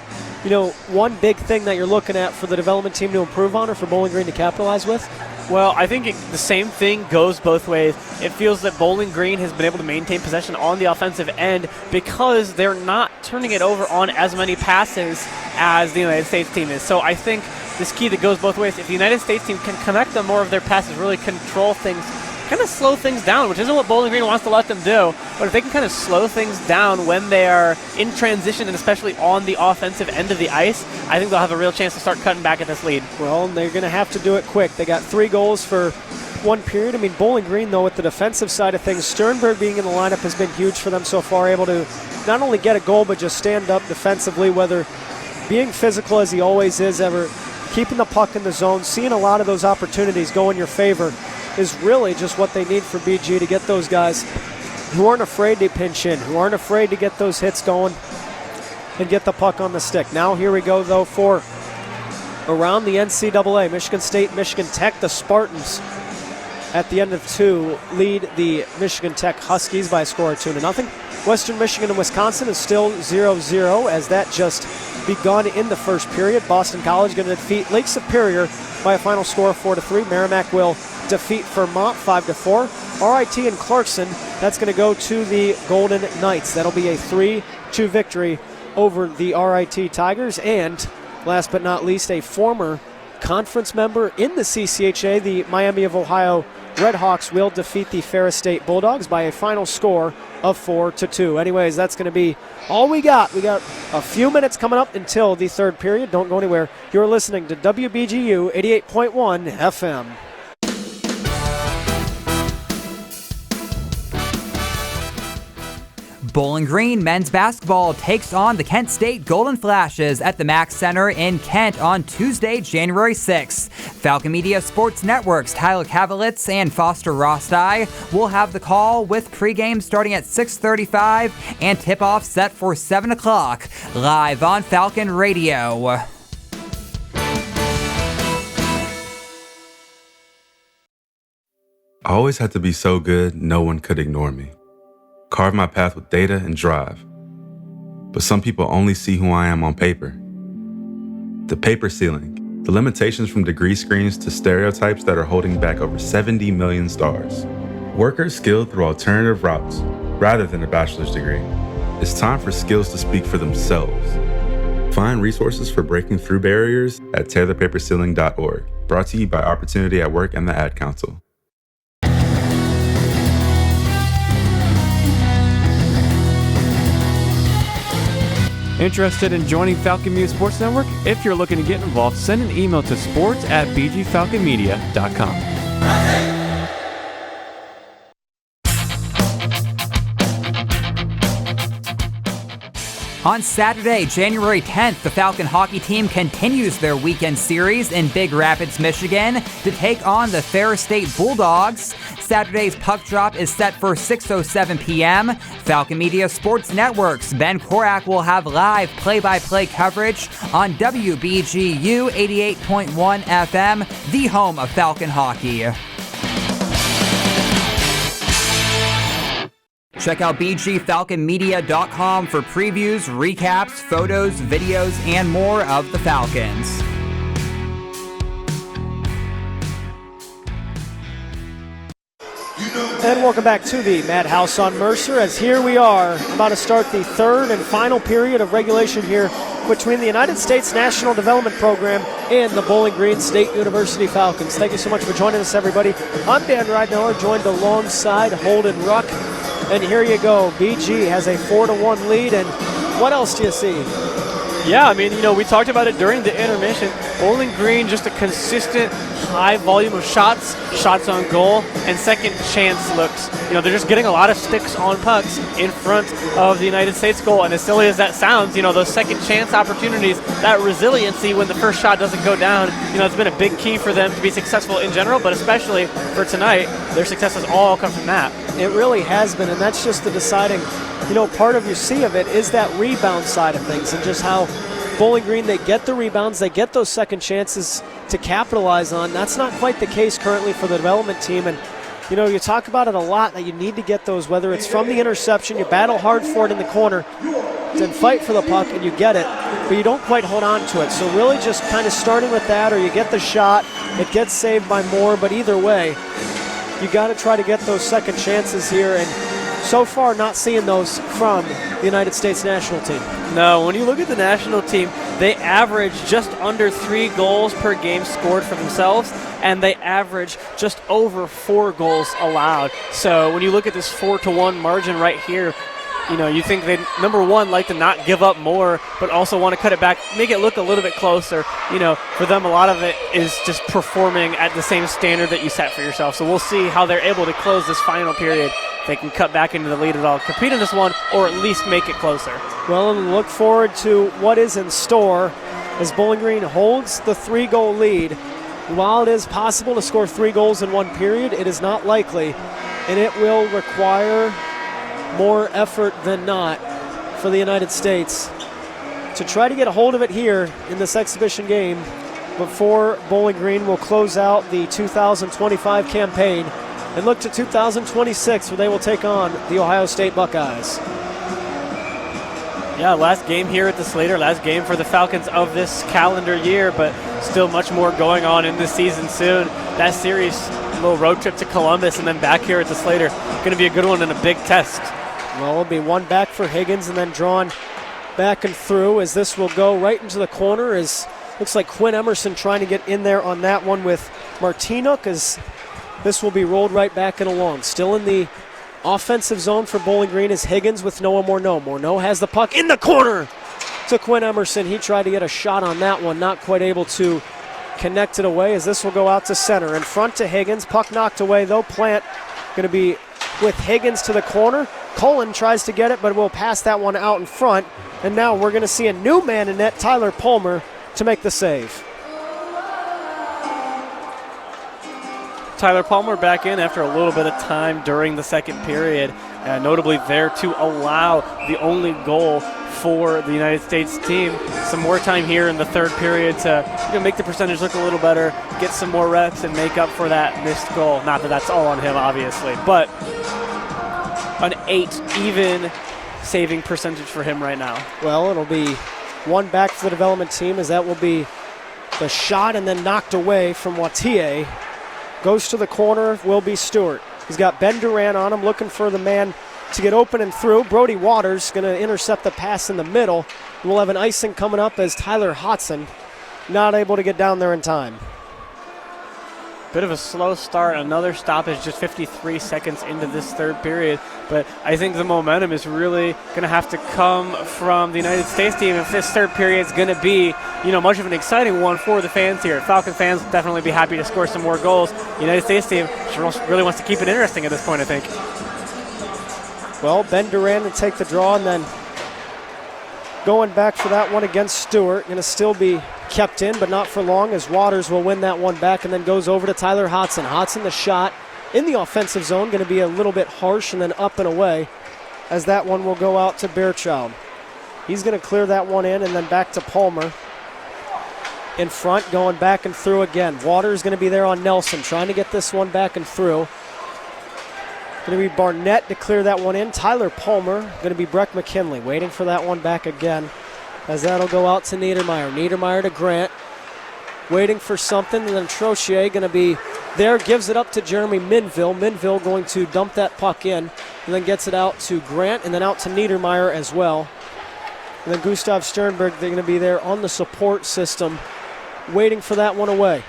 one big thing that you're looking at for the development team to improve on or for Bowling Green to capitalize with? Well, I think the same thing goes both ways. It feels that Bowling Green has been able to maintain possession on the offensive end because they're not turning it over on as many passes as the United States team is. So I think this key that goes both ways. If the United States team can connect on more of their passes, really control things, kind of slow things down, which isn't what Bowling Green wants to let them do, but if they can kind of slow things down when they are in transition and especially on the offensive end of the ice, I think they'll have a real chance to start cutting back at this lead. Well, they're going to have to do it quick. They got 3 goals for one period. I mean, Bowling Green, though, with the defensive side of things, Sternberg being in the lineup has been huge for them so far, able to not only get a goal but just stand up defensively, whether being physical as he always is, ever keeping the puck in the zone, seeing a lot of those opportunities go in your favor is really just what they need for BG to get those guys who aren't afraid to pinch in, who aren't afraid to get those hits going and get the puck on the stick. Now here we go, though, for around the NCAA. Michigan State, Michigan Tech, the Spartans at the end of 2 lead the Michigan Tech Huskies by a score of 2-0. Western Michigan and Wisconsin is still 0-0 as that just begun in the first period. Boston College going to defeat Lake Superior by a final score of 4-3. Merrimack will defeat Vermont 5-4. RIT and Clarkson, that's going to go to the Golden Knights. That'll be a 3-2 victory over the RIT Tigers. And last but not least, a former conference member in the CCHA, the Miami of Ohio Redhawks will defeat the Ferris State Bulldogs by a final score of 4-2. Anyways, that's going to be all we got. We got a few minutes coming up until the third period. Don't go anywhere. You're listening to WBGU 88.1 FM. Bowling Green men's basketball takes on the Kent State Golden Flashes at the Mack Center in Kent on Tuesday, January 6th. Falcon Media Sports Network's Tyler Kavalitz and Foster Rosti will have the call with pregame starting at 6:35 and tip-off set for 7 o'clock, live on Falcon Radio. I always had to be so good, no one could ignore me. Carve my path with data and drive. But some people only see who I am on paper. The paper ceiling, the limitations from degree screens to stereotypes that are holding back over 70 million stars. Workers skilled through alternative routes, rather than a bachelor's degree. It's time for skills to speak for themselves. Find resources for breaking through barriers at tearthepaperceiling.org. Brought to you by Opportunity at Work and the Ad Council. Interested in joining Falcon Media Sports Network? If you're looking to get involved, send an email to sports@bgfalconmedia.com. On Saturday, January 10th, the Falcon hockey team continues their weekend series in Big Rapids, Michigan to take on the Ferris State Bulldogs. Saturday's puck drop is set for 6:07 p.m. Falcon Media Sports Network's Ben Korak will have live play-by-play coverage on WBGU 88.1 FM, the home of Falcon hockey. Check out bgfalconmedia.com for previews, recaps, photos, videos, and more of the Falcons. And welcome back to the Madhouse on Mercer, as here we are about to start the third and final period of regulation here between the United States National Development Program and the Bowling Green State University Falcons. Thank you so much for joining us, everybody. I'm Dan Ridenauer, joined alongside Holden Ruck. And here you go. BG has a 4-1 lead. And what else do you see? Yeah, I mean, we talked about it during the intermission. Bowling Green, just a consistent high volume of shots on goal, and second chance looks. They're just getting a lot of sticks on pucks in front of the United States goal. And as silly as that sounds, those second chance opportunities, that resiliency when the first shot doesn't go down, it's been a big key for them to be successful in general, but especially for tonight, their success has all come from that. It really has been, and that's just the deciding, part of your sea of it is that rebound side of things, and just how Bowling Green, they get the rebounds, they get those second chances to capitalize on. That's not quite the case currently for the development team, and you talk about it a lot that you need to get those, whether it's from the interception, you battle hard for it in the corner, then fight for the puck and you get it. but you don't quite hold on to it. So really just kind of starting with that, or you get the shot, it gets saved by Moore, but either way, you got to try to get those second chances here, and so far not seeing those from the United States national team. No, when you look at the national team, they average just under 3 goals per game scored for themselves, and they average just over 4 goals allowed. So when you look at this 4-1 margin right here, you know, you think they, number one, like to not give up more, but also want to cut it back, make it look a little bit closer. You know, for them, a lot of it is just performing at the same standard that you set for yourself. So we'll see how they're able to close this final period. If they can cut back into the lead at all, compete in this one, or at least make it closer. Well, and look forward to what is in store as Bowling Green holds the 3-goal lead. While it is possible to score 3 goals in one period, it is not likely, and it will require more effort than not for the United States to try to get a hold of it here in this exhibition game before Bowling Green will close out the 2025 campaign and look to 2026, where they will take on the Ohio State Buckeyes. Yeah, last game here at the Slater, last game for the Falcons of this calendar year, but still much more going on in this season soon. That series, a little road trip to Columbus and then back here at the Slater, going to be a good one and a big test. Well, it'll be one back for Higgins and then drawn back and through, as this will go right into the corner, as looks like Quinn Emerson trying to get in there on that one with Martinuk, as this will be rolled right back and along. Still in the offensive zone for Bowling Green is Higgins with Noah Morneau. Morneau has the puck in the corner to Quinn Emerson. He tried to get a shot on that one, not quite able to connect it away, as this will go out to center. In front to Higgins, puck knocked away though. Plant going to be with Higgins to the corner. Cullen tries to get it, but will pass that one out in front. And now we're going to see a new man in net, Tyler Palmer, to make the save. Tyler Palmer back in after a little bit of time during the second period, notably there to allow the only goal for the United States team. Some more time here in the third period to make the percentage look a little better, get some more reps, and make up for that missed goal. Not that that's all on him, obviously, but an 8 even saving percentage for him right now. Well, it'll be one back for the development team, as that will be the shot and then knocked away from Wattier. Goes to the corner, will be Stewart. He's got Ben Duran on him, looking for the man to get open and through. Brody Waters going to intercept the pass in the middle. We'll have an icing coming up as Tyler Hodson not able to get down there in time. Bit of a slow start. Another stoppage just 53 seconds into this third period. But I think the momentum is really going to have to come from the United States team if this third period is going to be, much of an exciting one for the fans here. Falcon fans will definitely be happy to score some more goals. United States team really wants to keep it interesting at this point, I think. Well, Ben Duran to take the draw, and then going back for that one against Stewart. Going to still be kept in, but not for long, as Waters will win that one back and then goes over to Tyler Hodson. Hodson, the shot in the offensive zone, going to be a little bit harsh and then up and away, as that one will go out to Bearchild. He's going to clear that one in and then back to Palmer. In front, going back and through again. Waters going to be there on Nelson, trying to get this one back and through. Going to be Barnett to clear that one in. Tyler Palmer, going to be Breck McKinley, waiting for that one back again, as that'll go out to Niedermeyer. Niedermeyer to Grant, waiting for something, and then Trochet going to be there, gives it up to Jeremy Minville. Minville going to dump that puck in, and then gets it out to Grant, and then out to Niedermeyer as well. And then Gustav Sternberg, they're going to be there on the support system, waiting for that one away.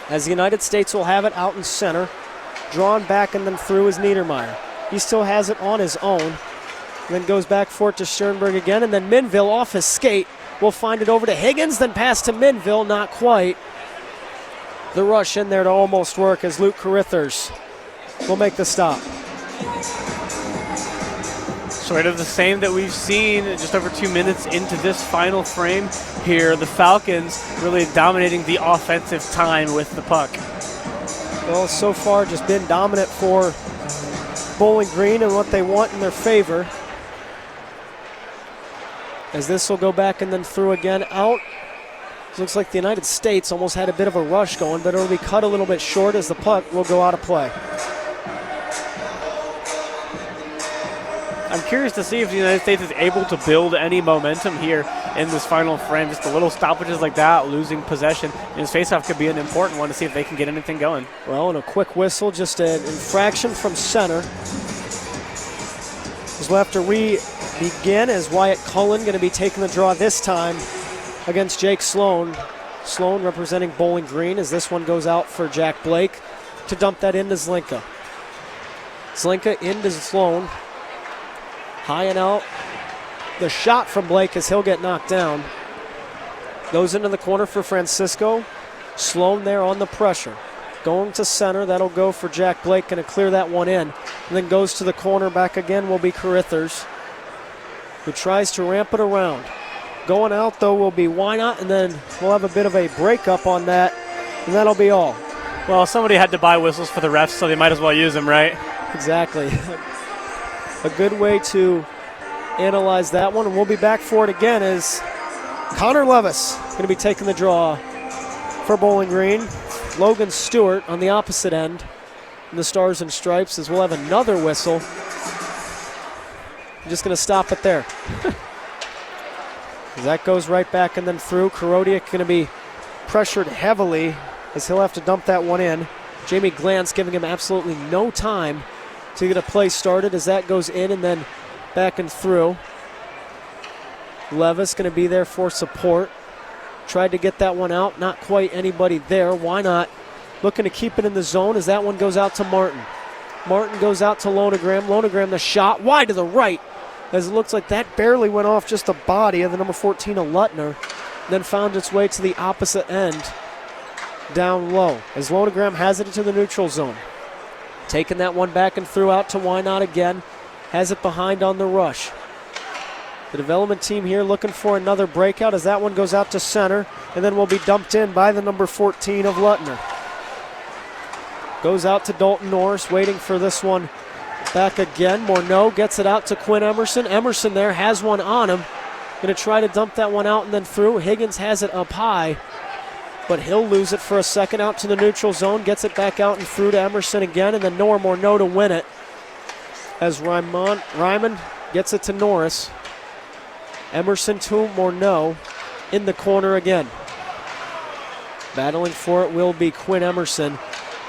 As the United States will have it out in center, drawn back and then through is Niedermeyer. He still has it on his own, and then goes back for it to Sternberg again, and then Minville off his skate will find it over to Higgins, then pass to Minville, not quite. The rush in there to almost work, as Luke Carithers will make the stop. Sort of the same that we've seen just over 2 minutes into this final frame here. The Falcons really dominating the offensive time with the puck. Well, so far just been dominant for Bowling Green and what they want in their favor. As this will go back and then through again, out. It looks like the United States almost had a bit of a rush going, but it'll be cut a little bit short as the puck will go out of play. I'm curious to see if the United States is able to build any momentum here. in this final frame. Just the little stoppages like that, losing possession in his faceoff could be an important one to see if they can get anything going. Well, and a quick whistle, just an infraction from center. We'll have to begin as Wyatt Cullen going to be taking the draw this time against Jake Sloan. Sloan representing Bowling Green as this one goes out for Jack Blake to dump that into Zlinka. Zlinka into Sloan. High and out. The shot from Blake as he'll get knocked down. Goes into the corner for Francisco. Sloan there on the pressure. Going to center, that'll go for Jack Blake, going to clear that one in. And then goes to the corner, back again will be Carithers, who tries to ramp it around. Going out, though, will be Why Not, and then we'll have a bit of a breakup on that, and that'll be all. Well, somebody had to buy whistles for the refs, so they might as well use them, right? Exactly. A good way to analyze that one, and we'll be back for it again as Connor Levis going to be taking the draw for Bowling Green. Logan Stewart on the opposite end in the Stars and Stripes as we'll have another whistle. I'm just going to stop it there. That goes right back and then through. Korodiak going to be pressured heavily as he'll have to dump that one in. Jamie Glantz giving him absolutely no time to get a play started as that goes in and then back and through. Levis going to be there for support. Tried to get that one out. Not quite anybody there. Why not? Looking to keep it in the zone as that one goes out to Martin. Martin goes out to Lonegram. Lonegram the shot wide to the right as it looks like that barely went off just the body of the number 14 of Lutner. Then found its way to the opposite end down low as Lonegram has it into the neutral zone. Taking that one back and through out to Why Not again. Has it behind on the rush. The development team here looking for another breakout as that one goes out to center and then will be dumped in by the number 14 of Lutner. Goes out to Dalton Norris, waiting for this one back again. Morneau gets it out to Quinn Emerson. Emerson there has one on him. Going to try to dump that one out and then through. Higgins has it up high, but he'll lose it for a second out to the neutral zone. Gets it back out and through to Emerson again, and then Noah Morneau to win it as Ryman gets it to Norris. Emerson to Morneau in the corner again. Battling for it will be Quinn Emerson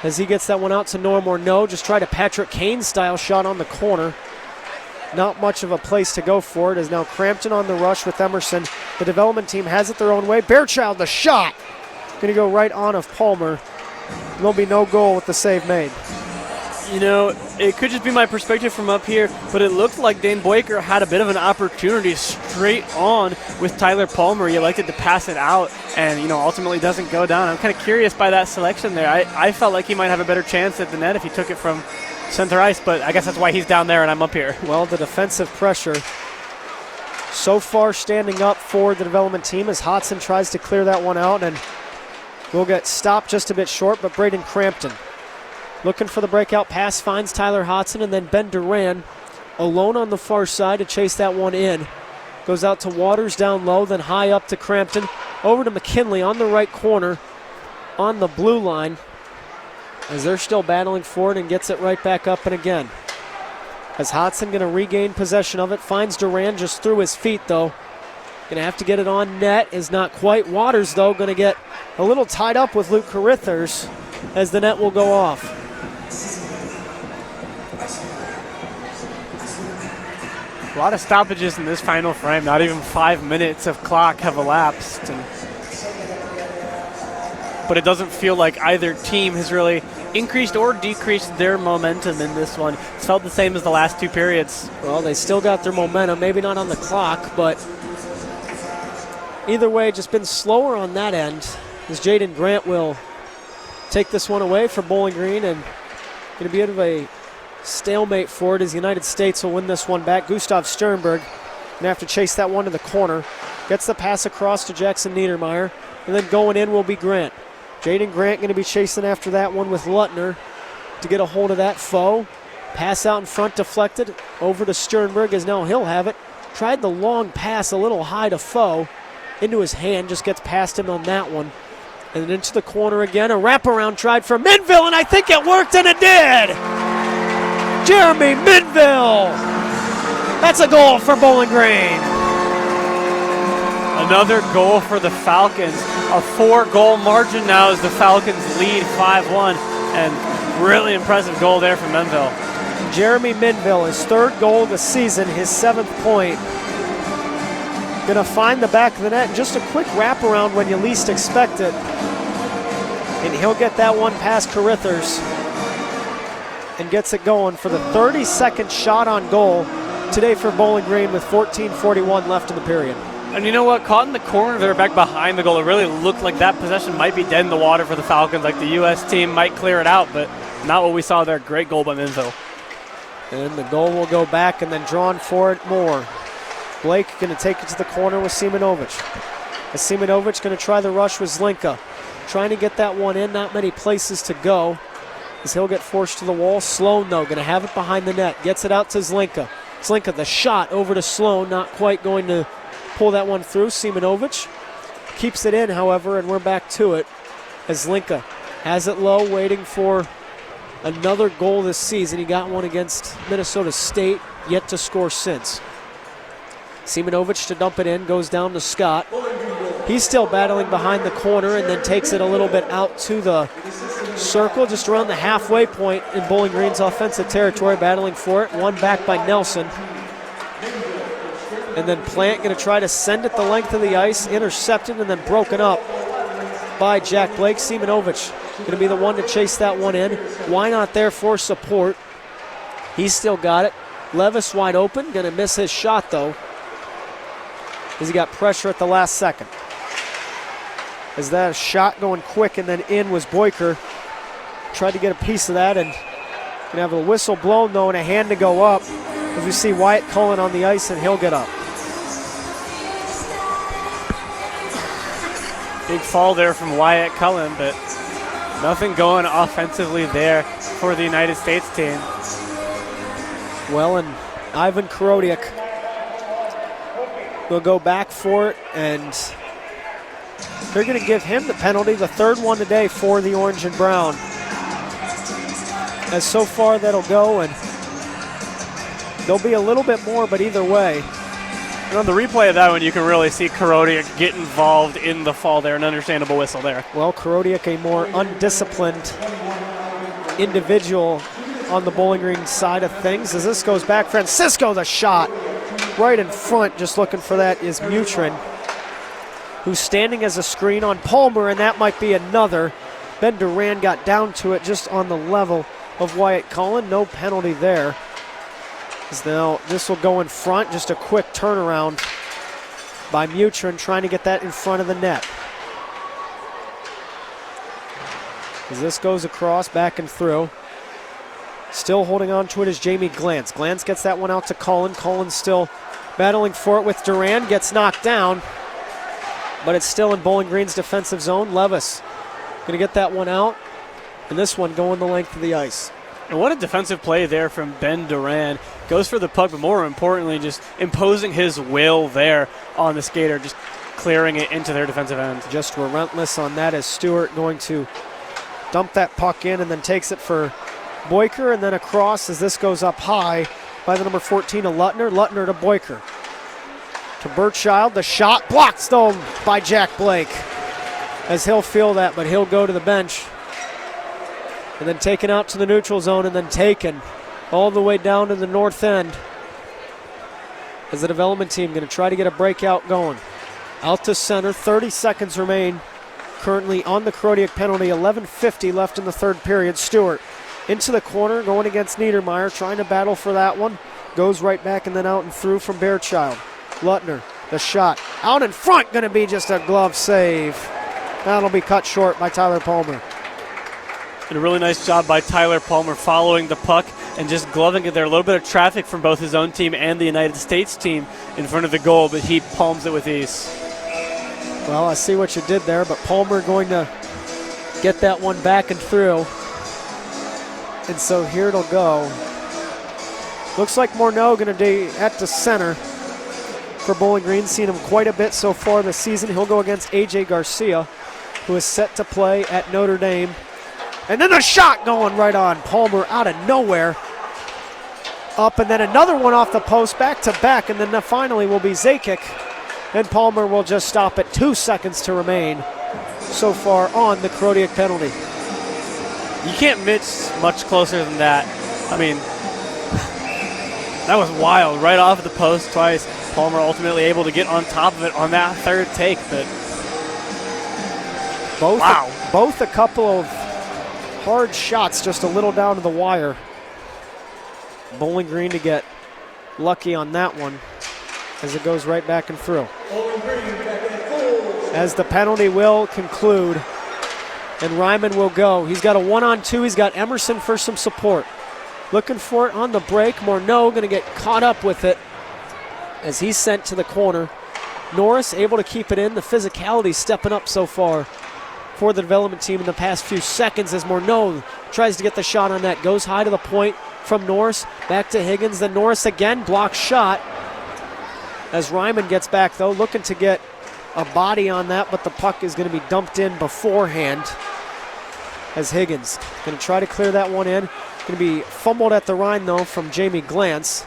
as he gets that one out to Noah Morneau. Just tried a Patrick Kane style shot on the corner. Not much of a place to go for it as now Crampton on the rush with Emerson. The development team has it their own way. Bearchild the shot. Going to go right on of Palmer. There'll be no goal with the save made. You know, it could just be my perspective from up here, but it looked like Dane Boyker had a bit of an opportunity straight on with Tyler Palmer. He elected to pass it out and, ultimately doesn't go down. I'm kind of curious by that selection there. I felt like he might have a better chance at the net if he took it from center ice, but I guess that's why he's down there and I'm up here. Well, the defensive pressure so far standing up for the development team as Hodson tries to clear that one out and will get stopped just a bit short, but Braden Crampton looking for the breakout pass, finds Tyler Hodson, and then Ben Duran alone on the far side to chase that one in. Goes out to Waters down low, then high up to Crampton. Over to McKinley on the right corner on the blue line as they're still battling for it and gets it right back up and again. As Hodson going to regain possession of it, finds Duran just through his feet though. Going to have to get it on net, is not quite. Waters though going to get a little tied up with Luke Carithers as the net will go off. A lot of stoppages in this final frame. Not even 5 minutes of clock have elapsed. But it doesn't feel like either team has really increased or decreased their momentum in this one. It's felt the same as the last two periods. Well, they still got their momentum, maybe not on the clock, but either way, just been slower on that end as Jaden Grant will take this one away for Bowling Green and going to be out of a stalemate for it as the United States will win this one back. Gustav Sternberg going to have to chase that one to the corner. Gets the pass across to Jackson Niedermeyer, and then going in will be Grant. Jaden Grant going to be chasing after that one with Lutner to get a hold of that foe. Pass out in front deflected over to Sternberg as now he'll have it. Tried the long pass a little high to Foe into his hand, just gets past him on that one. And then into the corner again, a wraparound tried for Minville, and I think it worked, and it did! Jeremy Minville! That's a goal for Bowling Green. Another goal for the Falcons. A 4-goal margin now as the Falcons lead 5-1. And really impressive goal there from Menville. Jeremy Minville, his 3rd goal of the season, his 7th point. Gonna find the back of the net. Just a quick wraparound when you least expect it. And he'll get that one past Carithers and gets it going for the 32nd shot on goal today for Bowling Green with 14:41 left in the period. And you know what? Caught in the corner there back behind the goal. It really looked like that possession might be dead in the water for the Falcons. Like the U.S. team might clear it out, but not what we saw there. Great goal by Minville. And the goal will go back and then drawn for it more. Blake going to take it to the corner with Simonovic. As Simonovic going to try the rush with Zlinka. Trying to get that one in, not many places to go. As he'll get forced to the wall. Sloan, though, going to have it behind the net. Gets it out to Zlinka. Zlinka, the shot over to Sloan, not quite going to pull that one through. Simonovic keeps it in, however, and we're back to it. As Zlinka has it low, waiting for another goal this season. He got one against Minnesota State, yet to score since. Simonovic to dump it in, goes down to Scott. He's still battling behind the corner and then takes it a little bit out to the circle, just around the halfway point in Bowling Green's offensive territory, battling for it. One back by Nelson. And then Plant going to try to send it the length of the ice, intercepted and then broken up by Jack Blake. Simonovic going to be the one to chase that one in. Why not there for support? He's still got it. Levis wide open, going to miss his shot though, as he got pressure at the last second. As that shot going quick and then in was Boyker. Tried to get a piece of that and going to have a whistle blown though and a hand to go up as we see Wyatt Cullen on the ice and he'll get up. Big fall there from Wyatt Cullen, but nothing going offensively there for the United States team. Well, and Ivan Korodiak will go back for it, and they're going to give him the penalty, the 3rd one today for the Orange and Brown. As so far that'll go, and there'll be a little bit more, but either way. And on the replay of that one, you can really see Korodiak get involved in the fall there, an understandable whistle there. Well, Korodiak, a more undisciplined individual on the Bowling Green side of things. As this goes back, Francisco, the shot right in front, just looking for that is Mutrin, who's standing as a screen on Palmer, and that might be another. Ben Duran got down to it just on the level of Wyatt Cullen. No penalty there. As now this will go in front, just a quick turnaround by Mutrin, trying to get that in front of the net. As this goes across, back and through. Still holding on to it is Jamie Glantz. Glantz gets that one out to Cullen. Cullen's still battling for it with Duran, gets knocked down, but it's still in Bowling Green's defensive zone. Levis going to get that one out, and this one going the length of the ice. And what a defensive play there from Ben Duran. Goes for the puck, but more importantly, just imposing his will there on the skater, just clearing it into their defensive end. Just relentless on that as Stewart going to dump that puck in and then takes it for Boyker, and then across as this goes up high by the number 14 of Luttner. Luttner to Boyker. To Birchild, the shot blocked though by Jack Blake. As he'll feel that, but he'll go to the bench. And then taken out to the neutral zone and then taken all the way down to the north end. As the development team going to try to get a breakout going. Out to center, 30 seconds remain. Currently on the Korodiak penalty, 11:50 left in the 3rd period. Stewart into the corner, going against Niedermeyer, trying to battle for that one. Goes right back and then out and through from Bearchild. Luttner, the shot. Out in front, going to be just a glove save. That'll be cut short by Tyler Palmer. And a really nice job by Tyler Palmer following the puck and just gloving it there. A little bit of traffic from both his own team and the United States team in front of the goal, but he palms it with ease. Well, I see what you did there, but Palmer going to get that one back and through. And so here it'll go. Looks like Morneau going to be at the center for Bowling Green. Seen him quite a bit so far this season. He'll go against A.J. Garcia, who is set to play at Notre Dame. And then a shot going right on Palmer out of nowhere. Up and then another one off the post, back to back, and then finally will be Zakic And Palmer will just stop at 2 seconds to remain so far on the Krodiak penalty. You can't miss much closer than that. I mean, that was wild. Right off the post twice. Palmer ultimately able to get on top of it on that third take. But both a couple of hard shots, just a little down to the wire. Bowling Green to get lucky on that one as it goes right back and through. As the penalty will conclude, and Ryman will go. He's got a 1-on-2. He's got Emerson for some support. Looking for it on the break. Morneau going to get caught up with it as he's sent to the corner. Norris able to keep it in. The physicality stepping up so far for the development team in the past few seconds as Morneau tries to get the shot on that. Goes high to the point from Norris. Back to Higgins. Then Norris again. Blocked shot. As Ryman gets back, though, looking to get a body on that, but the puck is going to be dumped in beforehand as Higgins going to try to clear that one in. Going to be fumbled at the line, though, from Jamie Glantz.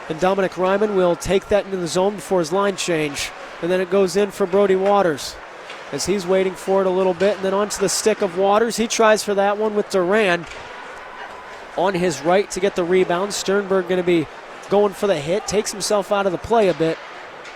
And Dominic Ryman will take that into the zone before his line change. And then it goes in for Brody Waters as he's waiting for it a little bit. And then onto the stick of Waters. He tries for that one with Duran on his right to get the rebound. Sternberg going to be going for the hit. Takes himself out of the play a bit.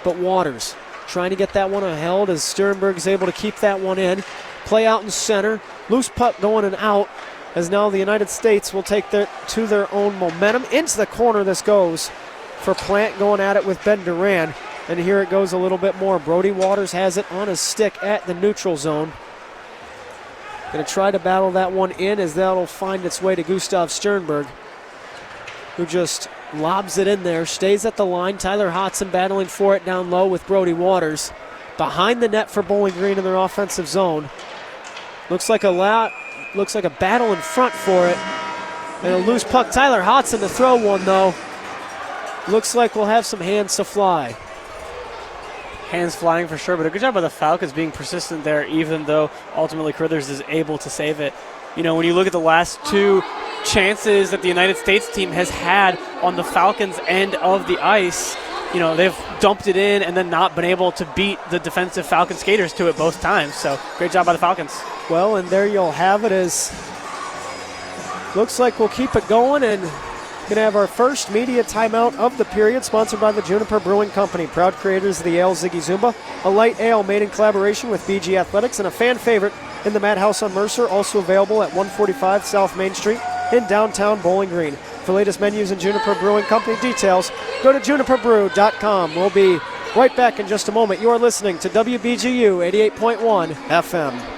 But Waters trying to get that one held as Sternberg is able to keep that one in. Play out in center. Loose puck going and out as now the United States will take to their own momentum. Into the corner this goes for Plant going at it with Ben Duran. And here it goes a little bit more. Brody Waters has it on his stick at the neutral zone. Going to try to battle that one in as that'll find its way to Gustav Sternberg, who just lobs it in there, stays at the line. Tyler Hodson battling for it down low with Brody Waters. Behind the net for Bowling Green in their offensive zone. Looks like a battle in front for it. And a loose puck. Tyler Hodson to throw one, though. Looks like we'll have some hands to fly. Hands flying for sure, but a good job by the Falcons being persistent there, even though ultimately Crothers is able to save it. You know, when you look at the last two chances that the United States team has had on the Falcons' end of the ice, you know, they've dumped it in and then not been able to beat the defensive Falcon skaters to it both times. So great job by the Falcons. Well, and there you'll have it. As looks like we'll keep it going and going to have our first media timeout of the period, sponsored by the Juniper Brewing Company, proud creators of the ale Ziggy Zumba, a light ale made in collaboration with BG Athletics and a fan favorite in the Madhouse on Mercer, also available at 145 South Main Street in downtown Bowling Green. For latest menus and Juniper Brewing Company details, go to juniperbrew.com. We'll be right back in just a moment. You are listening to WBGU 88.1 FM.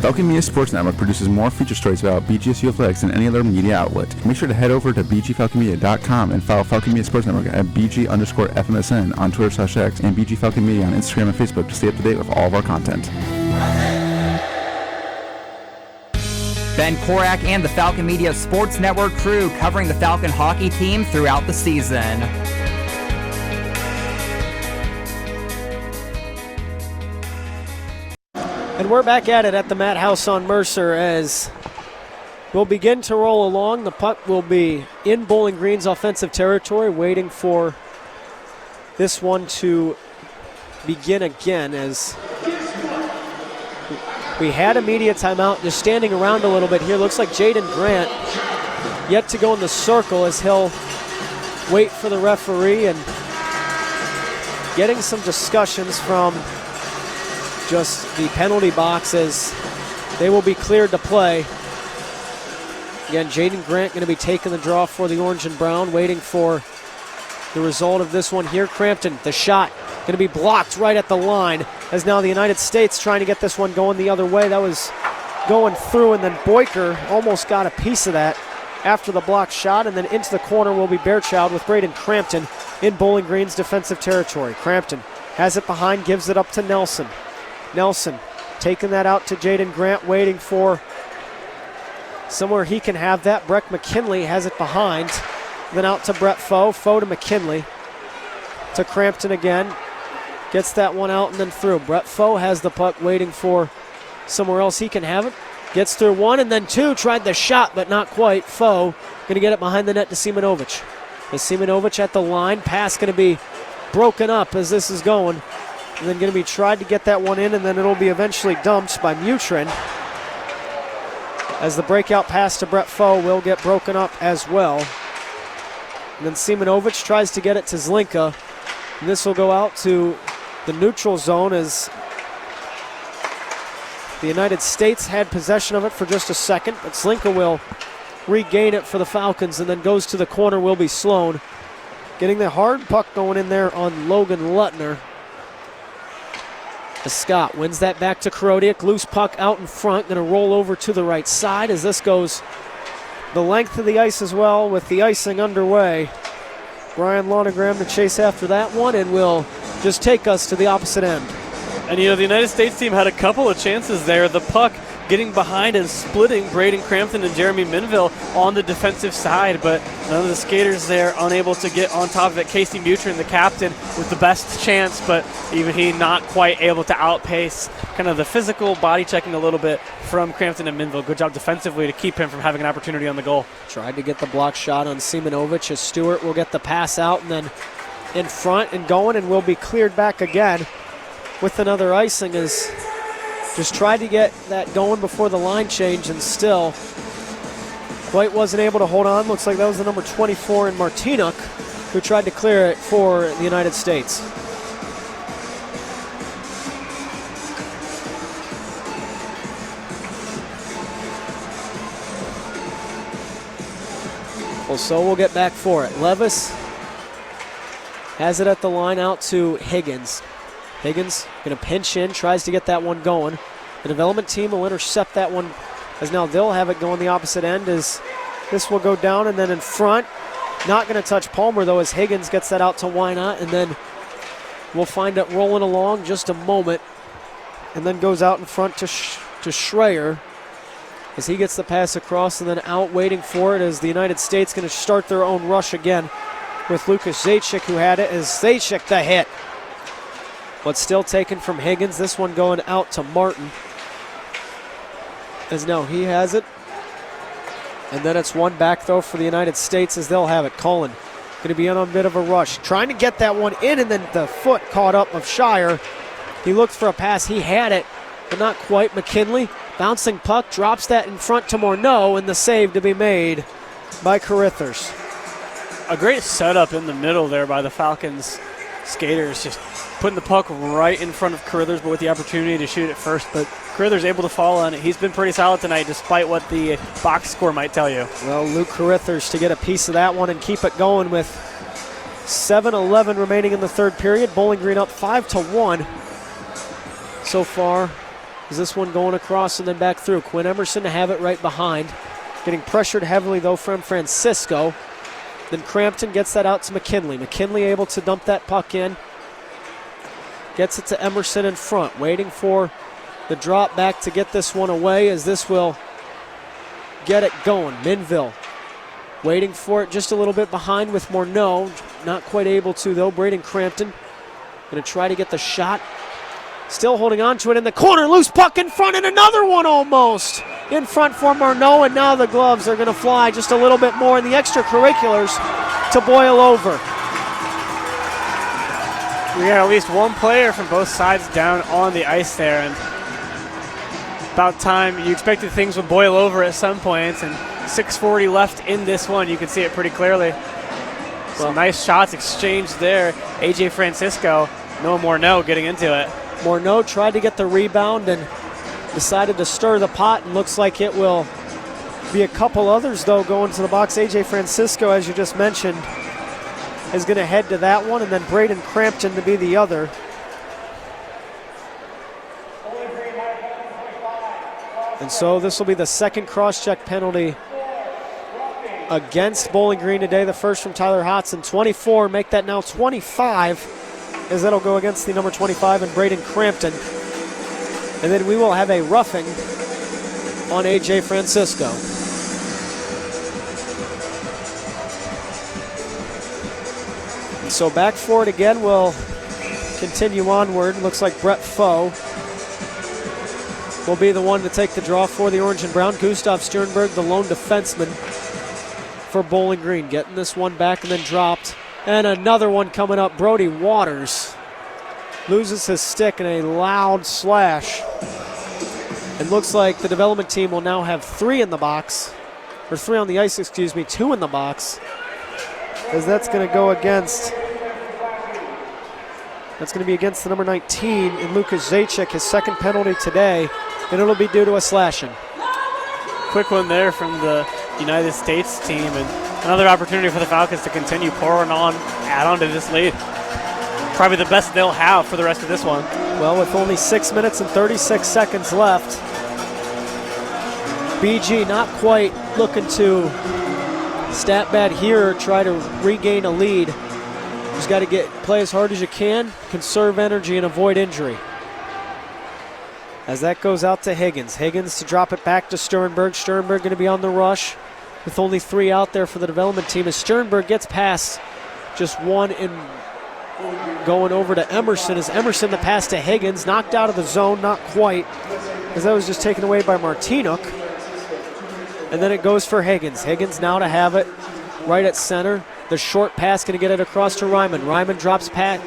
Falcon Media Sports Network produces more feature stories about BGSU athletics than any other media outlet. Make sure to head over to bgfalconmedia.com and follow Falcon Media Sports Network at BG_FMSN on Twitter/X and BG Falcon Media on Instagram and Facebook to stay up to date with all of our content. Ben Korak and the Falcon Media Sports Network crew covering the Falcon hockey team throughout the season. And we're back at it at the Madhouse on Mercer as we'll begin to roll along. The puck will be in Bowling Green's offensive territory, waiting for this one to begin again as we had a media timeout. Just standing around a little bit here. Looks like Jaden Grant yet to go in the circle as he'll wait for the referee and getting some discussions from just the penalty box as they will be cleared to play. Again, Jaden Grant going to be taking the draw for the orange and brown, waiting for the result of this one here. Crampton, the shot going to be blocked right at the line as now the United States trying to get this one going the other way. That was going through, and then Boyker almost got a piece of that after the blocked shot, and then into the corner will be Bearchild with Braden Crampton in Bowling Green's defensive territory. Crampton has it behind, gives it up to Nelson. Nelson taking that out to Jaden Grant, waiting for somewhere he can have that. Breck McKinley has it behind. Then out to Brett Foe. Foe to McKinley. To Crampton again. Gets that one out and then through. Brett Foe has the puck waiting for somewhere else he can have it. Gets through one and then two. Tried the shot, but not quite. Foe going to get it behind the net to Simonovic. As Simonovic at the line. Pass going to be broken up as this is going. And then going to be tried to get that one in, and then it'll be eventually dumped by Mutrin. As the breakout pass to Brett Foe will get broken up as well. And then Simonovic tries to get it to Zlinka. And this will go out to the neutral zone as the United States had possession of it for just a second, but Zlinka will regain it for the Falcons and then goes to the corner will be Sloan. Getting the hard puck going in there on Logan Lutner. As Scott wins that back to Korodiak. Loose puck out in front, going to roll over to the right side as this goes the length of the ice as well with the icing underway. Brian Lonogram to chase after that one and will just take us to the opposite end. And the United States team had a couple of chances there. The puck getting behind and splitting Braden Crampton and Jeremy Minville on the defensive side, but none of the skaters there unable to get on top of it. Casey Mutrin, the captain, with the best chance, but even he not quite able to outpace kind of the physical body checking a little bit from Crampton and Minville. Good job defensively to keep him from having an opportunity on the goal. Tried to get the block shot on Simonovic as Stewart will get the pass out and then in front and going and will be cleared back again with another icing as just tried to get that going before the line change and still quite wasn't able to hold on. Looks like that was the number 24 in Martinuk who tried to clear it for the United States. Well, so we'll get back for it. Levis has it at the line out to Higgins. Higgins going to pinch in, tries to get that one going. The development team will intercept that one as now they'll have it going the opposite end as this will go down and then in front. Not going to touch Palmer though as Higgins gets that out to Wynot and then we'll find it rolling along just a moment and then goes out in front to Schreier as he gets the pass across and then out waiting for it as the United States going to start their own rush again with Lucas Zajac who had it as Zajac the hit. But still taken from Higgins. This one going out to Martin. As now he has it. And then it's one back though for the United States as they'll have it. Cullen going to be on a bit of a rush. Trying to get that one in and then the foot caught up of Shire. He looked for a pass. He had it, but not quite. McKinley bouncing puck. Drops that in front to Morneau and the save to be made by Carithers. A great setup in the middle there by the Falcons skaters. Just putting the puck right in front of Carithers, but with the opportunity to shoot it first. But Carithers able to fall on it. He's been pretty solid tonight, despite what the box score might tell you. Well, Luke Carithers to get a piece of that one and keep it going with 7:11 remaining in the third period. Bowling Green up 5-1 so far. Is this one going across and then back through? Quinn Emerson to have it right behind. Getting pressured heavily, though, from Francisco. Then Crampton gets that out to McKinley. McKinley able to dump that puck in. Gets it to Emerson in front. Waiting for the drop back to get this one away as this will get it going. Minville waiting for it just a little bit behind with Morneau. Not quite able to, though. Braden Crampton going to try to get the shot. Still holding on to it in the corner. Loose puck in front and another one almost in front for Morneau. And now the gloves are going to fly just a little bit more in the extracurriculars to boil over. We got at least one player from both sides down on the ice there, and about time. You expected things would boil over at some points, and 6:40 left in this one. You can see it pretty clearly. Some nice shots exchanged there. AJ Francisco, no Morneau getting into it. Morneau tried to get the rebound and decided to stir the pot, and looks like it will be a couple others, though, going to the box. AJ Francisco, as you just mentioned, is going to head to that one, and then Braden Crampton to be the other. And so this will be the second cross-check penalty against Bowling Green today. The first from Tyler Hodson. 24, make that now 25, as that'll go against the number 25 and Braden Crampton. And then we will have a roughing on AJ Francisco. And so back for it again will continue onward. Looks like Brett Foe will be the one to take the draw for the Orange and Brown. Gustav Sternberg, the lone defenseman for Bowling Green, getting this one back and then dropped. And another one coming up. Brody Waters loses his stick in a loud slash. It looks like the development team will now have 3 in the box, or 3 on the ice, excuse me, 2 in the box, as that's going to go against, that's going to be against the number 19 in Lucas Zajac, his second penalty today, and it'll be due to a slashing. Quick one there from the United States team, and another opportunity for the Falcons to continue pouring on, add on to this lead. Probably the best they'll have for the rest of this one. Well, with only 6 minutes and 36 seconds left, BG not quite looking to stat bad here or try to regain a lead. Just got to play as hard as you can, conserve energy, and avoid injury. As that goes out to Higgins. Higgins to drop it back to Sternberg. Sternberg going to be on the rush with only 3 out there for the development team. As Sternberg gets past just one in going over to Emerson. As Emerson the pass to Higgins, knocked out of the zone, not quite, as that was just taken away by Martinuk. And then it goes for Higgins. Higgins now to have it right at center. The short pass going to get it across to Ryman. Ryman drops back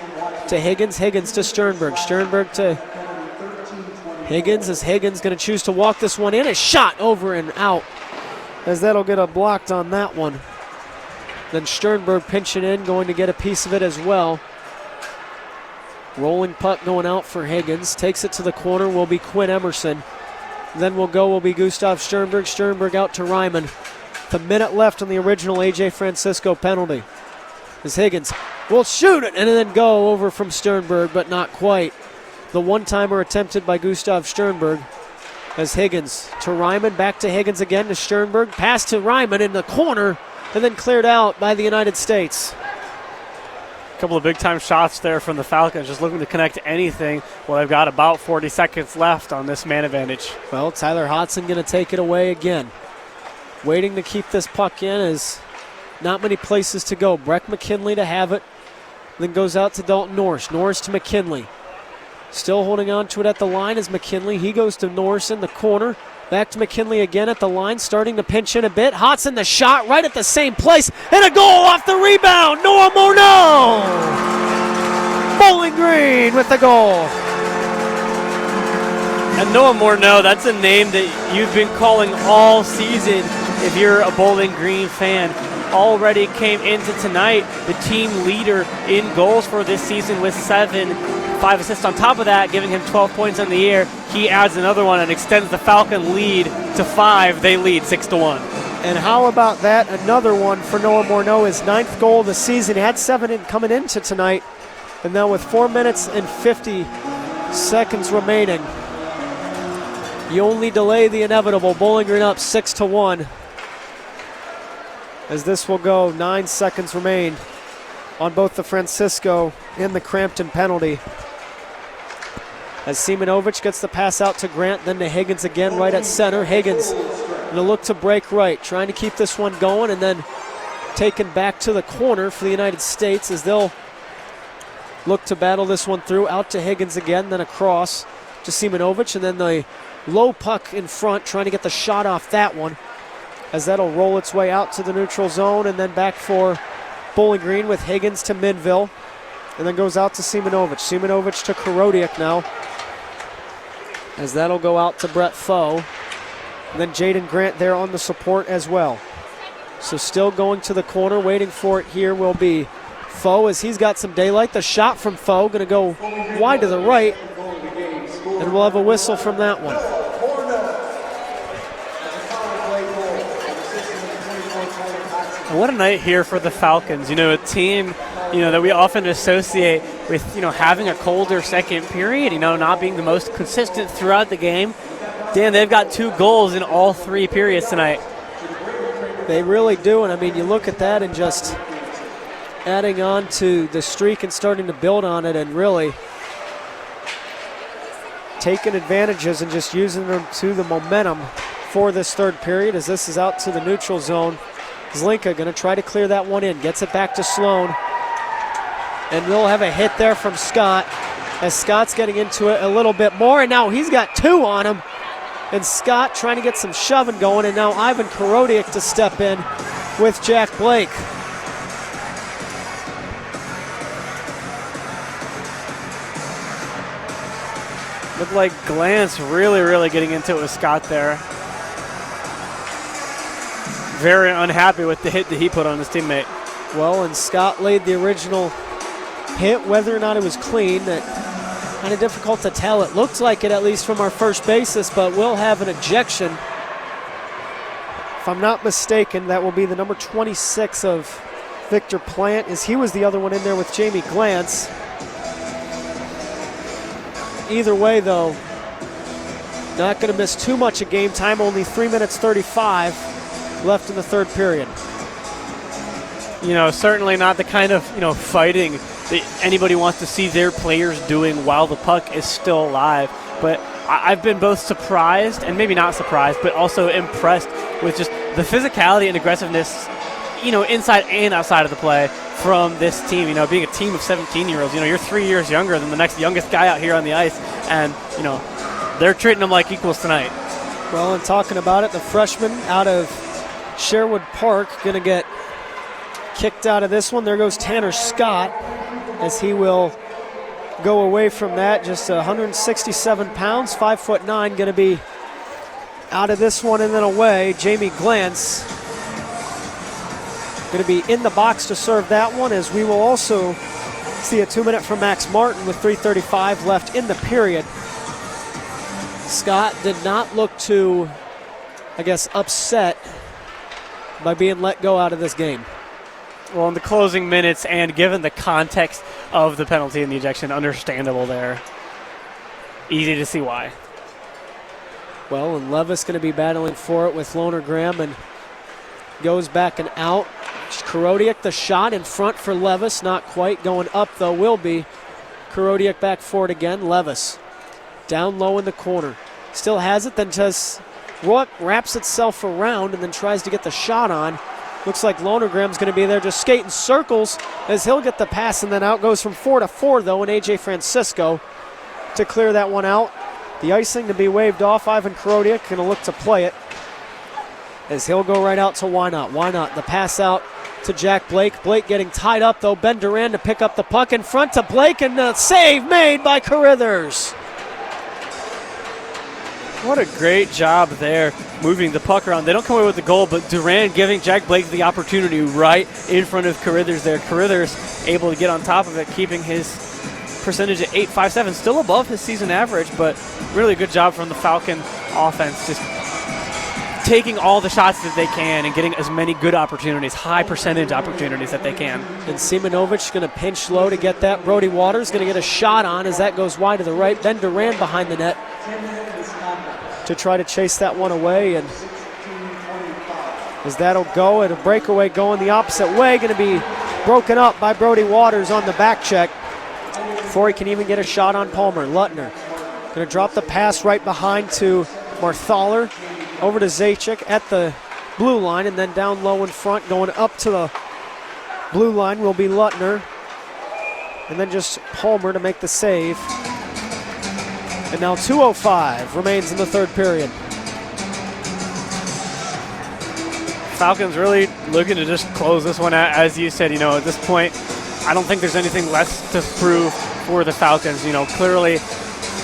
to Higgins. Higgins to Sternberg. Sternberg to Higgins, as Higgins going to choose to walk this one in. A shot over and out, as that'll get a blocked on that one. Then Sternberg pinching in, going to get a piece of it as well. Rolling puck going out for Higgins. Takes it to the corner, will be Quinn Emerson. Then will be Gustav Sternberg. Sternberg out to Ryman. With a minute left on the original A.J. Francisco penalty. As Higgins will shoot it and then go over from Sternberg, but not quite. The one-timer attempted by Gustav Sternberg. As Higgins to Ryman, back to Higgins again to Sternberg. Pass to Ryman in the corner, and then cleared out by the United States. A couple of big-time shots there from the Falcons, just looking to connect anything. Well, they've got about 40 seconds left on this man advantage. Well, Tyler Hodson going to take it away again. Waiting to keep this puck in, is not many places to go. Breck McKinley to have it, then goes out to Dalton Norris. Norris to McKinley. Still holding on to it at the line is McKinley. He goes to Norris in the corner. Back to McKinley again at the line, starting to pinch in a bit. Hodson the shot right at the same place, and a goal off the rebound. Noah Morneau! Bowling Green with the goal. And Noah Morneau, that's a name that you've been calling all season if you're a Bowling Green fan. Already came into tonight the team leader in goals for this season with 7. 5 assists on top of that, giving him 12 points on the year. He adds another one and extends the Falcon lead to 5. They lead 6-1. And how about that? Another one for Noah Morneau, his 9th goal of the season. He had 7 coming into tonight. And now with 4 minutes and 50 seconds remaining, you only delay the inevitable. Bowling Green up 6-1. As this will go, 9 seconds remain on both the Francisco and the Crampton penalty. As Simonovic gets the pass out to Grant, then to Higgins again right at center. Higgins going to look to break right, trying to keep this one going, and then taken back to the corner for the United States as they'll look to battle this one through. Out to Higgins again, then across to Simonovic, and then the low puck in front, trying to get the shot off that one, as that'll roll its way out to the neutral zone, and then back for Bowling Green with Higgins to Minville, and then goes out to Simonovic. Simonovic to Korodiak now, as that'll go out to Brett Foe. And then Jaden Grant there on the support as well. So still going to the corner, waiting for it here will be Foe, as he's got some daylight. The shot from Foe going to go wide to the right, and we'll have a whistle from that one. And what a night here for the Falcons. You know, a team, that we often associate with, having a colder second period, not being the most consistent throughout the game. Dan, they've got 2 goals in all 3 periods tonight. They really do, and you look at that and just adding on to the streak and starting to build on it, and really taking advantages and just using them to the momentum for this third period, as this is out to the neutral zone. Zlinka going to try to clear that one in, gets it back to Sloan, and we'll have a hit there from Scott. as Scott's getting into it a little bit more, and now he's got 2 on him. And Scott trying to get some shoving going, and now Ivan Korodiak to step in with Jack Blake. Looked like Glantz really getting into it with Scott there. Very unhappy with the hit that he put on his teammate. Well, and Scott laid the original hit, whether or not it was clean, that kind of difficult to tell. It looked like it, at least from our first basis, but we'll have an ejection. If I'm not mistaken, that will be the number 26 of Victor Plant, as he was the other one in there with Jamie Glantz. Either way, though, not going to miss too much of game time. Only 3 minutes 35 left in the third period. You know, certainly not the kind of, fighting that anybody wants to see their players doing while the puck is still alive. But I've been both surprised, and maybe not surprised, but also impressed with just the physicality and aggressiveness, inside and outside of the play from this team. Being a team of 17-year-olds, you're 3 years younger than the next youngest guy out here on the ice, and, they're treating them like equals tonight. Well, and talking about it, the freshman out of Sherwood Park going to get kicked out of this one. There goes Tanner Scott, as he will go away from that. Just 167 pounds, 5'9", going to be out of this one and then away. Jamie Glantz going to be in the box to serve that one, as we will also see a 2-minute from Max Martin with 3:35 left in the period. Scott did not look too, upset by being let go out of this game. Well, in the closing minutes, and given the context of the penalty and the ejection, understandable there. Easy to see why. Well, and Levis going to be battling for it with Loner Graham, and goes back and out. Korodiak, the shot in front for Levis, not quite. Going up, though, will be. Korodiak back for it again. Levis down low in the corner. Still has it, then just wraps itself around and then tries to get the shot on. Looks like Lonergram's going to be there just skating circles as he'll get the pass, and then out goes from 4-4, though, and A.J. Francisco to clear that one out. The icing to be waved off. Ivan Korodiak going to look to play it as he'll go right out to Why Not. Why Not? The pass out to Jack Blake. Blake getting tied up, though. Ben Duran to pick up the puck in front to Blake, and the save made by Carithers. What a great job there, moving the puck around. They don't come away with the goal, but Duran giving Jack Blake the opportunity right in front of Carithers there. Carithers able to get on top of it, keeping his percentage at .857, still above his season average, but really good job from the Falcon offense, just taking all the shots that they can and getting as many good opportunities, high percentage opportunities that they can. And Simonovic going to pinch low to get that. Brody Waters going to get a shot on as that goes wide to the right. Ben Duran behind the net to try to chase that one away, and as that'll go, and a breakaway going the opposite way, going to be broken up by Brody Waters on the back check before he can even get a shot on Palmer. Lutner going to drop the pass right behind to Marthaler, over to Zajac at the blue line, and then down low in front, going up to the blue line will be Lutner, and then just Palmer to make the save. And now 2:05 remains in the third period. Falcons really looking to just close this one out. As you said, at this point, I don't think there's anything less to prove for the Falcons. Clearly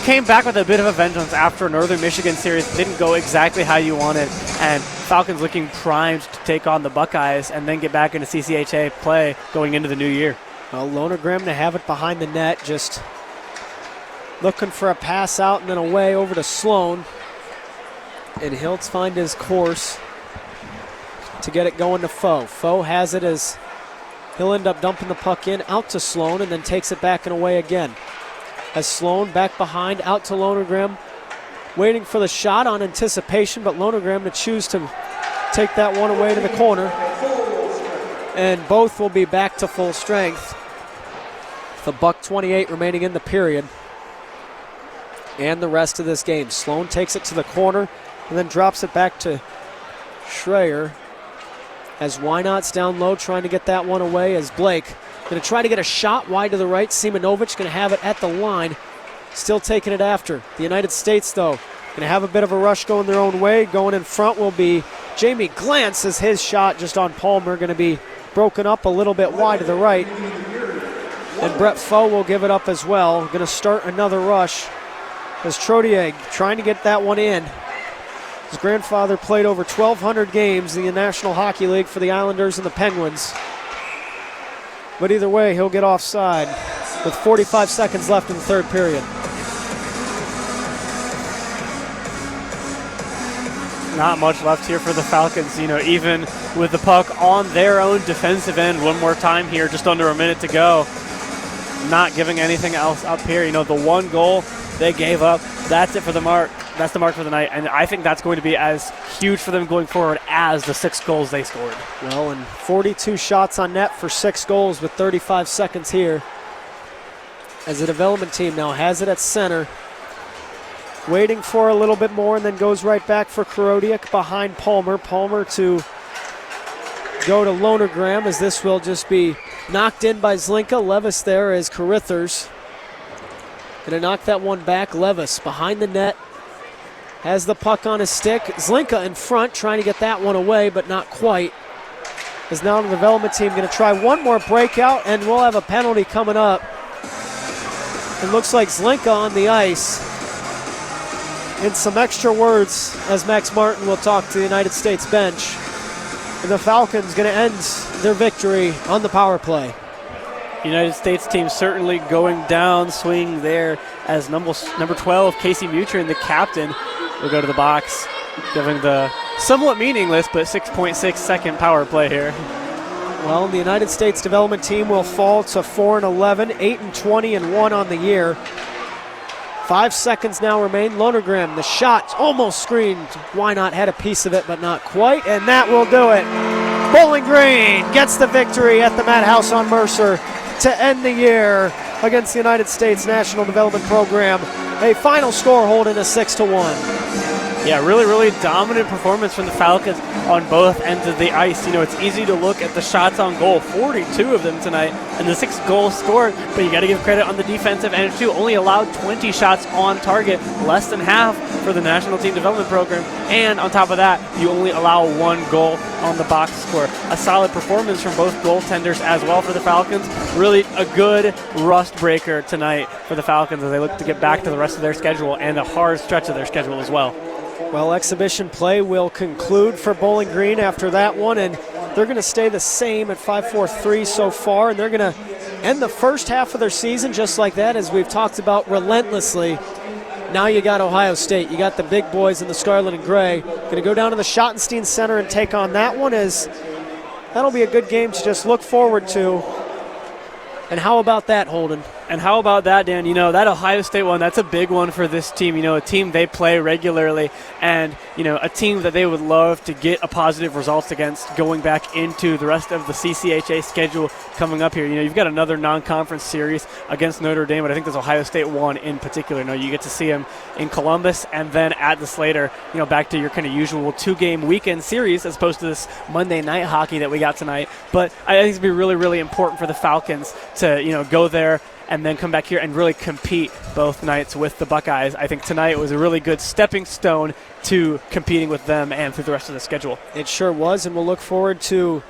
came back with a bit of a vengeance after Northern Michigan series. Didn't go exactly how you wanted, and Falcons looking primed to take on the Buckeyes and then get back into CCHA play going into the new year. Well, Lonergram to have it behind the net, just looking for a pass out and then away over to Sloan. And he'll find his course to get it going to Foe. Foe has it as he'll end up dumping the puck in, out to Sloan, and then takes it back and away again. As Sloan back behind, out to Lonergram, waiting for the shot on anticipation, but Lonergram to choose to take that one away to the corner. And both will be back to full strength. The $1:28 remaining in the period and the rest of this game. Sloan takes it to the corner and then drops it back to Schreier as Wynot's down low trying to get that one away, as Blake Going to try to get a shot wide to the right. Simonovic going to have it at the line. Still taking it after. The United States, though, going to have a bit of a rush going their own way. Going in front will be Jamie Glantz, as his shot just on Palmer going to be broken up a little bit wide to the right. And Brett Foe will give it up as well. Going to start another rush as Trottier trying to get that one in. His grandfather played over 1,200 games in the National Hockey League for the Islanders and the Penguins. But either way, he'll get offside with 45 seconds left in the third period. Not much left here for the Falcons, even with the puck on their own defensive end. One more time here, just under a minute to go. Not giving anything else up here. The one goal they gave up, that's it for the mark. That's the mark for the night, and I think that's going to be as huge for them going forward as the 6 goals they scored. Well, and 42 shots on net for 6 goals with 35 seconds here. As the development team now has it at center. Waiting for a little bit more and then goes right back for Korodiak behind Palmer. Palmer to go to Lonergram, as this will just be knocked in by Zlinka. Levis there as Carithers. Going to knock that one back. Levis behind the net. Has the puck on his stick. Zlinka in front trying to get that one away, but not quite. As now the development team going to try one more breakout, and we'll have a penalty coming up. It looks like Zlinka on the ice. And some extra words as Max Martin will talk to the United States bench. And the Falcons going to end their victory on the power play. United States team certainly going down, swinging there as number 12, Casey Mutrin, the captain, will go to the box, giving the somewhat meaningless but 6.6 second power play here. Well, the United States development team will fall to 4-11, 8-20-1 on the year. 5 seconds now remain. Lonergram, the shot almost screened. Why not? Had a piece of it, but not quite, and that will do it. Bowling Green gets the victory at the Madhouse on Mercer to end the year against the United States National Development Program. A final score holding a 6-1. Yeah, really, really dominant performance from the Falcons on both ends of the ice. It's easy to look at the shots on goal, 42 of them tonight, and the 6 goals scored, but you got to give credit on the defensive end too. Only allowed 20 shots on target, less than half for the National Team Development Program, and on top of that, you only allow 1 goal on the box score. A solid performance from both goaltenders as well for the Falcons. Really a good rust breaker tonight for the Falcons as they look to get back to the rest of their schedule and a hard stretch of their schedule as well. Well, exhibition play will conclude for Bowling Green after that one, and they're going to stay the same at 5-4-3 so far, and they're going to end the first half of their season just like that, as we've talked about relentlessly. Now you got Ohio State. You got the big boys in the scarlet and gray. Going to go down to the Schottenstein Center and take on that one, as that'll be a good game to just look forward to. And how about that, Holden? And how about that, Dan? That Ohio State one, that's a big one for this team. A team they play regularly and, a team that they would love to get a positive result against going back into the rest of the CCHA schedule coming up here. You've got another non-conference series against Notre Dame, but I think this Ohio State one in particular. You get to see them in Columbus and then at the Slater, back to your kind of usual 2-game weekend series as opposed to this Monday night hockey that we got tonight. But I think it's going to be really, really important for the Falcons to, go there and then come back here and really compete both nights with the Buckeyes. I think tonight was a really good stepping stone to competing with them and through the rest of the schedule. It sure was, and we'll look forward to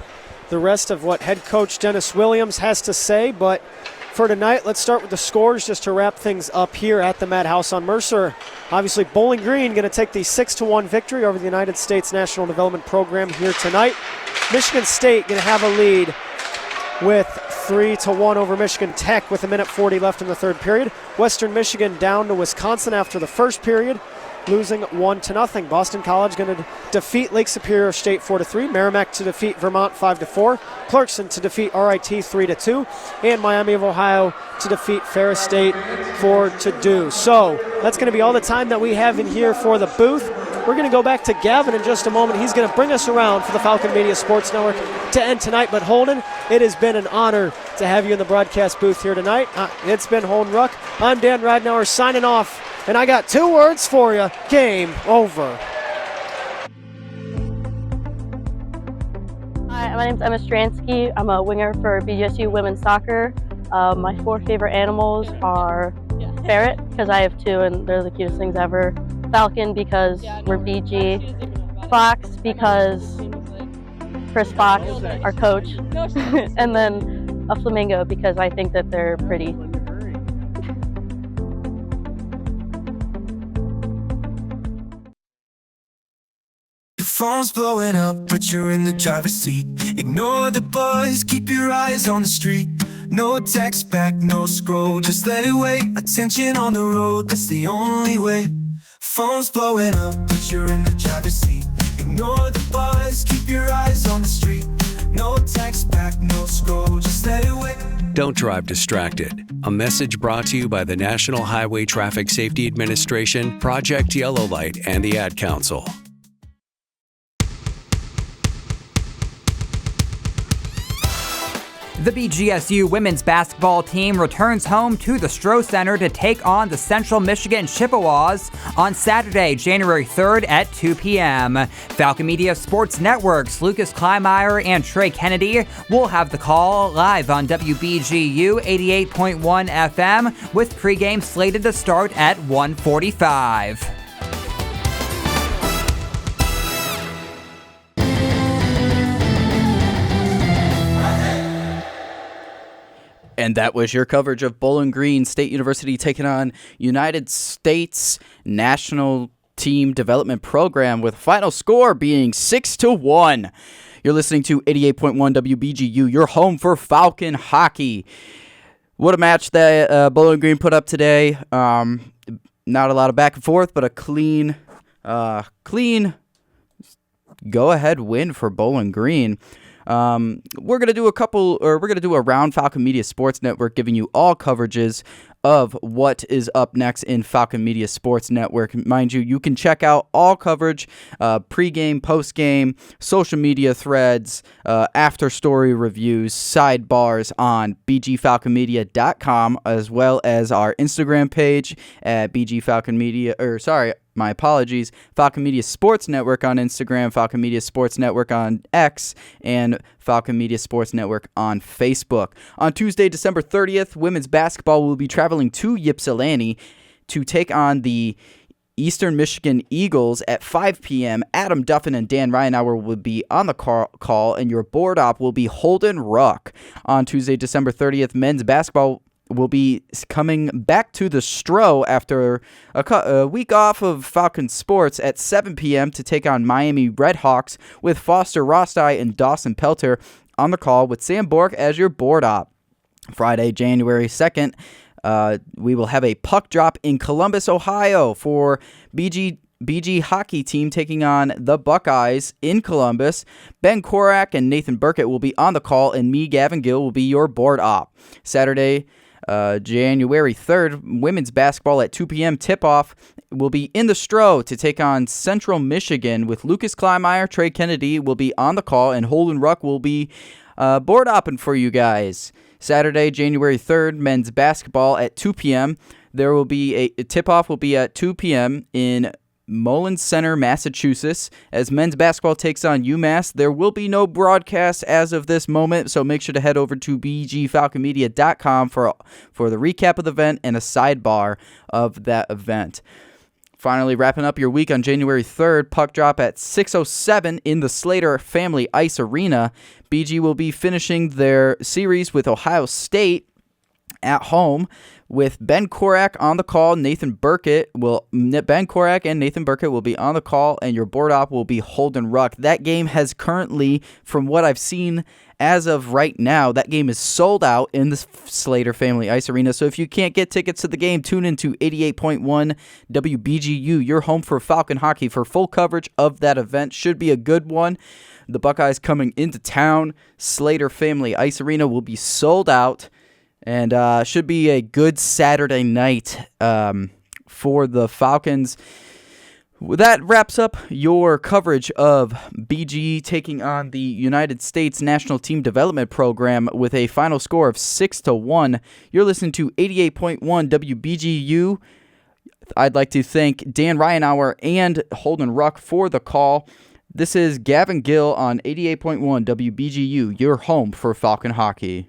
the rest of what head coach Dennis Williams has to say. But for tonight, let's start with the scores just to wrap things up here at the Madhouse on Mercer. Obviously, Bowling Green going to take the 6-1 victory over the United States National Development Program here tonight. Michigan State going to have a lead with 3-1 over Michigan Tech with 1:40 left in the third period. Western Michigan down to Wisconsin after the first period, losing 1-0. Boston College going to defeat Lake Superior State 4-3. Merrimack to defeat Vermont 5-4. Clarkson to defeat RIT 3-2. And Miami of Ohio to defeat Ferris State 4-2. So that's going to be all the time that we have in here for the booth. We're going to go back to Gavin in just a moment. He's going to bring us around for the Falcon Media Sports Network to end tonight. But Holden, it has been an honor to have you in the broadcast booth here tonight. It's been Holden Ruck. I'm Dan Radnauer signing off, and I got 2 words for you. Game over. Hi, Hi, my name's Emma Stransky. I'm a winger for BGSU women's soccer. My 4 favorite animals are ferret, because I have 2 and they're the cutest things ever. Falcon, because we're BG. Fox, because Chris Fox, our coach. And then a flamingo, because I think that they're pretty. Phone's blowing up, but you're in the driver's seat. Ignore the buzz, keep your eyes on the street. No text back, no scroll, just let it wait. Attention on the road, that's the only way. Phone's blowing up, but you're in the driver's seat. Ignore the buzz, keep your eyes on the street. No text back, no scroll, just let it wait. Don't drive distracted. A message brought to you by the National Highway Traffic Safety Administration, Project Yellow Light, and the Ad Council. The BGSU women's basketball team returns home to the Stroh Center to take on the Central Michigan Chippewas on Saturday, January 3rd at 2 p.m. Falcon Media Sports Network's Lucas Kleinmeyer and Trey Kennedy will have the call live on WBGU 88.1 FM with pregame slated to start at 1:45. And that was your coverage of Bowling Green State University taking on United States National Team Development Program, with final score being 6-1. You're listening to 88.1 WBGU, your home for Falcon hockey. What a match that Bowling Green put up today. Not a lot of back and forth, but a clean go-ahead win for Bowling Green. We're gonna do a round Falcon Media Sports Network, giving you all coverages of what is up next in Falcon Media Sports Network. Mind you, you can check out all coverage, pregame, postgame, social media threads, after story reviews, sidebars on bgfalconmedia.com, as well as our Instagram page at Falcon Media Sports Network on Instagram, Falcon Media Sports Network on X, and Falcon Media Sports Network on Facebook. On Tuesday, December 30th, women's basketball will be traveling to Ypsilanti to take on the Eastern Michigan Eagles at 5 p.m. Adam Duffin and Dan Ryanauer will be on the call, and your board op will be Holden Ruck. On Tuesday, December 30th, men's basketball will be coming back to the Stroh after a week off of Falcon Sports at 7 p.m. to take on Miami Redhawks, with Foster Rosti and Dawson Pelter on the call, with Sam Bork as your board op. Friday, January 2nd, we will have a puck drop in Columbus, Ohio for BG hockey team taking on the Buckeyes in Columbus. Ben Korak and Nathan Burkett will be on the call, and me, Gavin Gill, will be your board op. Saturday, January 3rd, women's basketball at 2 p.m. tip-off will be in the Stroh to take on Central Michigan, with Lucas Kleinmeyer, Trey Kennedy will be on the call, and Holden Ruck will be board opping for you guys. Saturday, January 3rd, men's basketball at 2 p.m. There will be a tip-off will be at 2 p.m. in Mullins Center, Massachusetts, as men's basketball takes on UMass. There will be no broadcast as of this moment, so make sure to head over to bgfalconmedia.com for the recap of the event and a sidebar of that event. Finally, wrapping up your week on January 3rd, puck drop at 6:07 in the Slater Family Ice Arena. BG will be finishing their series with Ohio State at home, with Ben Korak on the call. Ben Korak and Nathan Burkett will be on the call, and your board op will be Holden Ruck. That game has currently, from what I've seen as of right now, that game is sold out in the Slater Family Ice Arena. So if you can't get tickets to the game, tune into 88.1 WBGU, your home for Falcon hockey, for full coverage of that event. Should be a good one. The Buckeyes coming into town. Slater Family Ice Arena will be sold out. And should be a good Saturday night for the Falcons. That wraps up your coverage of BG taking on the United States National Team Development Program with a final score of 6-1. You're listening to 88.1 WBGU. I'd like to thank Dan Ryanauer and Holden Ruck for the call. This is Gavin Gill on 88.1 WBGU, your home for Falcon hockey.